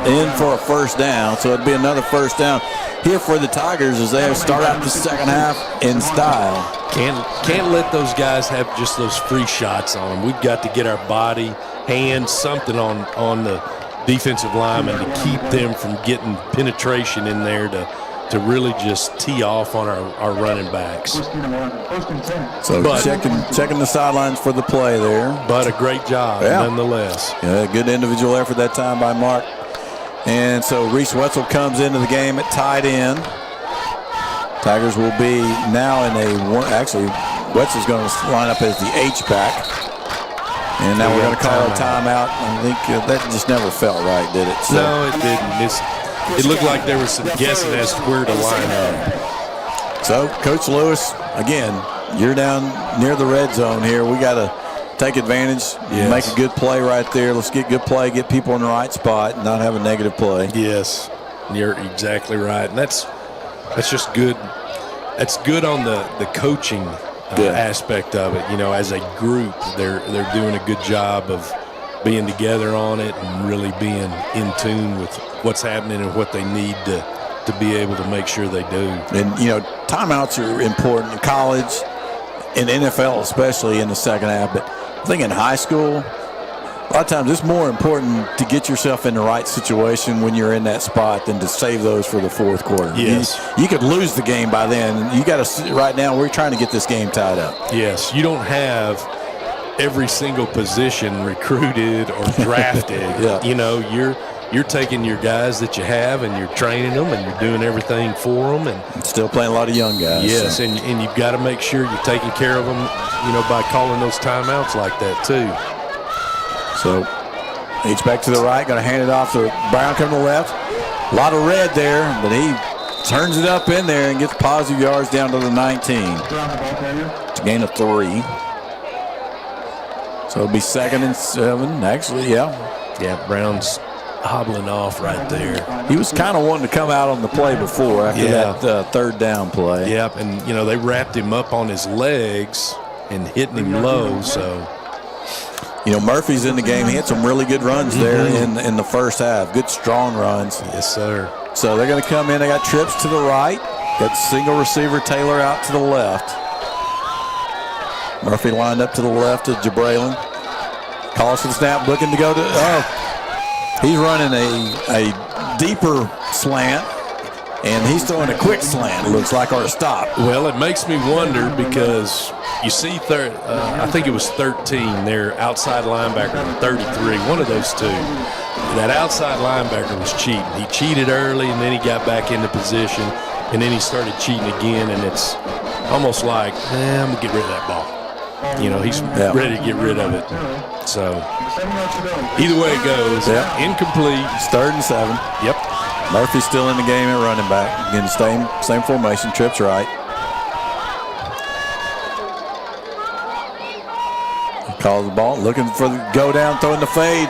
in for a first down. So it'd be another first down here for the Tigers as they start out the second half in style. Can't let those guys have just those free shots on them. We've got to get our body, hands, something on the defensive linemen to keep them from getting penetration in there to really just tee off on our running backs. So checking the sidelines for the play there. But a great job nonetheless. Yeah, good individual effort that time by Mark. And so Reese Wetzel comes into the game at tight end. Tigers will be now in actually Wetzel's going to line up as the H-back. And now we're going to call a timeout. I think that just never felt right, did it? So. No, it didn't. It looked like there was some guessing as to where to line up. So, Coach Lewis, again, you're down near the red zone here. We got to take advantage, make a good play right there. Let's get good play, get people in the right spot, and not have a negative play. Yes, you're exactly right. And that's just good. That's good on the coaching aspect of it. As a group, they're doing a good job of being together on it and really being in tune with what's happening and what they need to be able to make sure they do. And timeouts are important in college, in NFL especially in the second half. But I think in high school, a lot of times it's more important to get yourself in the right situation when you're in that spot than to save those for the fourth quarter. Yes. You could lose the game by then. You got to, right now, we're trying to get this game tied up. Yes. You don't have every single position recruited or drafted. You're taking your guys that you have and you're training them and you're doing everything for them. And still playing a lot of young guys. Yes, so. and you've got to make sure you're taking care of them, by calling those timeouts like that too. So, H-back to the right, going to hand it off to Brown coming to the left. A lot of red there, but he turns it up in there and gets positive yards down to the 19. It's a gain of 3. So it'll be 2nd and 7, actually, Yeah, Brown's hobbling off right there. He was kind of wanting to come out on the play before after that third down play. Yep, and, they wrapped him up on his legs and hitting him low, so. Murphy's in the game. He had some really good runs there in the first half. Good, strong runs. Yes, sir. So they're going to come in. They got trips to the right. Got single receiver Taylor out to the left. Murphy lined up to the left of Jabrailin. Calls for the snap, looking to go to. Oh, he's running a deeper slant, and he's throwing a quick slant. It looks like, or a stop. Well, it makes me wonder because you see, I think it was 13. Their outside linebacker, 33. One of those two. That outside linebacker was cheating. He cheated early, and then he got back into position, and then he started cheating again. And it's almost like, I'm gonna get rid of that ball. You know, he's ready to get rid of it. So either way it goes, incomplete. It's 3rd and 7. Yep. Murphy's still in the game at running back. Again, same formation. Trips right. Calls the ball, looking for the go down, throwing the fade.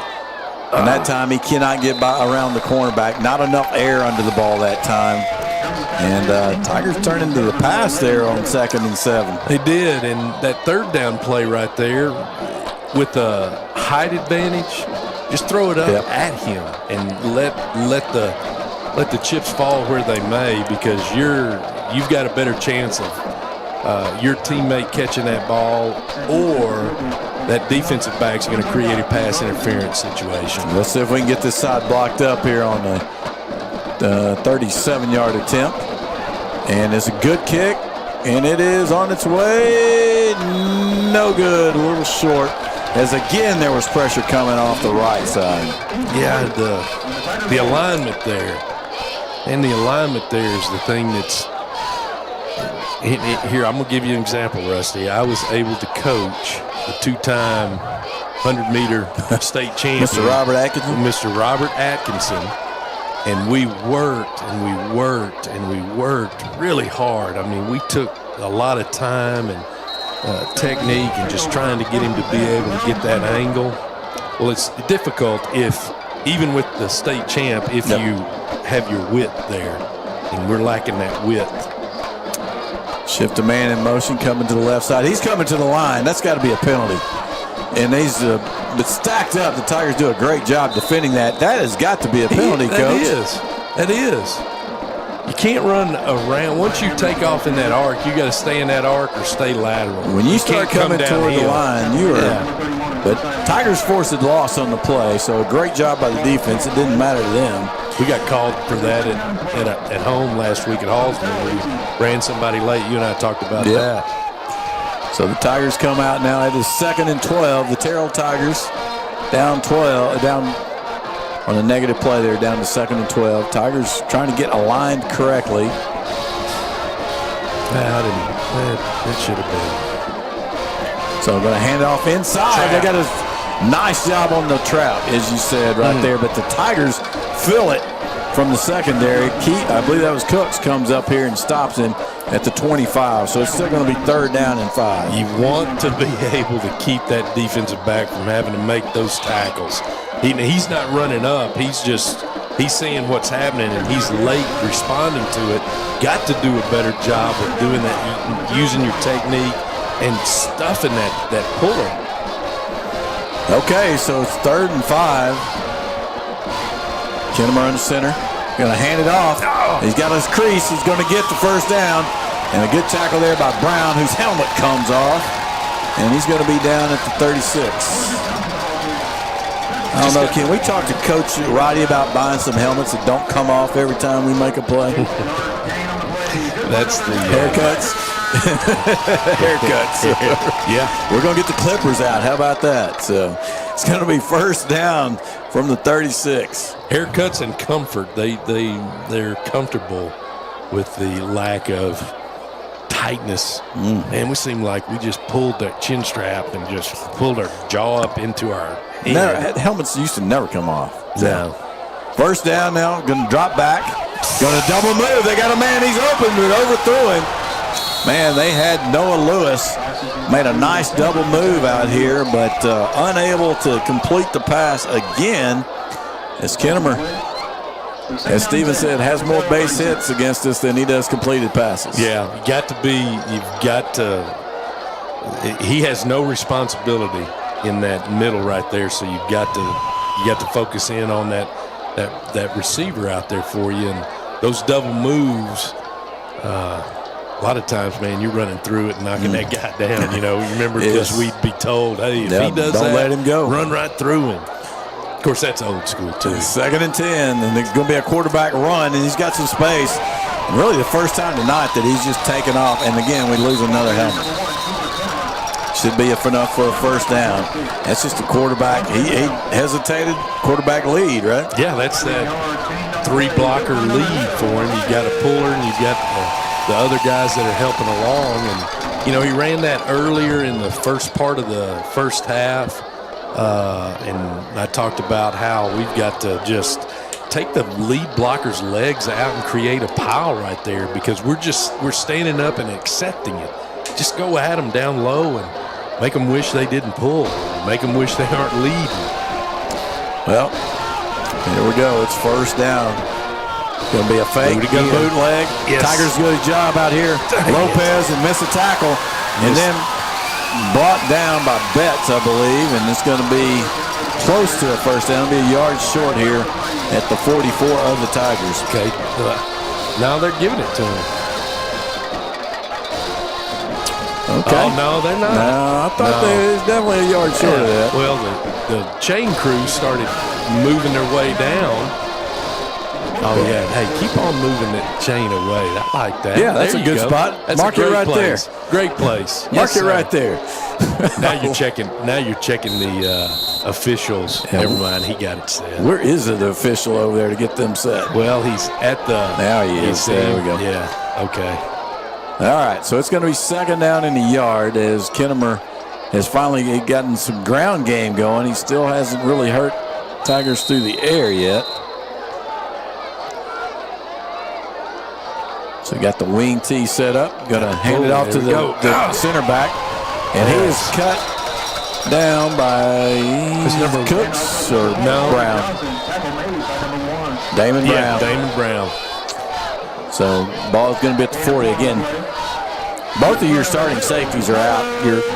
And that time he cannot get around the cornerback. Not enough air under the ball that time. And Tigers turned into the pass there on 2nd and 7. They did, and that 3rd down play right there with a height advantage, just throw it up at him and let the chips fall where they may, because you've got a better chance of your teammate catching that ball, or that defensive back's going to create a pass interference situation. Let's see if we can get this side blocked up here on the 37-yard attempt. And it's a good kick, and it is on its way. No good, a little short. As again, there was pressure coming off the right side. Yeah, the alignment there. And the alignment there is the thing that's here. I'm going to give you an example, Rusty. I was able to coach the 2-time 100-meter state champion, Mr. Robert Atkinson. Mr. Robert Atkinson. And we worked and we worked and we worked really hard. I mean, we took a lot of time and technique and just trying to get him to be able to get that angle. Well, it's difficult even with the state champ, if you have your width there, and we're lacking that width. Shift a man in motion, coming to the left side. He's coming to the line. That's got to be a penalty. And he's but stacked up. The Tigers do a great job defending that. That has got to be a penalty, Coach. That is. You can't run around. Once you take off in that arc, you got to stay in that arc or stay lateral. When you start coming toward the line, you are. But Tigers forced a loss on the play, so a great job by the defense. It didn't matter to them. We got called for that at home last week at Hallsville. We ran somebody late. You and I talked about that. So the Tigers come out now. It is 2nd and 12. The Terrell Tigers down on a negative play there, down to 2nd and 12. Tigers trying to get aligned correctly. It should have been. So I'm going to hand it off inside. They got a nice job on the trap, as you said right there. But the Tigers fill it from the secondary. I believe that was Cooks, comes up here and stops him at the 25. So it's still going to be 3rd down and 5. You want to be able to keep that defensive back from having to make those tackles. He's not running up. He's seeing what's happening, and he's late responding to it. Got to do a better job of doing that, using your technique and stuffing that puller. Okay, so it's 3rd and 5. Kinnemer under center. Going to hand it off. He's got his crease. He's going to get the 1st down. And a good tackle there by Brown, whose helmet comes off. And he's going to be down at the 36. I don't know, can we talk to Coach Roddy about buying some helmets that don't come off every time we make a play? That's the haircuts. Haircuts. Yeah. We're going to get the clippers out. How about that? So it's going to be 1st down from the 36. Haircuts and comfort. They're comfortable with the lack of tightness. Man, we seem like we just pulled that chin strap and just pulled our jaw up into our head. Helmets used to never come off. No. 1st down now, going to drop back. Going to double move. They got a man. He's open, but overthrew him. Man, they had Noah Lewis. Made a nice double move out here, but unable to complete the pass again. As Kinnemer, as Steven said, has more base hits against us than he does completed passes. Yeah, you've got to, he has no responsibility in that middle right there, so you've got to focus in on that receiver out there for you. And those double moves, a lot of times, man, you're running through it and knocking that guy down. You remember because we'd be told, hey, if he does don't let him go. Run right through him. Of course, that's old school, too. 2nd and 10, and there's going to be a quarterback run, and he's got some space. And really the first time tonight that he's just taken off, and again, we lose another helmet. Should be enough for a first down. That's just a quarterback. He hesitated, quarterback lead, right? Yeah, that's that 3-blocker lead for him. You've got a puller, and you've got the other guys that are helping along. And, he ran that earlier in the first part of the first half. And I talked about how we've got to just take the lead blocker's legs out and create a pile right there because we're standing up and accepting it. Just go at them down low and make them wish they didn't pull. Make them wish they aren't leading. Well, here we go. It's first down. Going to be a fake, bootleg. Yes. Tigers do a good job out here. Lopez and miss a tackle. And then brought down by Betts, I believe, and it's going to be close to a first down. It'll be a yard short here at the 44 of the Tigers. Okay. Now they're giving it to him. Okay. Oh, no, they're not. No, I thought it was definitely a yard short of that. Well, the chain crew started moving their way down. Oh, yeah. Hey, keep on moving that chain away. I like that. Yeah, that's there a good go. spot. That's Mark a great it right place. there. Great place. Mark it right there. Now you're checking the officials. Never mind, he got it set. Where is the official over there to get them set? Well, he's at the. Now he is. There we go. Yeah. Okay. All right, so it's going to be second down in the yard as Kinnemer has finally gotten some ground game going. He still hasn't really hurt Tigers through the air yet. So we got the wing tee set up. Going to hand it off to the center back. And he is cut down by Cooks or Brown. Damon Brown. Yeah, Damon Brown. So ball is going to be at the 40 again. Both of your starting safeties are out.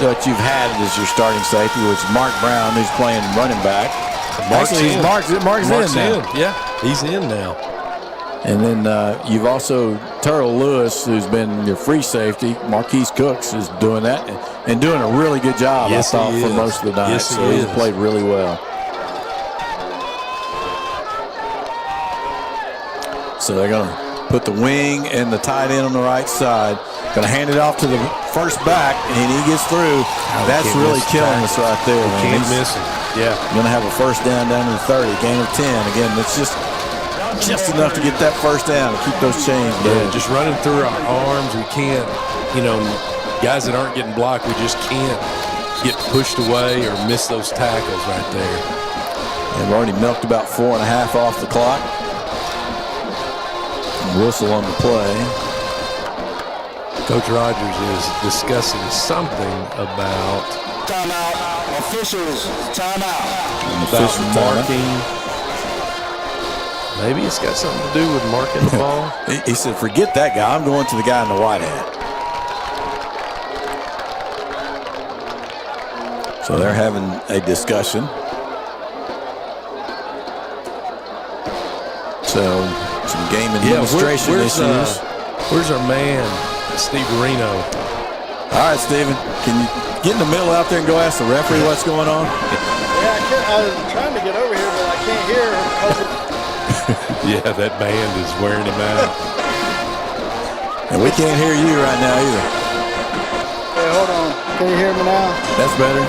What you've had is your starting safety, which is Mark Brown, who's playing running back. Mark's in now. Yeah, he's in now. And then you've also Terrell VS, who's been your free safety. Marquise Cooks is doing that and doing a really good job, yes, I thought, for most of the night. Yes, so he's played really well. So they're going to put the wing and the tight end on the right side. Going to hand it off to the first back, and he gets through. That's really killing us right there. Can't miss him. Yeah. Going to have a first down to the 30, gain of 10. Again, it's just enough to get that first down to keep those chains moving. Yeah, just running through our arms. We can't, guys that aren't getting blocked, we just can't get pushed away or miss those tackles right there. And we've already milked about 4.5 off the clock. Whistle on the play. Coach Rogers is discussing something about timeout. Officials, timeout. About marking. Maybe it's got something to do with marking the ball. He said, forget that guy. I'm going to the guy in the white hat. So they're having a discussion. So some game administration issues. Where's our man, Steve Reno? All right, Steven, can you get in the middle out there and go ask the referee what's going on? Yeah, I was trying to get over here, but I can't hear him. Yeah, that band is wearing him out. And we can't hear you right now either. Hey, hold on. Can you hear me now? That's better.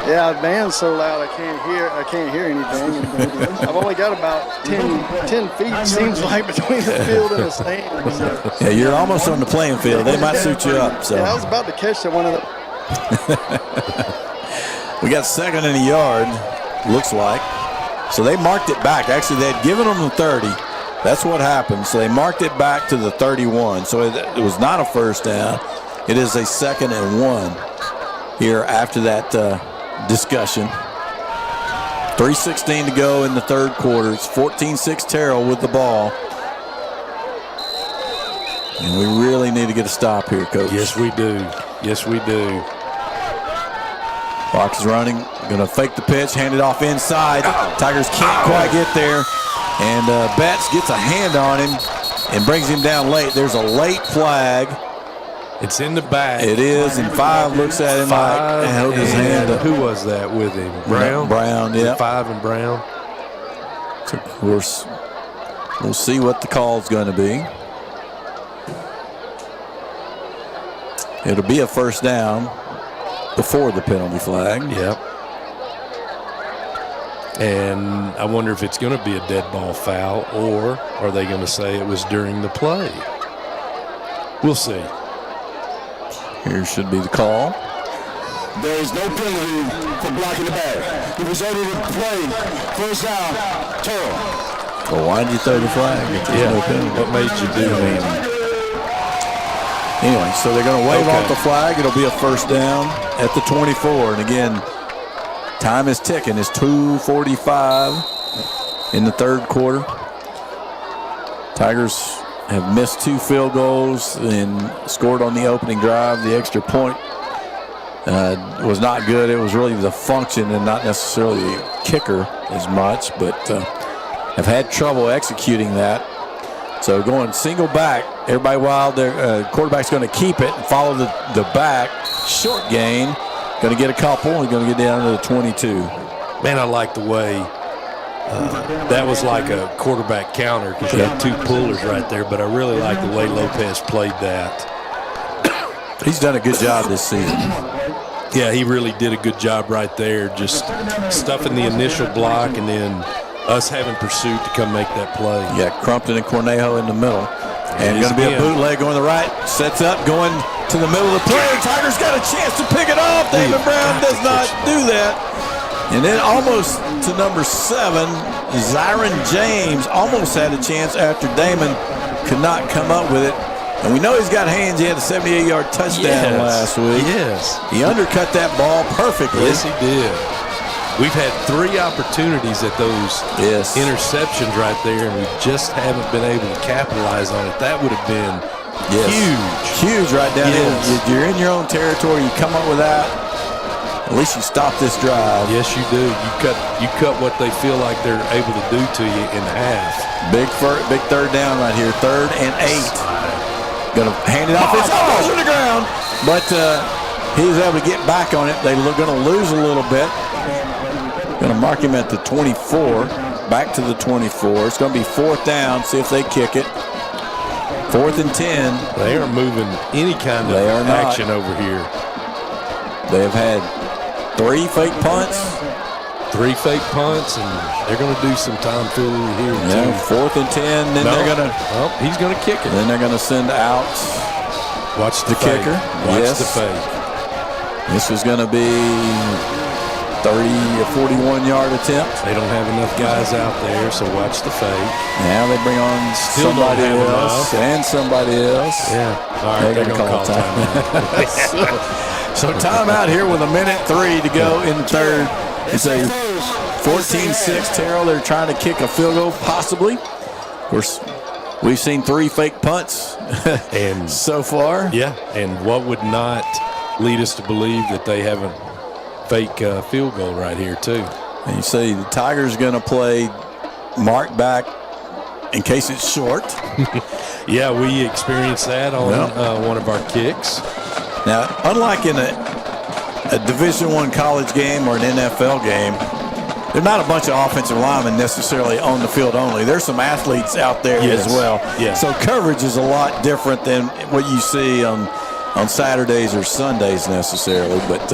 Yeah, the band's so loud I can't hear anything. I've only got about 10 feet, seems like, between the field and the stand. So. Yeah, you're almost on the playing field. They might suit you up. So. Yeah, I was about to catch that one of the. We got second in the yard, looks like. So they marked it back. Actually, they had given them the 30. That's what happened. So they marked it back to the 31. So it was not a first down. It is a 2nd and 1 here after that discussion. 3:16 to go in the third quarter. It's 14-6 Terrell with the ball. And we really need to get a stop here, Coach. Yes, we do. Yes, we do. Clock is running. Going to fake the pitch, hand it off inside. Tigers can't quite get there. And Betts gets a hand on him. and brings him down late. There's a late flag. It's in the back. It is, and 5 looks at him like and held his hand up. Who was that with him? Brown? Brown, yeah. 5 and Brown. So, of course, we'll see what the call's going to be. It'll be a first down before the penalty flag. Yep. And I wonder if it's going to be a dead ball foul, or are they going to say it was during the play? We'll see. Here should be the call. There is no penalty for blocking the bag. He was able to play first down. Terrell. Well, why did you throw the flag? If there's no penalty? What made you do that? Anyway, so they're going to wave off the flag. It'll be a first down at the 24. And again, time is ticking. It's 2:45 in the third quarter. Tigers have missed 2 field goals and scored on the opening drive. The extra point was not good. It was really the function and not necessarily the kicker as much, but have had trouble executing that. So going single back, everybody wild. Their quarterback's going to keep it and follow the back. Short gain. Going to get a couple. He's going to get down to the 22. Man, I like the way that was like a quarterback counter because you had 2 pullers right there, but I really like the way Lopez played that. He's done a good job this season. Yeah, he really did a good job right there, just stuffing the initial block and then us having pursuit to come make that play. Yeah, Crumpton and Cornejo in the middle. And going to be a bootleg going to the right. Sets up, going to the middle of the play. Tigers got a chance to pick it off. David Brown does not do that. And then almost to number 7, Zyron James almost had a chance after Damon could not come up with it. And we know he's got hands. He had a 78-yard touchdown last week. Yes. He undercut that ball perfectly. Yes, he did. We've had 3 opportunities at those interceptions right there, and we just haven't been able to capitalize on it. That would have been huge. Huge right down in. You're in your own territory. You come up with that. At least you stop this drive. Yes, you do. You cut what they feel like they're able to do to you in half. Big third down right here. 3rd and 8. Going to hand it off. It's almost on the ground. But he was able to get back on it. They're going to lose a little bit. Going to mark him at the 24. Back to the 24. It's going to be 4th down. See if they kick it. 4th and 10. They aren't moving any kind of action over here. They have had 3 fake punts. 3 fake punts, and they're going to do some time foolery here too. 4th and 10. Then they're going to. Oh, he's going to kick it. Then they're going to send out. Watch the kicker. Watch the fake. This is going to be 30 or 41-yard attempt. They don't have enough guys out there, so watch the fake. Now they bring on somebody else and somebody else. Yeah. All right, they're going to call timeout. So timeout here with 1:03 to go in the third. It's a 14-6 Terrell. They're trying to kick a field goal, possibly. Of course, we've seen 3 fake punts and so far. Yeah, and what would not lead us to believe that they have a fake field goal right here too. And you say the Tigers going to play Mark back in case it's short. Yeah, we experienced that on one of our kicks. Now, unlike in a Division I college game or an NFL game, they're not a bunch of offensive linemen necessarily on the field only. There's some athletes out there as well. Yes. So coverage is a lot different than what you see on Saturdays or Sundays necessarily. But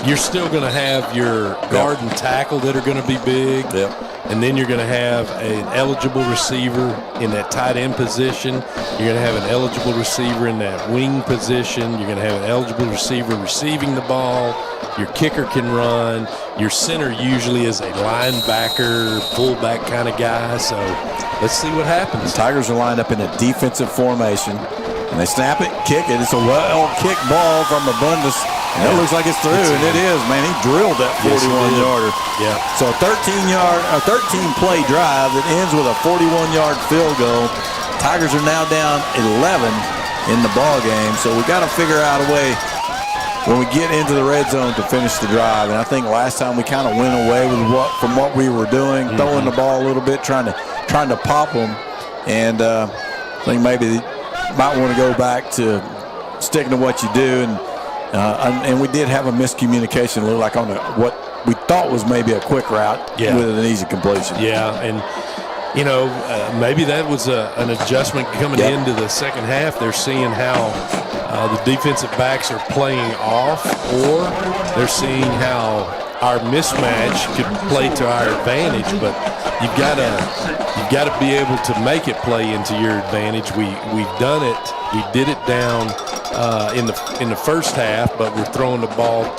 you're still going to have your guard and tackle that are going to be big. Yep. And then you're going to have an eligible receiver in that tight end position. You're going to have an eligible receiver in that wing position. You're going to have an eligible receiver receiving the ball. Your kicker can run. Your center usually is a linebacker, fullback kind of guy. So let's see what happens. The Tigers are lined up in a defensive formation. And they snap it, kick it. It's a well-kicked ball from Abundus. And it looks like it's through, and it is, man. He drilled that 41-yarder. Yeah. So a 13-play drive that ends with a 41-yard field goal. Tigers are now down 11 in the ball game. So we got to figure out a way when we get into the red zone to finish the drive. And I think last time we kind of went away with from what we were doing, throwing the ball a little bit, trying to pop them. And think maybe you might want to go back to sticking to what you do. And we did have a miscommunication, a little like on what we thought was maybe a quick route with an easy completion. Yeah, and maybe that was an adjustment coming into the second half. They're seeing how the defensive backs are playing off, or they're seeing how our mismatch could play to our advantage. But you've got to be able to make it play into your advantage. We've done it. We did it down in the first half, but we're throwing the ball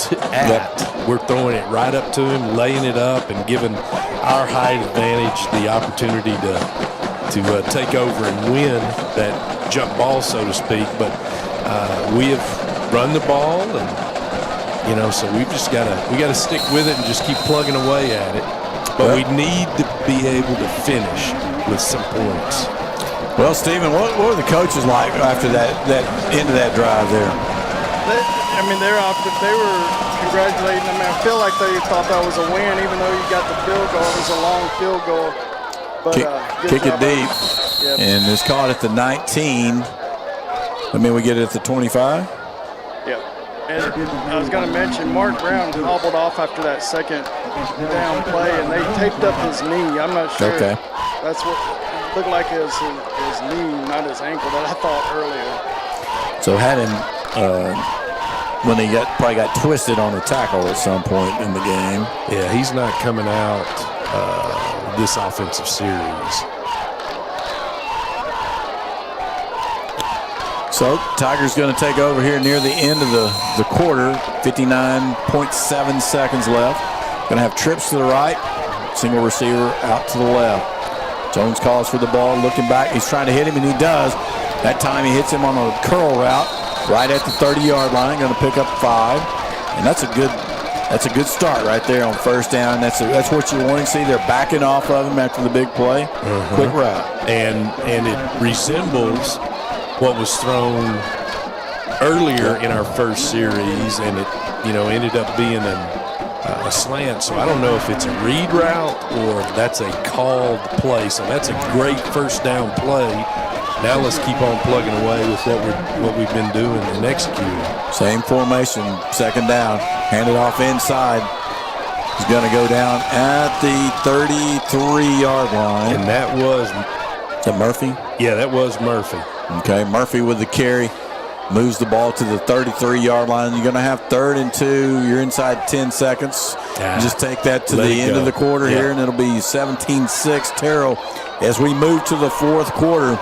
we're throwing it right up to him, laying it up, and giving our height advantage the opportunity to take over and win that jump ball, so to speak. But we have run the ball, and so we got to stick with it and just keep plugging away at it. But we need to be able to finish with some points. Well, Stephen, what were the coaches like after that end of that drive there? They were congratulating them. I feel like they thought that was a win, even though you got the field goal. It was a long field goal. But kick it deep, and it's caught at the 19. We get it at the 25. Yep. And I was going to mention Mark Brown hobbled off after that second down play, and they taped up his knee. I'm not sure. Okay. That's what looked like his knee, not his ankle, that I thought earlier. So had him when he probably got twisted on the tackle at some point in the game. Yeah, he's not coming out this offensive series. So Tigers going to take over here near the end of the quarter. 59.7 seconds left. Going to have trips to the right. Single receiver out to the left. Jones calls for the ball, looking back. He's trying to hit him, and he does. That time he hits him on a curl route right at the 30-yard line. Going to pick up 5. And that's a good start right there on first down. That's what you want to see. They're backing off of him after the big play. Quick route. And it resembles what was thrown earlier in our first series, and it ended up being a slant. So I don't know if it's a read route or if that's a called play. So that's a great first down play. Now let's keep on plugging away with what we've been doing and executing. Same formation, second down. Hand it off inside. He's going to go down at the 33-yard line. And that was Murphy? Yeah, that was Murphy. Okay, Murphy with the carry. Moves the ball to the 33-yard line. You're going to have 3rd and 2. You're inside 10 seconds. Just take that to the end of the quarter here, and it'll be 17-6 Terrell. As we move to the fourth quarter,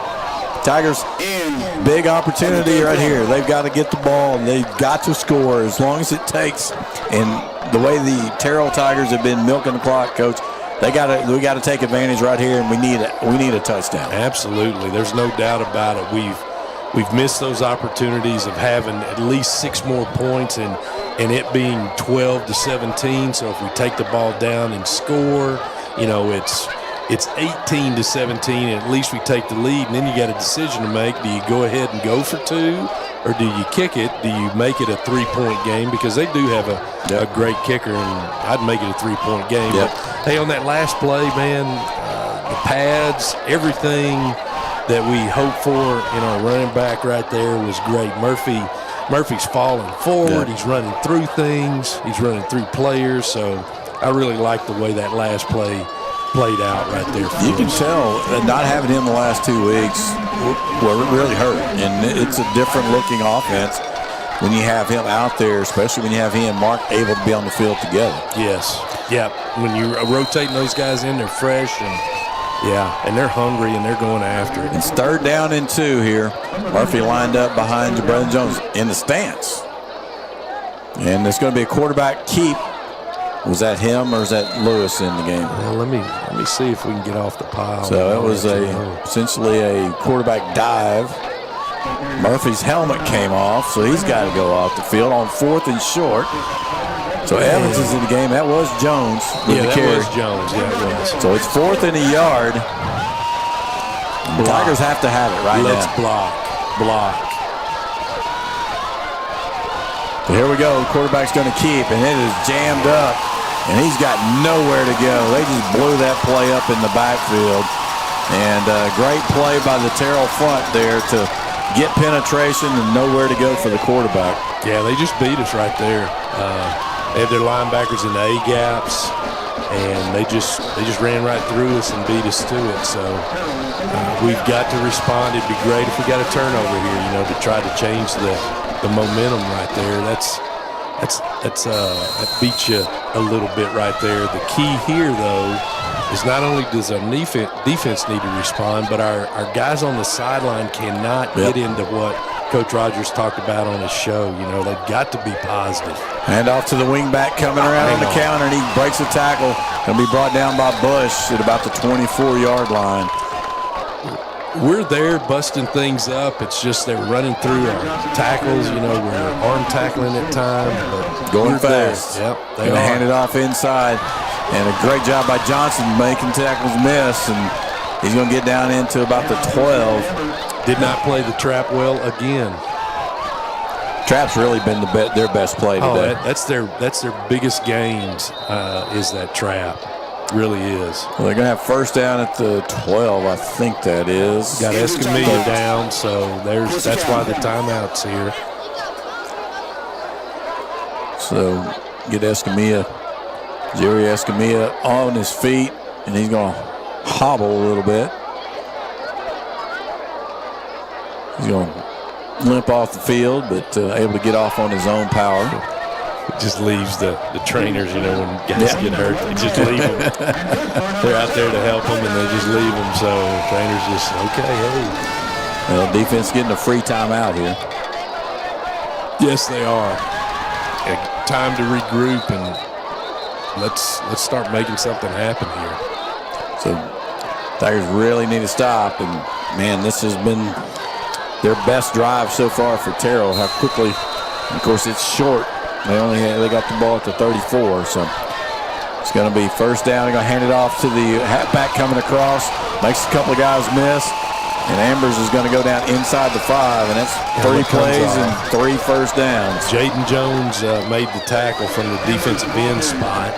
Tigers in big opportunity right here. They've got to get the ball. They've got to score as long as it takes. And the way the Terrell Tigers have been milking the clock, Coach, we got to take advantage right here, and we need a touchdown. Absolutely, there's no doubt about it. We've missed those opportunities of having at least 6 more points and it being 12-17. So if we take the ball down and score, it's 18-17, and at least we take the lead. And then you got a decision to make. Do you go ahead and go for 2, or do you kick it? Do you make it a 3-point game? Because they do have a great kicker, and I'd make it a 3-point game. Yep. But hey, on that last play, man, the pads, everything that we hoped for in our running back right there was great. Murphy's falling forward. He's running through things. He's running through players. So I really like the way that last play played out right there. You can tell that not having him the last 2 weeks really hurt. And it's a different looking offense when you have him out there, especially when you have he and Mark able to be on the field together. Yes. Yeah. When you're rotating those guys in, they're fresh and they're hungry and they're going after it. It's 3rd down and 2 here. Murphy lined up behind Brandon Jones in the stance. And it's going to be a quarterback keep. Was that him or is that Lewis in the game? Well, let me see if we can get off the pile. So it was essentially a quarterback dive. Murphy's helmet came off, so he's got to go off the field on 4th and short. So Evans is in the game. That was Jones with the carry. That was Jones. Yeah, it was. So it's 4th and a yard. The Tigers have to have it right now. Let's block. So here we go. The quarterback's going to keep, and it is jammed up, and he's got nowhere to go. They just blew that play up in the backfield. And great play by the Terrell front there to get penetration and know where to go for the quarterback. Yeah, they just beat us right there. They had their linebackers in the A gaps, and they just ran right through us and beat us to it. So we've got to respond. It'd be great if we got a turnover here, to try to change the momentum right there. That beats you a little bit right there. The key here, though, is not only does our defense need to respond, but our guys on the sideline cannot get into what Coach Rogers talked about on his show. They've got to be positive. Hand off to the wingback coming around on the counter, and he breaks the tackle. Going to be brought down by Bush at about the 24-yard line. We're there busting things up. It's just they're running through our tackles. We're arm tackling at times. But going fast. There. Yep, they're going to hand it off inside. And a great job by Johnson making tackles miss. And he's going to get down into about the 12. Did not play the trap well again. Trap's really been their best play today. That's their biggest gains is that trap. Really is. Well, they're going to have first down at the 12, I think that is. Got Escamilla down, so that's why the timeout's here. So get Escamilla, Jerry Escamilla on his feet, and he's going to hobble a little bit. He's going to limp off the field, but able to get off on his own power. It just leaves the trainers, when guys get hurt, they just leave them. They're out there to help them, and they just leave them. So trainers just, okay, hey. Well, defense getting a free timeout here. Yes, they are. Time to regroup, and let's start making something happen here. So Tigers really need to stop, and, man, this has been their best drive so far for Terrell. How quickly, of course, it's short. They got the ball at the 34, so it's going to be first down. They're going to hand it off to the halfback coming across. Makes a couple of guys miss, and Ambers is going to go down inside the 5, and that's 3 plays and 3 first downs. Jaden Jones made the tackle from the defensive end spot.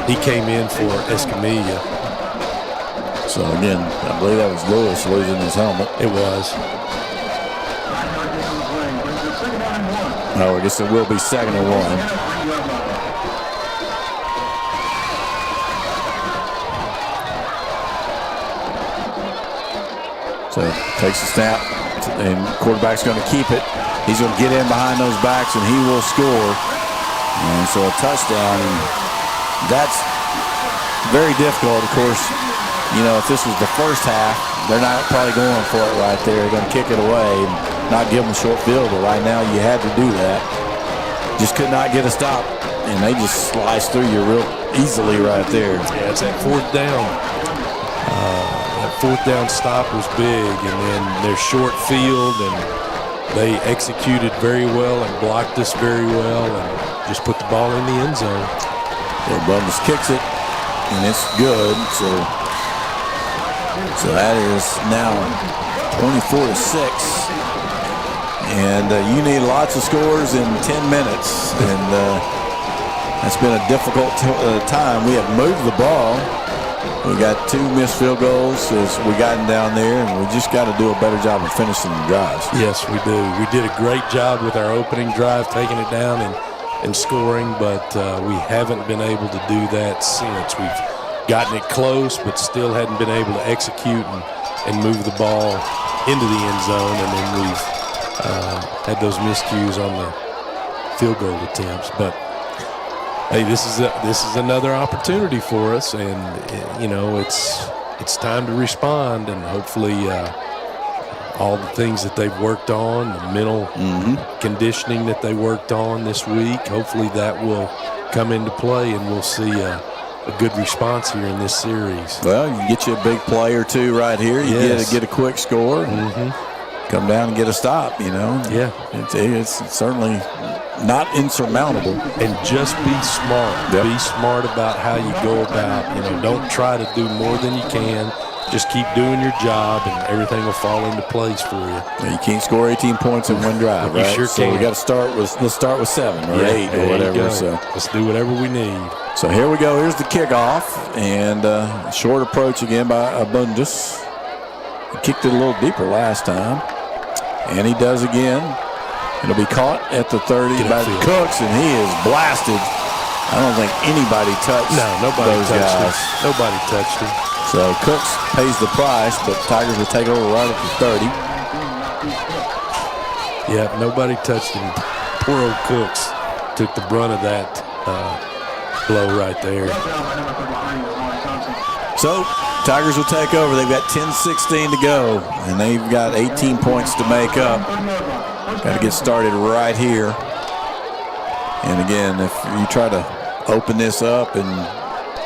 He came in for Escamilla. So, again, I believe that was Lewis losing his helmet. It was. Oh, I guess it will be 2nd and 1. So takes the snap, and quarterback's going to keep it. He's going to get in behind those backs, and he will score. And so a touchdown, and that's very difficult. Of course, if this was the first half, they're not probably going for it right there. They're going to kick it away and not give them a short field, but right now you had to do that. Just could not get a stop, and they just sliced through you real easily right there. Yeah, it's that 4th down. That 4th down stop was big, and then their short field, and they executed very well and blocked us very well and just put the ball in the end zone. Yeah, Bubbles kicks it, and it's good. So that is now 24-6. And you need lots of scores in 10 minutes. And that's been a difficult time. We have moved the ball. We got 2 missed field goals as we gotten down there, and we just got to do a better job of finishing the drives. Yes, we do. We did a great job with our opening drive, taking it down and scoring, but we haven't been able to do that since. We've gotten it close, but still hadn't been able to execute and move the ball into the end zone, and then we've had those miscues on the field goal attempts. But hey, this is another opportunity for us, and it's time to respond, and hopefully all the things that they've worked on, the mental conditioning that they worked on this week, hopefully that will come into play, and we'll see a good response here in this series. Well, you get you a big play or two right here. You get a quick score. Come down and get a stop, Yeah. It's certainly not insurmountable. And just be smart. Yep. Be smart about how you go about, don't try to do more than you can. just keep doing your job, and everything will fall into place for you. You can't score 18 points in one drive, right? You sure so can. we got to start with, let's start with 7 or 8 or whatever. So let's do whatever we need. So here we go. Here's the kickoff, and short approach again by Abundus. He kicked it a little deeper last time, and he does again. It'll be caught at the 30 by Cooks, and he is blasted. I don't think anybody touched those guys. Nobody touched him. So Cooks pays the price, but Tigers will take over right at the 30. Yeah, nobody touched him. Poor old Cooks took the brunt of that blow right there. So Tigers will take over. They've got 10-16 to go, and they've got 18 points to make up. Got to get started right here. And again, if you try to open this up and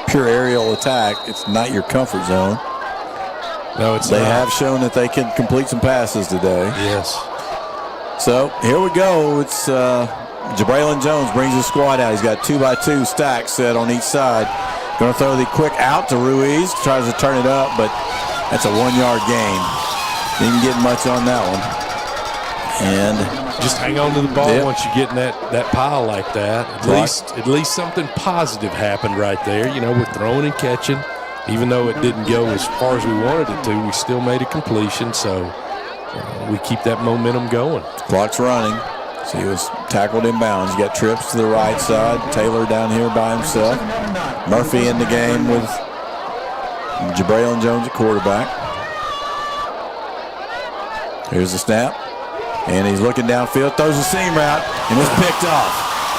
pure aerial attack, it's not your comfort zone. No, it's They not. have shown that they can complete some passes today. Yes. So here we go. It's Jabraylin Jones brings his squad out. He's got 2x2 stacks set on each side. Going to throw the quick out to Ruiz. Tries to turn it up, but that's a 1-yard gain. Didn't get much on that one. And just hang on to the ball once you get in that pile like that. At least something positive happened right there. You know, we're throwing and catching. Even though it didn't go as far as we wanted it to, we still made a completion. So we keep that momentum going. Clock's running. So he was tackled inbounds. You got trips to the right side. Taylor down here by himself. Murphy in the game with Jabraylin Jones at quarterback. Here's the snap. And he's looking downfield, throws a seam route, and it's picked off.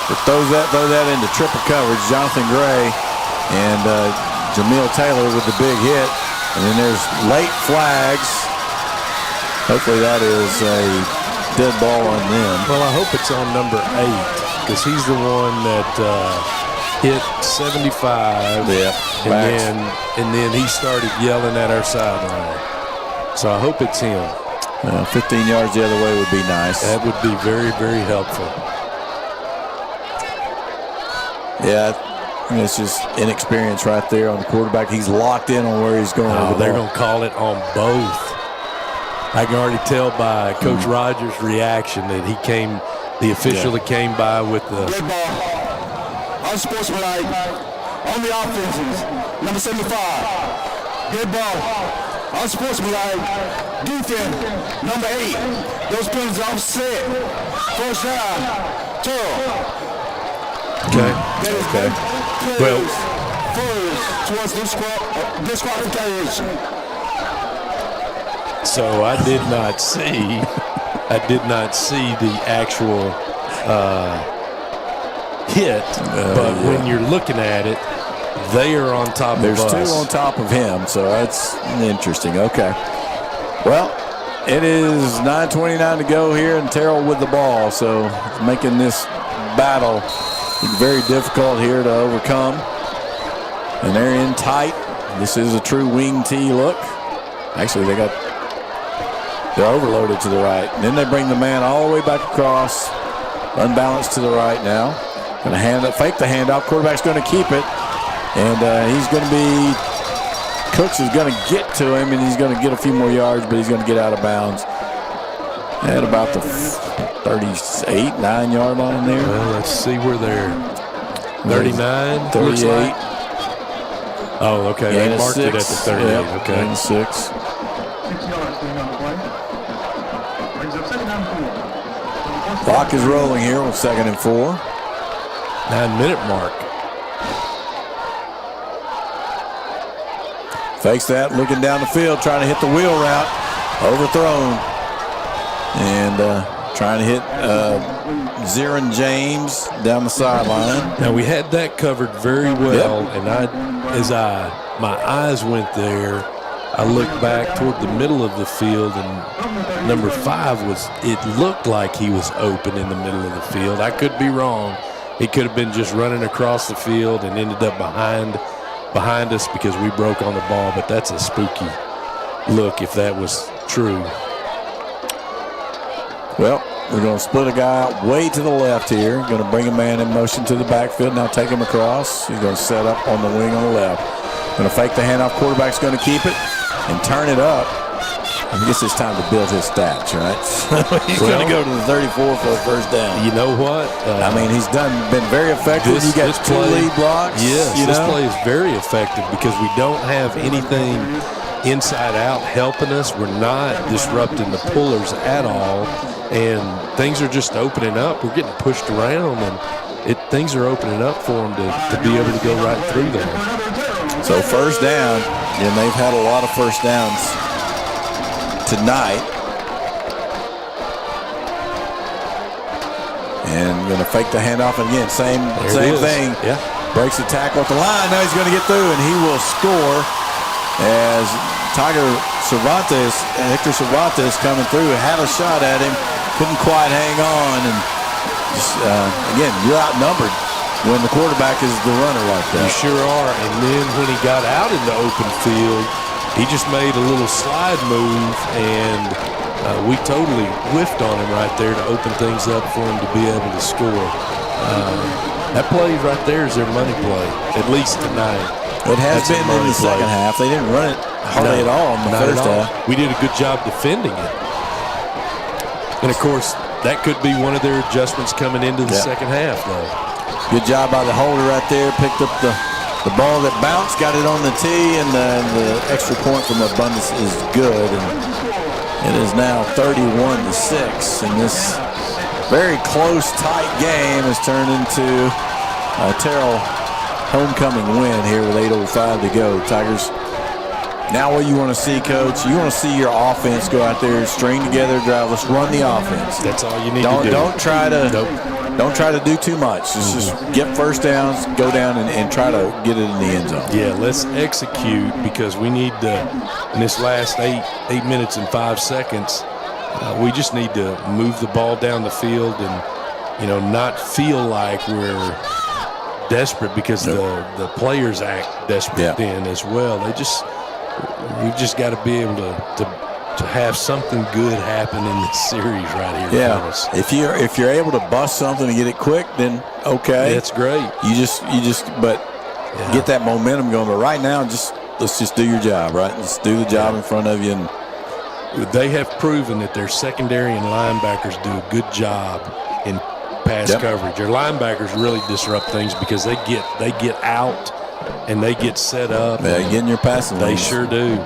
But throw that into triple coverage. Jonathan Gray and Jamil Taylor with the big hit. And then there's late flags. Hopefully that is a dead ball on them. Well, I hope it's on number 8 because he's the one that hit 75. Yeah, and then he started yelling at our sideline. So I hope it's him. 15 yards the other way would be nice. That would be very, very helpful. Yeah, it's just inexperience right there on the quarterback. He's locked in on where he's going. They're going to call it on both. I can already tell by Coach Rogers' reaction that the official that came by with the Good ball. Unsportsmanlike on the offenses. Number 75. Good ball. Unsportsmanlike defense. Number 8. Those penalties offset. First down. Terrell. Okay. Well, towards disqualification. So I did not see the actual hit, but when you're looking at it, they are on top of us. There's 2 on top of him, so that's interesting. Okay. Well, it is 9:29 to go here, and Terrell with the ball, so making this battle very difficult here to overcome. And they're in tight. This is a true wing T look. Actually, they're overloaded to the right. And then they bring the man all the way back across, unbalanced to the right now. Going to fake the handoff. Quarterback's going to keep it. And he's going to be, Cooks is going to get to him, and he's going to get a few more yards, but he's going to get out of bounds at about the 38, 9-yard line there. Well, let's see where they're 39, 38. looks like. Oh, okay. Gain They of marked it at 6. the 38. Yep. Okay. Gain of 6. 6 yards being on the play. Brings up 2nd and 4. Clock is rolling here on 2nd and 4. 9-minute mark. Fakes that, looking down the field, trying to hit the wheel route. Overthrown. And trying to hit Zirin James down the sideline. Now, we had that covered very well, and my eyes went there, I looked back toward the middle of the field, and number 5 it looked like he was open in the middle of the field. I could be wrong. He could have been just running across the field and ended up behind us because we broke on the ball, but that's a spooky look if that was true. Well, we're going to split a guy out way to the left here. Going to bring a man in motion to the backfield. Now take him across. He's going to set up on the wing on the left. Going to fake the handoff. Quarterback's going to keep it. and turn it up. I guess it's time to build his stats, right? He's going to go to the 34 for a first down. You know what? I mean, he's been very effective. You got two lead blocks. Yes, this play is very effective because we don't have anything inside out helping us. We're not disrupting the pullers at all, and things are just opening up. We're getting pushed around, and things are opening up for them to be able to go right through there. So first down, and they've had a lot of first downs tonight. And going to fake the handoff again. Same thing. Yeah. Breaks the tackle at the line. Now he's going to get through, and he will score as Hector Cervantes coming through, had a shot at him, couldn't quite hang on, and just, again, you're outnumbered when the quarterback is the runner like that. You sure are. And then when he got out in the open field, he just made a little slide move, and we totally whiffed on him right there to open things up for him to be able to score. That play right there is their money play, at least tonight. It has been in the second half. They didn't run it hardly at all in the first half. We did a good job defending it. And, of course, that could be one of their adjustments coming into the second half, though. Good job by the holder right there. Picked up the ball that bounced, got it on the tee, and the extra point from Abundance is good. And it is now 31-6. And this very close, tight game has turned into a Terrell homecoming win here with 8:05 to go. Tigers, now what you want to see, Coach? You want to see your offense go out there, string together, drive. Let's run the offense. That's all you need to do. Don't try to do too much. Just get first downs, go down, and try to get it in the end zone. Yeah, let's execute, because we need to, in this last 8 minutes and 5 seconds, we just need to move the ball down the field and, not feel like we're desperate, because the players act desperate then as well. We've just got to be able to have something good happen in this series right here. Yeah, for us. if you're able to bust something and get it quick, then okay, that's great. Get that momentum going. But right now, let's just do your job, right? Let's do the job in front of you. And they have proven that their secondary and linebackers do a good job in pass coverage. Their linebackers really disrupt things because they get out and they get set up. Yeah, getting your passing lanes. They sure do.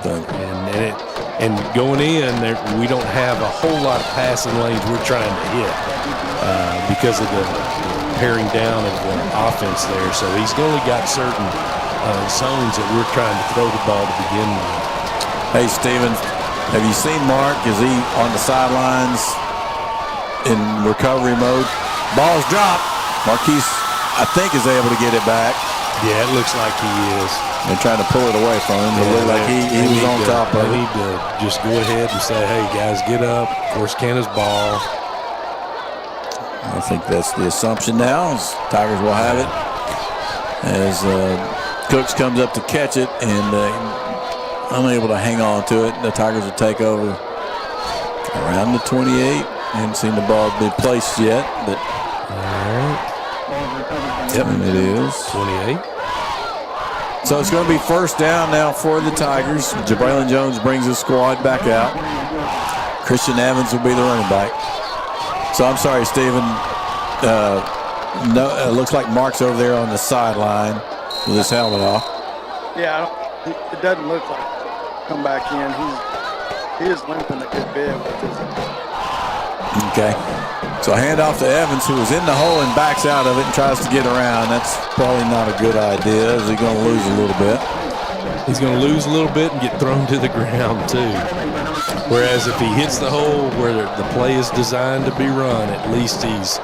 And going in, we don't have a whole lot of passing lanes we're trying to hit because of the paring down of the offense there. So he's only got certain zones that we're trying to throw the ball to begin with. Hey, Steven, have you seen Mark? Is he on the sidelines in recovery mode? Ball's dropped. Marquise, I think, is able to get it back. Yeah, it looks like he is. They're trying to pull it away from him. It looked like he was on top of it. They need to just go ahead and say, hey, guys, get up. Corsicana's ball. I think that's the assumption now. Tigers will have it as Cooks comes up to catch it and unable to hang on to it. The Tigers will take over around the 28. Haven't seen the ball be placed yet, but Yep, and it is 28. So it's going to be first down now for the Tigers. Jabraylon Jones brings his squad back out. Christian Evans will be the running back. So I'm sorry, Steven. No, it looks like Mark's over there on the sideline with his helmet off. Yeah, it doesn't look like come back in. He is limping a good bit with his. Okay. So hand off to Evans, who is in the hole and backs out of it and tries to get around. That's probably not a good idea. Is he going to lose a little bit? He's going to lose a little bit and get thrown to the ground, too. Whereas if he hits the hole where the play is designed to be run, at least he's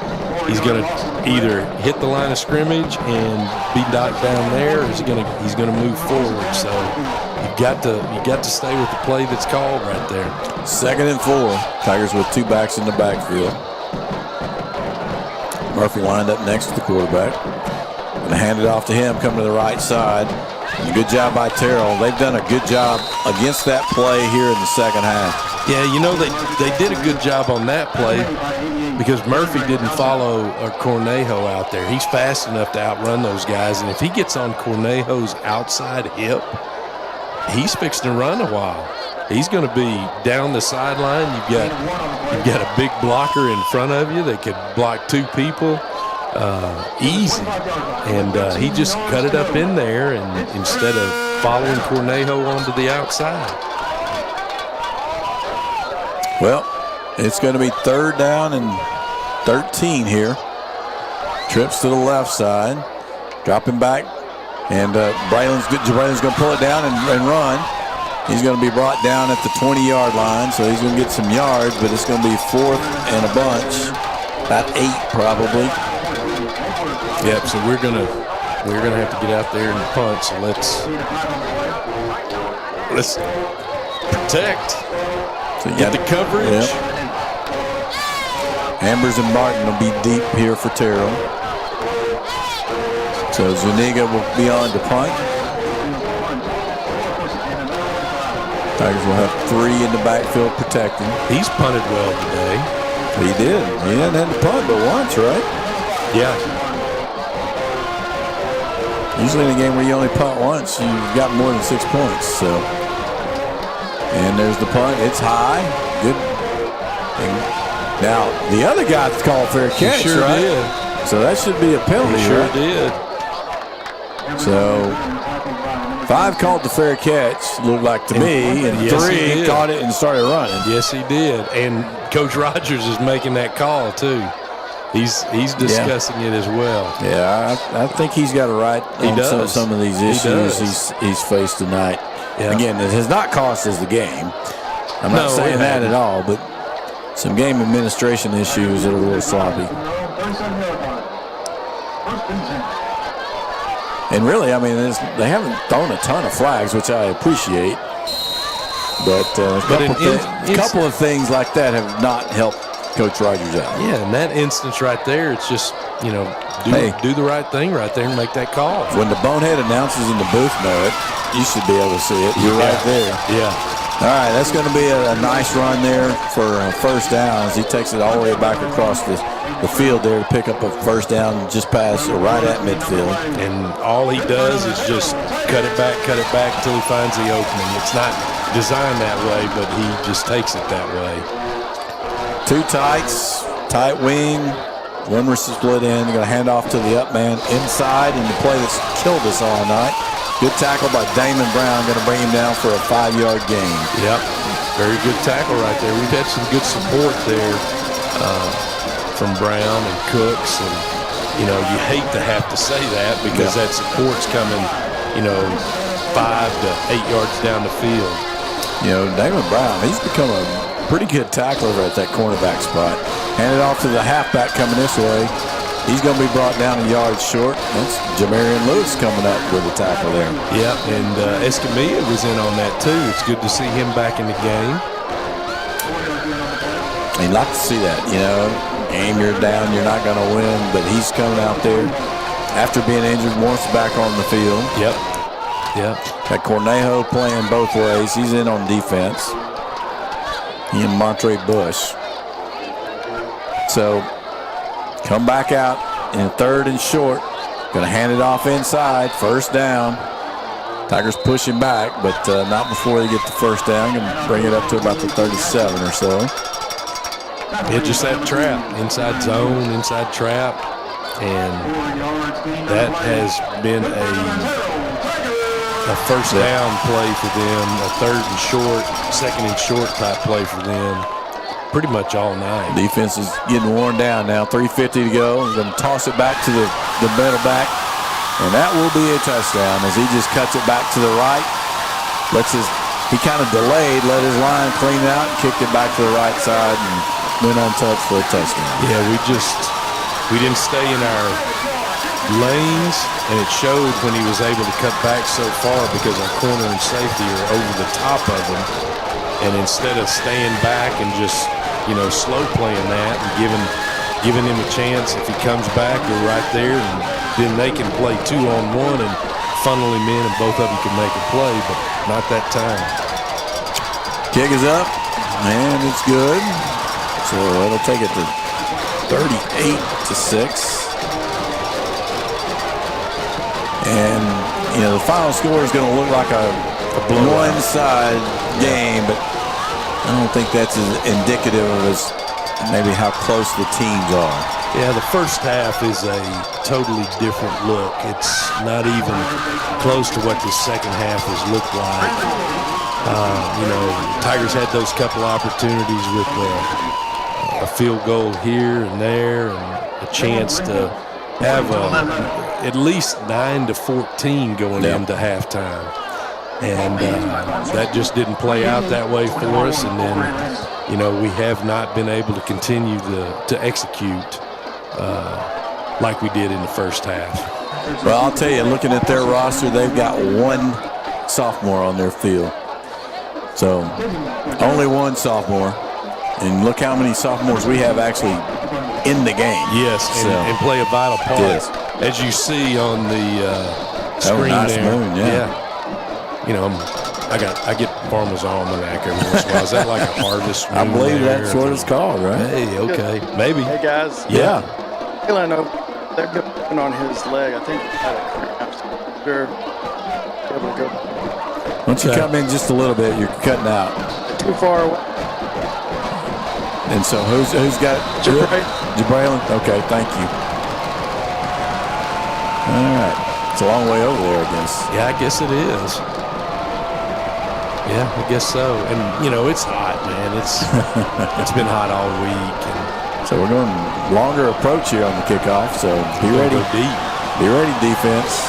going to either hit the line of scrimmage and be knocked down there, or he's going to move forward. So you got to stay with the play that's called right there. 2nd and 4. Tigers with two backs in the backfield. Murphy lined up next to the quarterback. Going to hand it off to him, coming to the right side. And a good job by Terrell. They've done a good job against that play here in the second half. Yeah, they did a good job on that play because Murphy didn't follow Cornejo out there. He's fast enough to outrun those guys, and if he gets on Cornejo's outside hip, he's fixing to run a while. He's going to be down the sideline. You've got a big blocker in front of you that could block 2 people easy. And he just cut it up in there, and instead of following Cornejo onto the outside. Well, it's going to be 3rd down and 13 here. Trips to the left side, dropping back, and Braylon's going to pull it down and run. He's going to be brought down at the 20-yard line, so he's going to get some yards, but it's going to be 4th and a bunch, about 8 probably. Yep. So we're gonna have to get out there and punt. So let's protect. So you get the coverage. Yep. Ambers and Martin will be deep here for Terrell. So Zuniga will be on to punt. Tigers will have 3 in the backfield protecting. He's punted well today. He did. He hadn't had to punt but once, right? Yeah. Usually in a game where you only punt once, you've got more than 6 points. So, and there's the punt. It's high. Good. And now the other guy called fair catch, sure right? Did. So that should be a penalty, he sure right? did. So 5 called the fair catch, looked like to me, and yes, 3 caught it and started running. Yes, he did. And Coach Rogers is making that call too. He's discussing it as well. Yeah, I think he's got a right on some of these issues he's faced tonight. Yeah. Again, it has not cost us the game. I'm not saying that at all, but some game administration issues that are a little sloppy. And really, I mean, they haven't thrown a ton of flags, which I appreciate. But a couple of things like that have not helped Coach Rogers out. Yeah, in that instance right there, it's just, do the right thing right there and make that call. When the bonehead announcers in the booth know it, you should be able to see it. You're right there. Yeah. All right, that's going to be a nice run there for 1st down as he takes it all the way back across the field there to pick up a 1st down just past or right at midfield. And all he does is just cut it back until he finds the opening. It's not designed that way, but he just takes it that way. 2 tights, tight wing. One was split in. They're going to hand off to the up man inside in the play that's killed us all night. Good tackle by Damon Brown. Going to bring him down for a 5-yard gain. Yep. Very good tackle right there. We've had some good support there from Brown and Cooks. And, you hate to have to say that because that support's coming, 5 to 8 yards down the field. Damon Brown, he's become a pretty good tackler at that cornerback spot. Hand it off to the halfback coming this way. He's going to be brought down a yard short. That's Jamarian Lewis coming up with a tackle there. Yeah, and Escamilla was in on that too. It's good to see him back in the game. You'd like to see that, game you're down, you're not going to win, but he's coming out there after being injured once back on the field. Yep. Got Cornejo playing both ways. He's in on defense. He and Montre Bush. So come back out in 3rd and short. Going to hand it off inside. 1st down. Tigers pushing back, but not before they get the 1st down. Going to bring it up to about the 37 or so. Yeah, just that trap. Inside zone, inside trap. And that has been a 1st down play for them, a 3rd and short, 2nd and short type play for them pretty much all night. Defense is getting worn down now. 3:50 to go. He's going to toss it back to the middle back, and that will be a touchdown as he just cuts it back to the right. He kind of delayed, let his line clean out, and kicked it back to the right side and went untouched for a touchdown. Yeah, we didn't stay in our lanes, and it showed when he was able to cut back so far because our corner and safety are over the top of him. And instead of staying back and just, slow playing that and giving him a chance, if he comes back, you're right there, and then they can play 2-on-1 and funnel him in, and both of you can make a play, but not that time. Kick is up, and it's good. So it'll take it to 38-6. And, the final score is going to look like a one-side game, but I don't think that's as indicative of as maybe how close the teams are. Yeah, the first half is a totally different look. It's not even close to what the second half has looked like. Tigers had those couple opportunities with a field goal here and there and a chance to have at least 9-14 going into halftime. And that just didn't play out that way for us. And then, we have not been able to continue to execute like we did in the first half. Well, I'll tell you, looking at their roster, they've got one sophomore on their field. So only one sophomore. And look how many sophomores we have actually in the game. Yes, and play a vital part. Yes. As you see on the screen nice there. moon, yeah. I get Farmer's Almanac every once in a while. Is that like a harvest moon? I believe that's what it's called, right? Hey, okay. Maybe. Hey, guys. Yeah. Feeling they're going on his leg. I think he's got a cramp. Sure. Able to go. Why don't you come in just a little bit? You're cutting out. Too far away. And so who's got Jabrailin? Okay, thank you. All right. It's a long way over there, I guess. Yeah, I guess it is. Yeah, I guess so. And, it's hot, man. It's been hot all week. And so we're going longer approach here on the kickoff. So be ready. Go deep. Be ready, defense.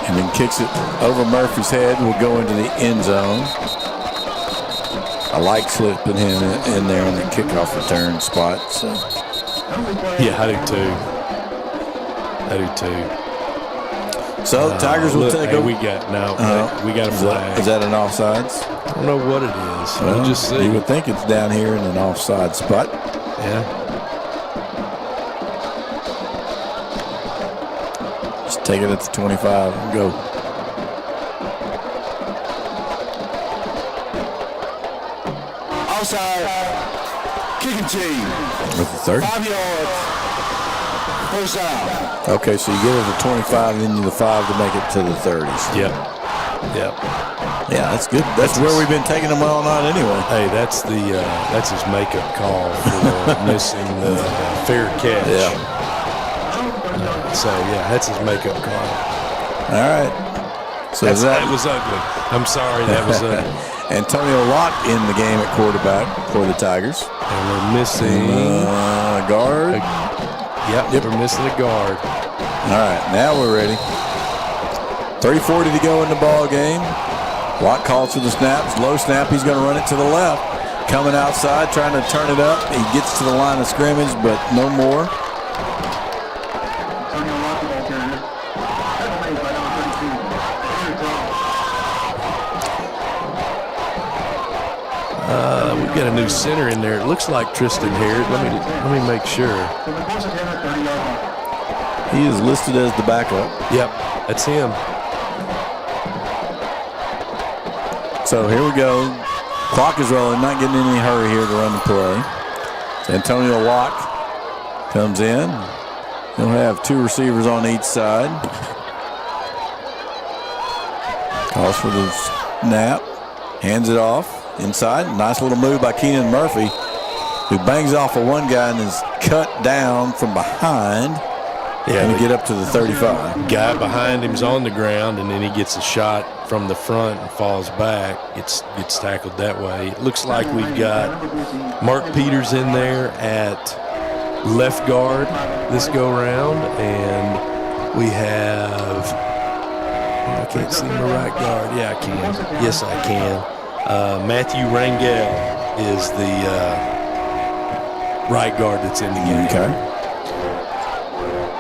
And then kicks it over Murphy's head. We'll go into the end zone. I like slipping him in there on the kickoff return spot. So. Yeah, I do too. So Tigers will take over. We got a flag. Is that an offsides? I don't know what it is. Well, We'll just see. You would think it's down here in an offside spot. Yeah. Just take it at the 25 and go. Outside kicking team. With the 30. 5 yards. First down. Okay, so you get it to 25 and then the 5 to make it to the 30s. Yep. Yeah, that's good. That's where we've been taking them all night anyway. Hey, that's his makeup call for missing the fair catch. Yeah. That's his makeup call. All right. So that was ugly. I'm sorry, that was ugly. Antonio Locke in the game at quarterback for the Tigers. And we're missing a guard. Yep, we're missing a guard. All right, now we're ready. 3:40 to go in the ball game. Locke calls for the snaps. Low snap, he's going to run it to the left. Coming outside, trying to turn it up. He gets to the line of scrimmage, but no more. We've got a new center in there. It looks like Tristan Harrod. Let me make sure. He is listed as the backup. Yep, that's him. So here we go. Clock is rolling. Not getting in any hurry here to run the play. So Antonio Locke comes in. He'll have 2 receivers on each side. Calls for the snap. Hands it off. Inside, nice little move by Keenan Murphy, who bangs off of one guy and is cut down from behind. Yeah, to get up to the 35. Guy behind him's on the ground, and then he gets a shot from the front and falls back. Gets tackled that way. It looks like we've got Mark Peters in there at left guard this go round, and we have, I can't see my right guard. Yeah, I can. Yes, I can. Matthew Rangel is the right guard that's in the game. Okay.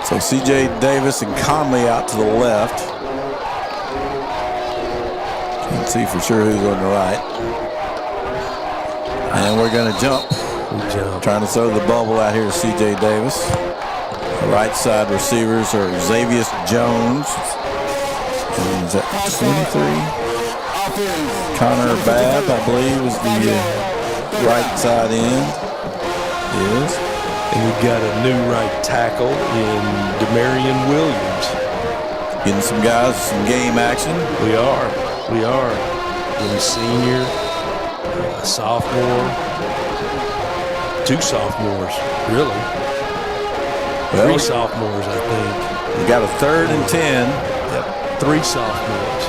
So C.J. Davis and Conley out to the left. Can't see for sure who's on the right. And we're going to jump. Trying to throw the bubble out here to C.J. Davis. The right side receivers are Xavier Jones. And is that 23? Connor Babb, I believe, is the right side end. Yes. And we've got a new right tackle in Demarion Williams. Getting some guys, some game action. We are. Getting a senior, a sophomore, 2 sophomores, really. Well, 3 sophomores, I think. We got a 3rd and 10. Yep, 3 sophomores.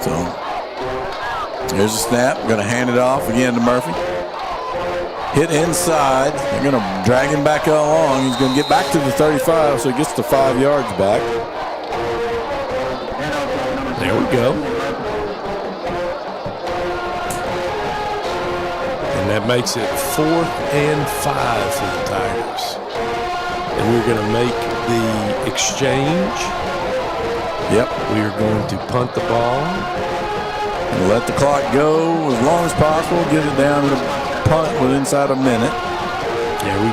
So here's a snap. Going to hand it off again to Murphy. Hit inside. They're going to drag him back along. He's going to get back to the 35, so he gets the 5 yards back. There we go. And that makes it 4th and 5 for the Tigers. And we're going to make the exchange. Yep. We are going to punt the ball. And let the clock go as long as possible. Get it down to the punt with inside a minute. Yeah, we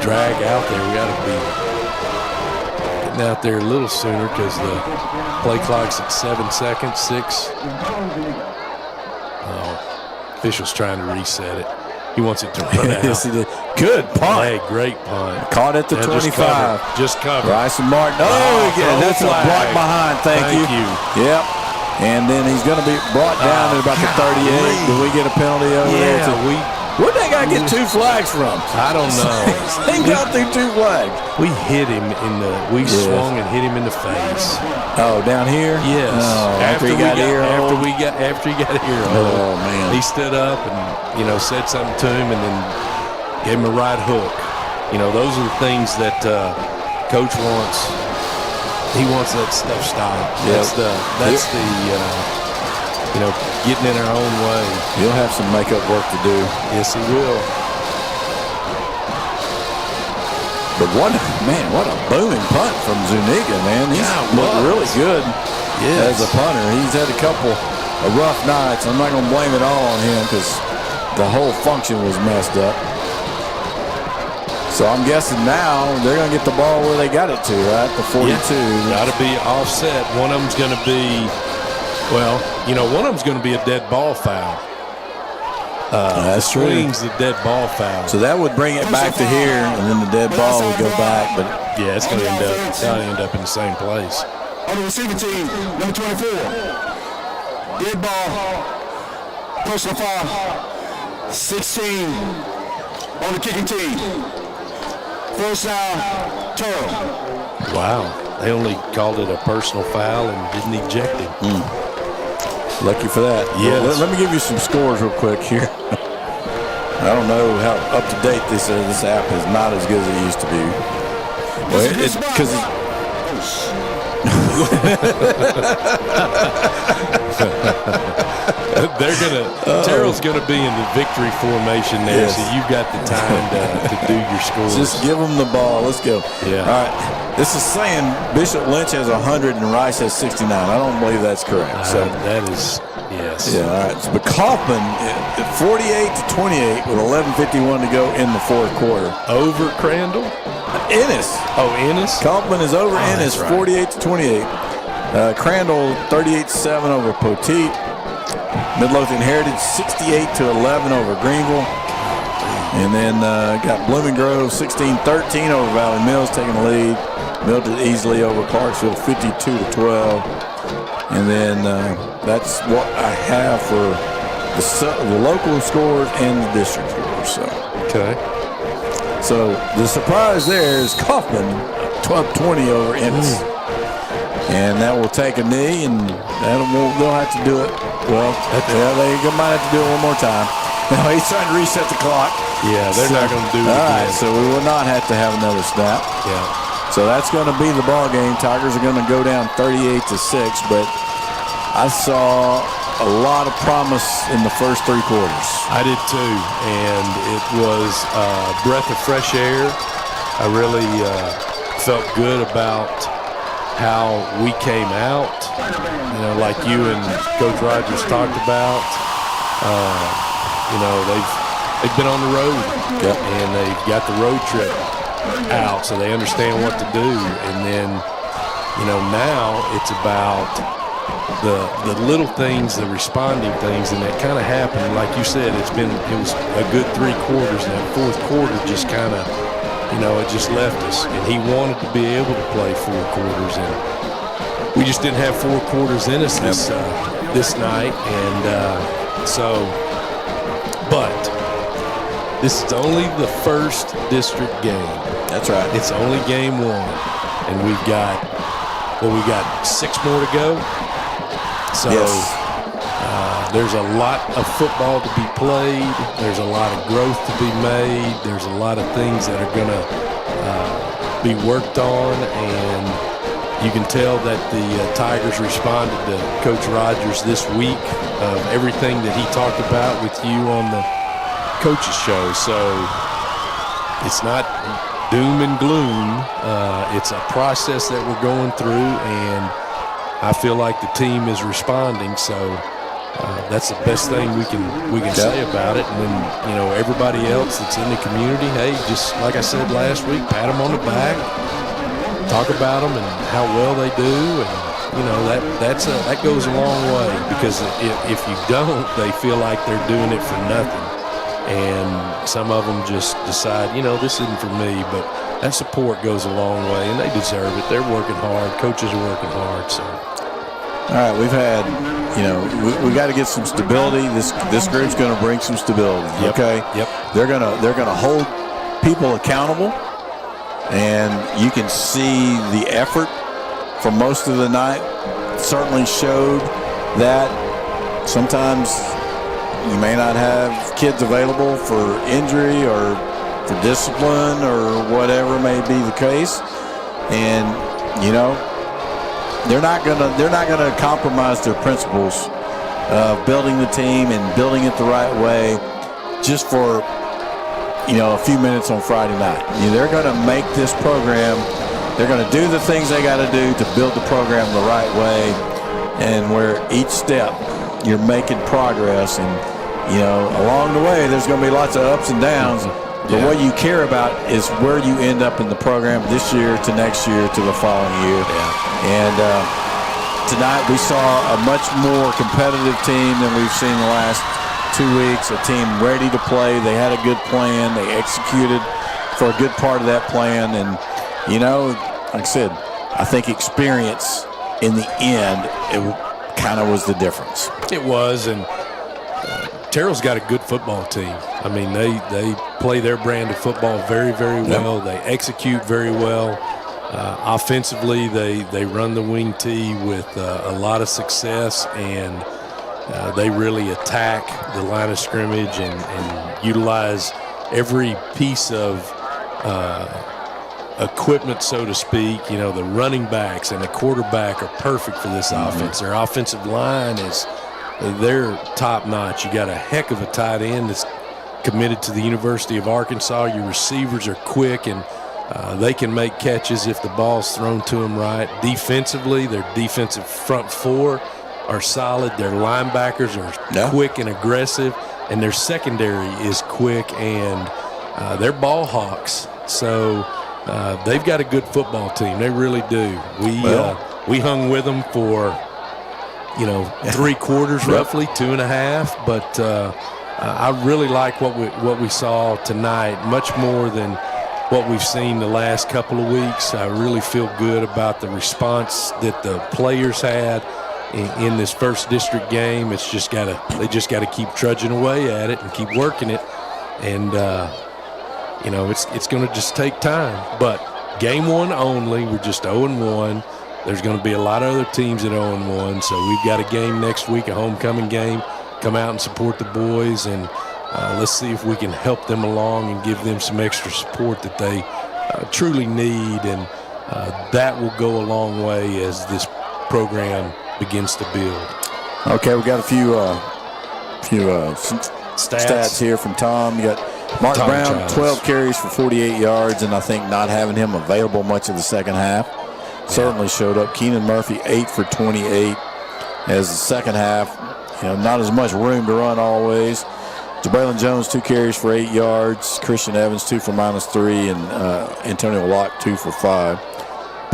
drag out there. We got to be getting out there a little sooner because the play clock's at 7 seconds, 6. Oh, official's trying to reset it. He wants it to run out. Yes, he did. Good punt. Hey, great punt. Caught at the 25. Just covered. Bryson Martin. Oh, again, that's a block behind. Thank you. Yep. And then he's going to be brought down at about the 38. Did we get a penalty over there? Where'd that guy get 2 flags from? I don't know. He got through 2 flags. We hit him in the. We swung and hit him in the face. Oh, down here? Yes. Oh, after he got ear After he got ear hold. Oh man. He stood up and said something to him and then gave him a right hook. Those are the things that Coach wants. He wants that stuff stopped. Yep. That's the getting in our own way. He'll have some makeup work to do. Yes, he will. But what a booming punt from Zuniga, man. He's looked really good as a punter. He's had a couple of rough nights. I'm not going to blame it all on him because the whole function was messed up. So I'm guessing now they're going to get the ball where they got it to, right? The 42. Got to be offset. One of them's going to be, one of them's going to be a dead ball foul. That's true. Swing's the dead ball foul. So that would bring it back to here, and then the dead ball would go back. But yeah, it's going to end up in the same place. On the receiving team, number 24. Dead ball. Personal foul. 16 on the kicking team. First down, Terrell. Wow. They only called it a personal foul and didn't eject him. Lucky for that. Yeah. Well, let me give you some scores real quick here. I don't know how up to date this is. This app is not as good as it used to be. Well, because Terrell's gonna be in the victory formation there, so you've got the time to do your scores. Just give them the ball. Let's go. Yeah. All right. This is saying Bishop Lynch has 100 and Rice has 69. I don't believe that's correct. So that is, yes. Yeah. All right. So, but Kaufman, 48-28 with 11:51 to go in the 4th quarter. Over Crandall. Ennis. Oh, Ennis. Kaufman is over Ennis, 48-28. Crandall 38-7 over Poteet. Midlothian Heritage 68-11 over Greenville. And then got Blooming Grove 16-13 over Valley Mills, taking the lead. Milton easily over Clarksville 52-12. And then that's what I have for the local scores and the district scores. So. Okay. So the surprise there is Kaufman 12-20 over Ennis. And that will take a knee, and they'll have to do it. Well, they might have to do it one more time. Now he's trying to reset the clock. Yeah, they're not going to do it again. All right, so we will not have to have another snap. Yeah. So that's going to be the ball game. Tigers are going to go down 38-6, but I saw a lot of promise in the first 3 quarters. I did too, and it was a breath of fresh air. I really felt good about how we came out, like you and Coach Rogers talked about. They've been on the road, and they've got the road trip out, so they understand what to do. And then, now it's about the little things, the responding things, and that kind of happened. Like you said, it was a good 3 quarters, and that fourth quarter just kind of, it just left us. And he wanted to be able to play 4 quarters, and we just didn't have 4 quarters in us this night. And but this is only the first district game. That's right. It's only game 1, and we've got 6 more to go. So there's a lot of football to be played. There's a lot of growth to be made. There's a lot of things that are going to be worked on, and you can tell that the Tigers responded to Coach Rogers this week of everything that he talked about with you on the coaches show. So it's not doom and gloom. It's a process that we're going through, and I feel like the team is responding. So that's the best thing we can say about it. And then everybody else that's in the community, hey, just like I said last week, pat them on the back, talk about them and how well they do, and that goes a long way, because if you don't, they feel like they're doing it for nothing. And some of them just decide, this isn't for me. But that support goes a long way, and they deserve it. They're working hard. Coaches are working hard. So, all right, we've had, we got to get some stability. This group's going to bring some stability. Yep. Okay. Yep. They're gonna hold people accountable, and you can see the effort for most of the night. Certainly showed that sometimes you may not have kids available for injury or for discipline or whatever may be the case, and they're not gonna compromise their principles of building the team and building it the right way just for a few minutes on Friday night. They're gonna make this program. They're gonna do the things they got to do to build the program the right way, and where each step you're making progress, and along the way there's going to be lots of ups and downs, but what you care about is where you end up in the program this year to next year to the following year. And tonight we saw a much more competitive team than we've seen the last 2 weeks, a team ready to play. They had a good plan. They executed for a good part of that plan, and like I said, I think experience in the end, it kind of was the difference. It was, and Terrell's got a good football team. I mean, they play their brand of football very, very well. They execute very well. Offensively, they run the wing tee with a lot of success, and they really attack the line of scrimmage and utilize every piece of equipment, so to speak. The running backs and the quarterback are perfect for this offense. Their offensive line they're top notch. You got a heck of a tight end that's committed to the University of Arkansas. Your receivers are quick, and they can make catches if the ball's thrown to them right. Defensively, their defensive front 4 are solid. Their linebackers are quick and aggressive, and their secondary is quick, and they're ball hawks. So they've got a good football team. They really do. We hung with them for 3 quarters, roughly 2.5. But I really like what we saw tonight, much more than what we've seen the last couple of weeks. I really feel good about the response that the players had in this first district game. They just got to keep trudging away at it and keep working it, and it's going to just take time. But game 1 only, we're just 0-1. There's going to be a lot of other teams at 0-1, so we've got a game next week, a homecoming game. Come out and support the boys, and let's see if we can help them along and give them some extra support that they truly need, and that will go a long way as this program begins to build. Okay, we got a few stats here from Tom. You got Mark Tom Brown, Childs. 12 carries for 48 yards, and I think not having him available much of the second half certainly showed up. Keenan Murphy, 8 for 28 as the second half. Not as much room to run always. Jabraylon Jones, 2 carries for 8 yards. Christian Evans, 2 for -3, and Antonio Locke, 2 for 5.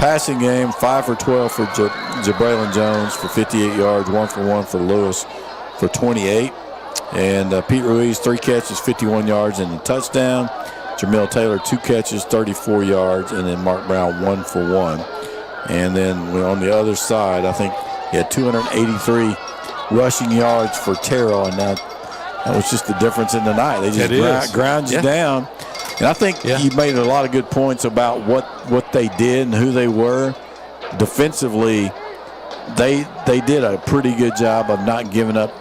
Passing game, 5 for 12 for Jabraylon Jones for 58 yards, 1 for 1 for Lewis for 28. And Pete Ruiz, 3 catches, 51 yards, and a touchdown. Jamil Taylor, 2 catches, 34 yards, and then Mark Brown, 1 for 1. And then on the other side, I think he had 283 rushing yards for Terrell, and that was just the difference in the night. They just ground you down. And I think you made a lot of good points about what they did and who they were. Defensively, they did a pretty good job of not giving up.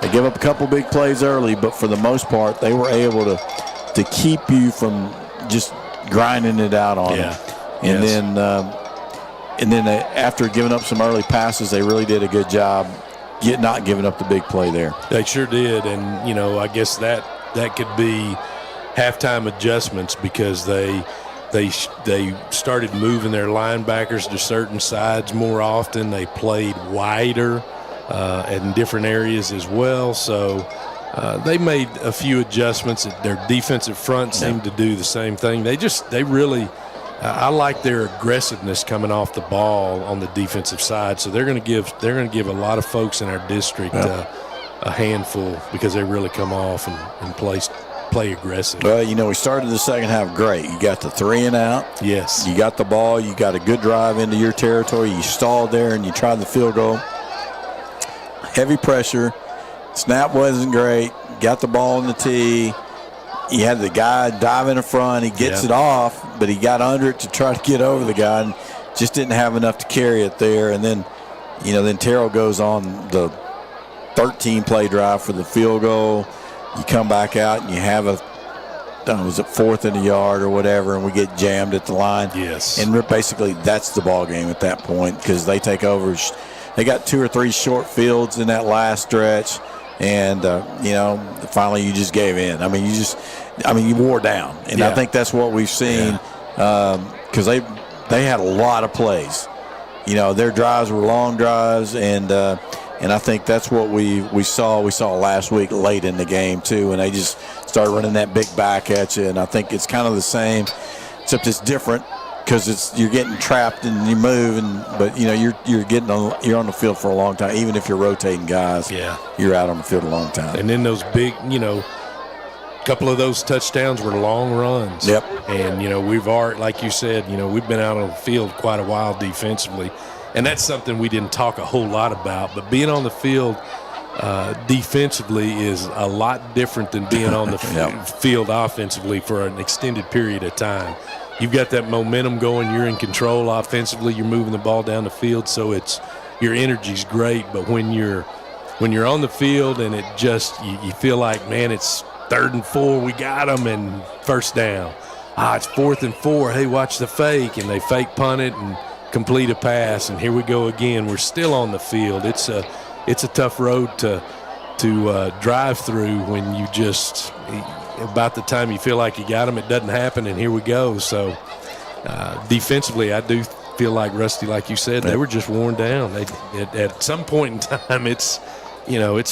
They gave up a couple big plays early, but for the most part, they were able to keep you from just grinding it out on them. And then after giving up some early passes, they really did a good job not giving up the big play there. They sure did, and I guess that could be halftime adjustments because they started moving their linebackers to certain sides more often. They played wider in different areas as well, so they made a few adjustments. Their defensive front seemed to do the same thing. They really I like their aggressiveness coming off the ball on the defensive side. So they're going to give a lot of folks in our district a handful because they really come off and play aggressive. Well, we started the second half great. You got the 3 and out. Yes. You got the ball. You got a good drive into your territory. You stalled there and you tried the field goal. Heavy pressure. Snap wasn't great. Got the ball on the tee. You had the guy dive in the front. He gets it off, but he got under it to try to get over the guy and just didn't have enough to carry it there. And then, then Terrell goes on the 13-play drive for the field goal. You come back out and you have was it 4th and a yard or whatever, and we get jammed at the line. Yes. And basically that's the ball game at that point because they take over. They got 2 or 3 short fields in that last stretch. And, finally you just gave in. You wore down. And I think that's what we've seen because they had a lot of plays. Their drives were long drives, and I think that's what we saw. We saw last week late in the game, too, and they just started running that big back at you. And I think it's kind of the same, except it's different because you're getting trapped and you move, but you're on the field for a long time. Even if you're rotating guys, you're out on the field a long time. And then those big, couple of those touchdowns were long runs. Yep. And we've already, like you said, we've been out on the field quite a while defensively, and that's something we didn't talk a whole lot about. But being on the field defensively is a lot different than being on the field offensively for an extended period of time. You've got that momentum going. You're in control offensively. You're moving the ball down the field, so your energy's great. But when you're on the field and it just you feel like, man, it's 3rd and 4, we got them, and first down. It's 4th and 4. Hey, watch the fake, and they fake punt it and complete a pass, and here we go again. We're still on the field. It's a tough road to drive through when you just. About the time you feel like you got them, it doesn't happen, and here we go. So defensively, I do feel like, Rusty, like you said, they were just worn down. At some point in time, it's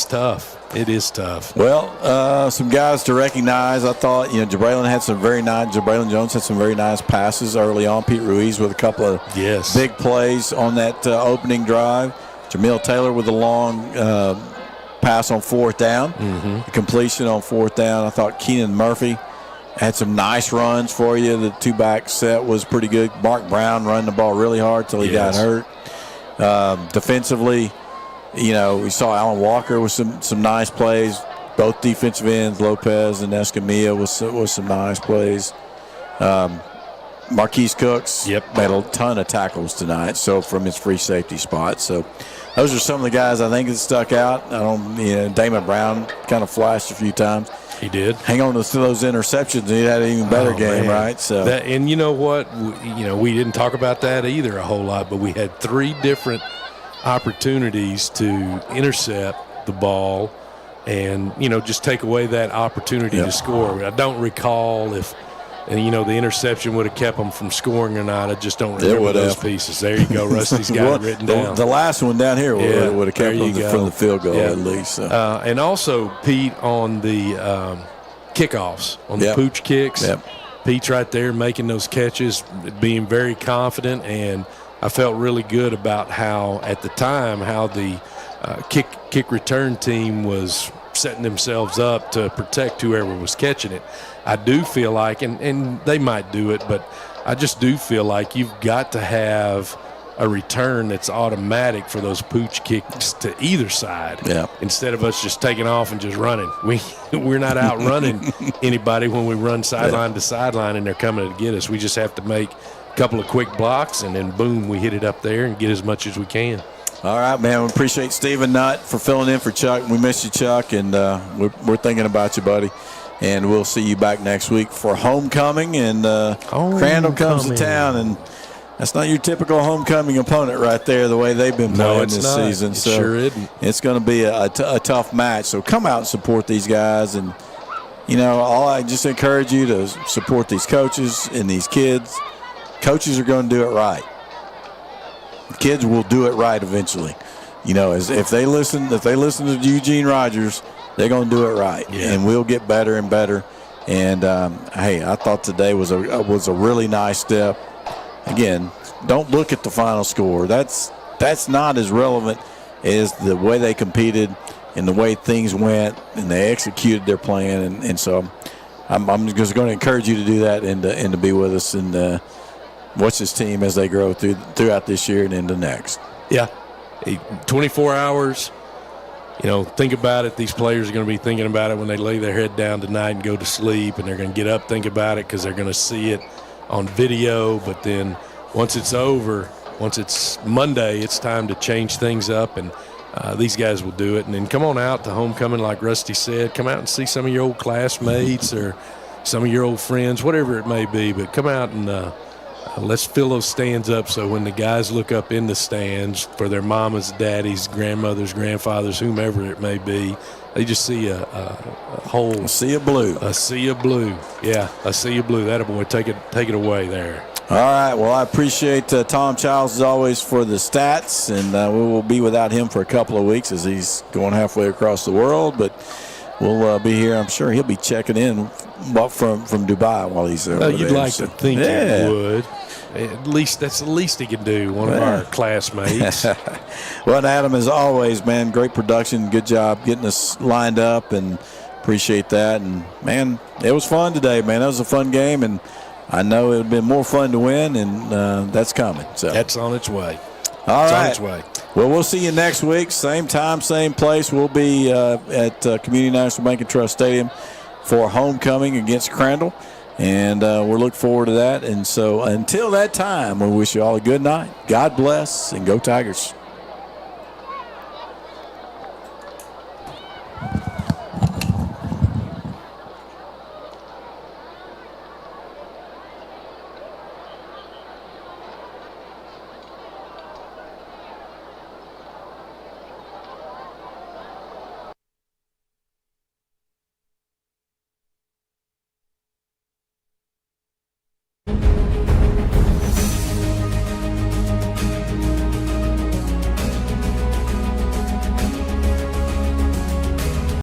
tough. It is tough. Well, some guys to recognize. I thought, Jabraylon Jones had some very nice passes early on. Pete Ruiz with a couple of big plays on that opening drive. Jamil Taylor with a long pass on 4th down, the completion on 4th down. I thought Keenan Murphy had some nice runs for you. The 2-back set was pretty good. Mark Brown running the ball really hard till he got hurt. Defensively, we saw Alan Walker with some nice plays. Both defensive ends, Lopez and Escamilla, was some nice plays. Marquise Cooks made a ton of tackles tonight, so from his free safety spot. So those are some of the guys I think that stuck out. Damon Brown kind of flashed a few times. He did. Hang on to those interceptions. He had an even better game, right? So and you know what? We didn't talk about that either a whole lot, but we had 3 different opportunities to intercept the ball and, just take away that opportunity to score. I don't recall if the interception would have kept them from scoring or not. I just don't remember those pieces. There you go. Rusty's got it written down. The last one down here would have kept them from the field goal at least. So. And also, Pete, on the kickoffs, on the pooch kicks, Pete's right there making those catches, being very confident, and I felt really good about how, at the time, how the kick return team was setting themselves up to protect whoever was catching it. I do feel like, and they might do it, but I just do feel like you've got to have a return that's automatic for those pooch kicks to either side. Yeah. Instead of us just taking off and just running. We're not out running anybody when we run sideline to sideline and they're coming to get us. We just have to make a couple of quick blocks, and then boom, we hit it up there and get as much as we can. All right, man. We appreciate Stephen Nutt for filling in for Chuck. We miss you, Chuck, and we're thinking about you, buddy. And we'll see you back next week for homecoming. And Crandall comes to town, and that's not your typical homecoming opponent right there, the way they've been playing this season. It sure isn't. It's going to be a tough match. So come out and support these guys. And, I just encourage you to support these coaches and these kids. Coaches are going to do it right. Kids will do it right eventually. If they listen to Eugene Rogers, they're going to do it right, and we'll get better and better. And hey, I thought today was a really nice step. Again, don't look at the final score. That's not as relevant as the way they competed and the way things went and they executed their plan. And so I'm just going to encourage you to do that and to be with us and watch this team as they grow throughout this year and into next. Yeah, 24 hours. Think about it. These players are going to be thinking about it when they lay their head down tonight and go to sleep, and they're going to get up, think about it, because they're going to see it on video. But then once it's over, once it's Monday, it's time to change things up, and these guys will do it. And then come on out to homecoming, like Rusty said. Come out and see some of your old classmates or some of your old friends, whatever it may be. But come out and let's fill those stands up so when the guys look up in the stands for their mamas, daddies, grandmothers, grandfathers, whomever it may be, they just see a sea of blue. A sea of blue. Yeah, a sea of blue. That boy, take it away there. All right. Well, I appreciate Tom Childs as always for the stats, and we will be without him for a couple of weeks as he's going halfway across the world, but we'll be here. I'm sure he'll be checking in from Dubai while he's there. You'd like to think he would. At least that's the least he can do, one of our classmates. Well, Adam, as always, man, great production. Good job getting us lined up, and appreciate that. And, man, it was fun today, man. That was a fun game, and I know it would have been more fun to win, and that's coming. So that's on its way. All right. On its way. Well, we'll see you next week. Same time, same place. We'll be at Community National Bank and Trust Stadium for homecoming against Crandall. And we're looking forward to that. And so until that time, we wish you all a good night. God bless, and go Tigers.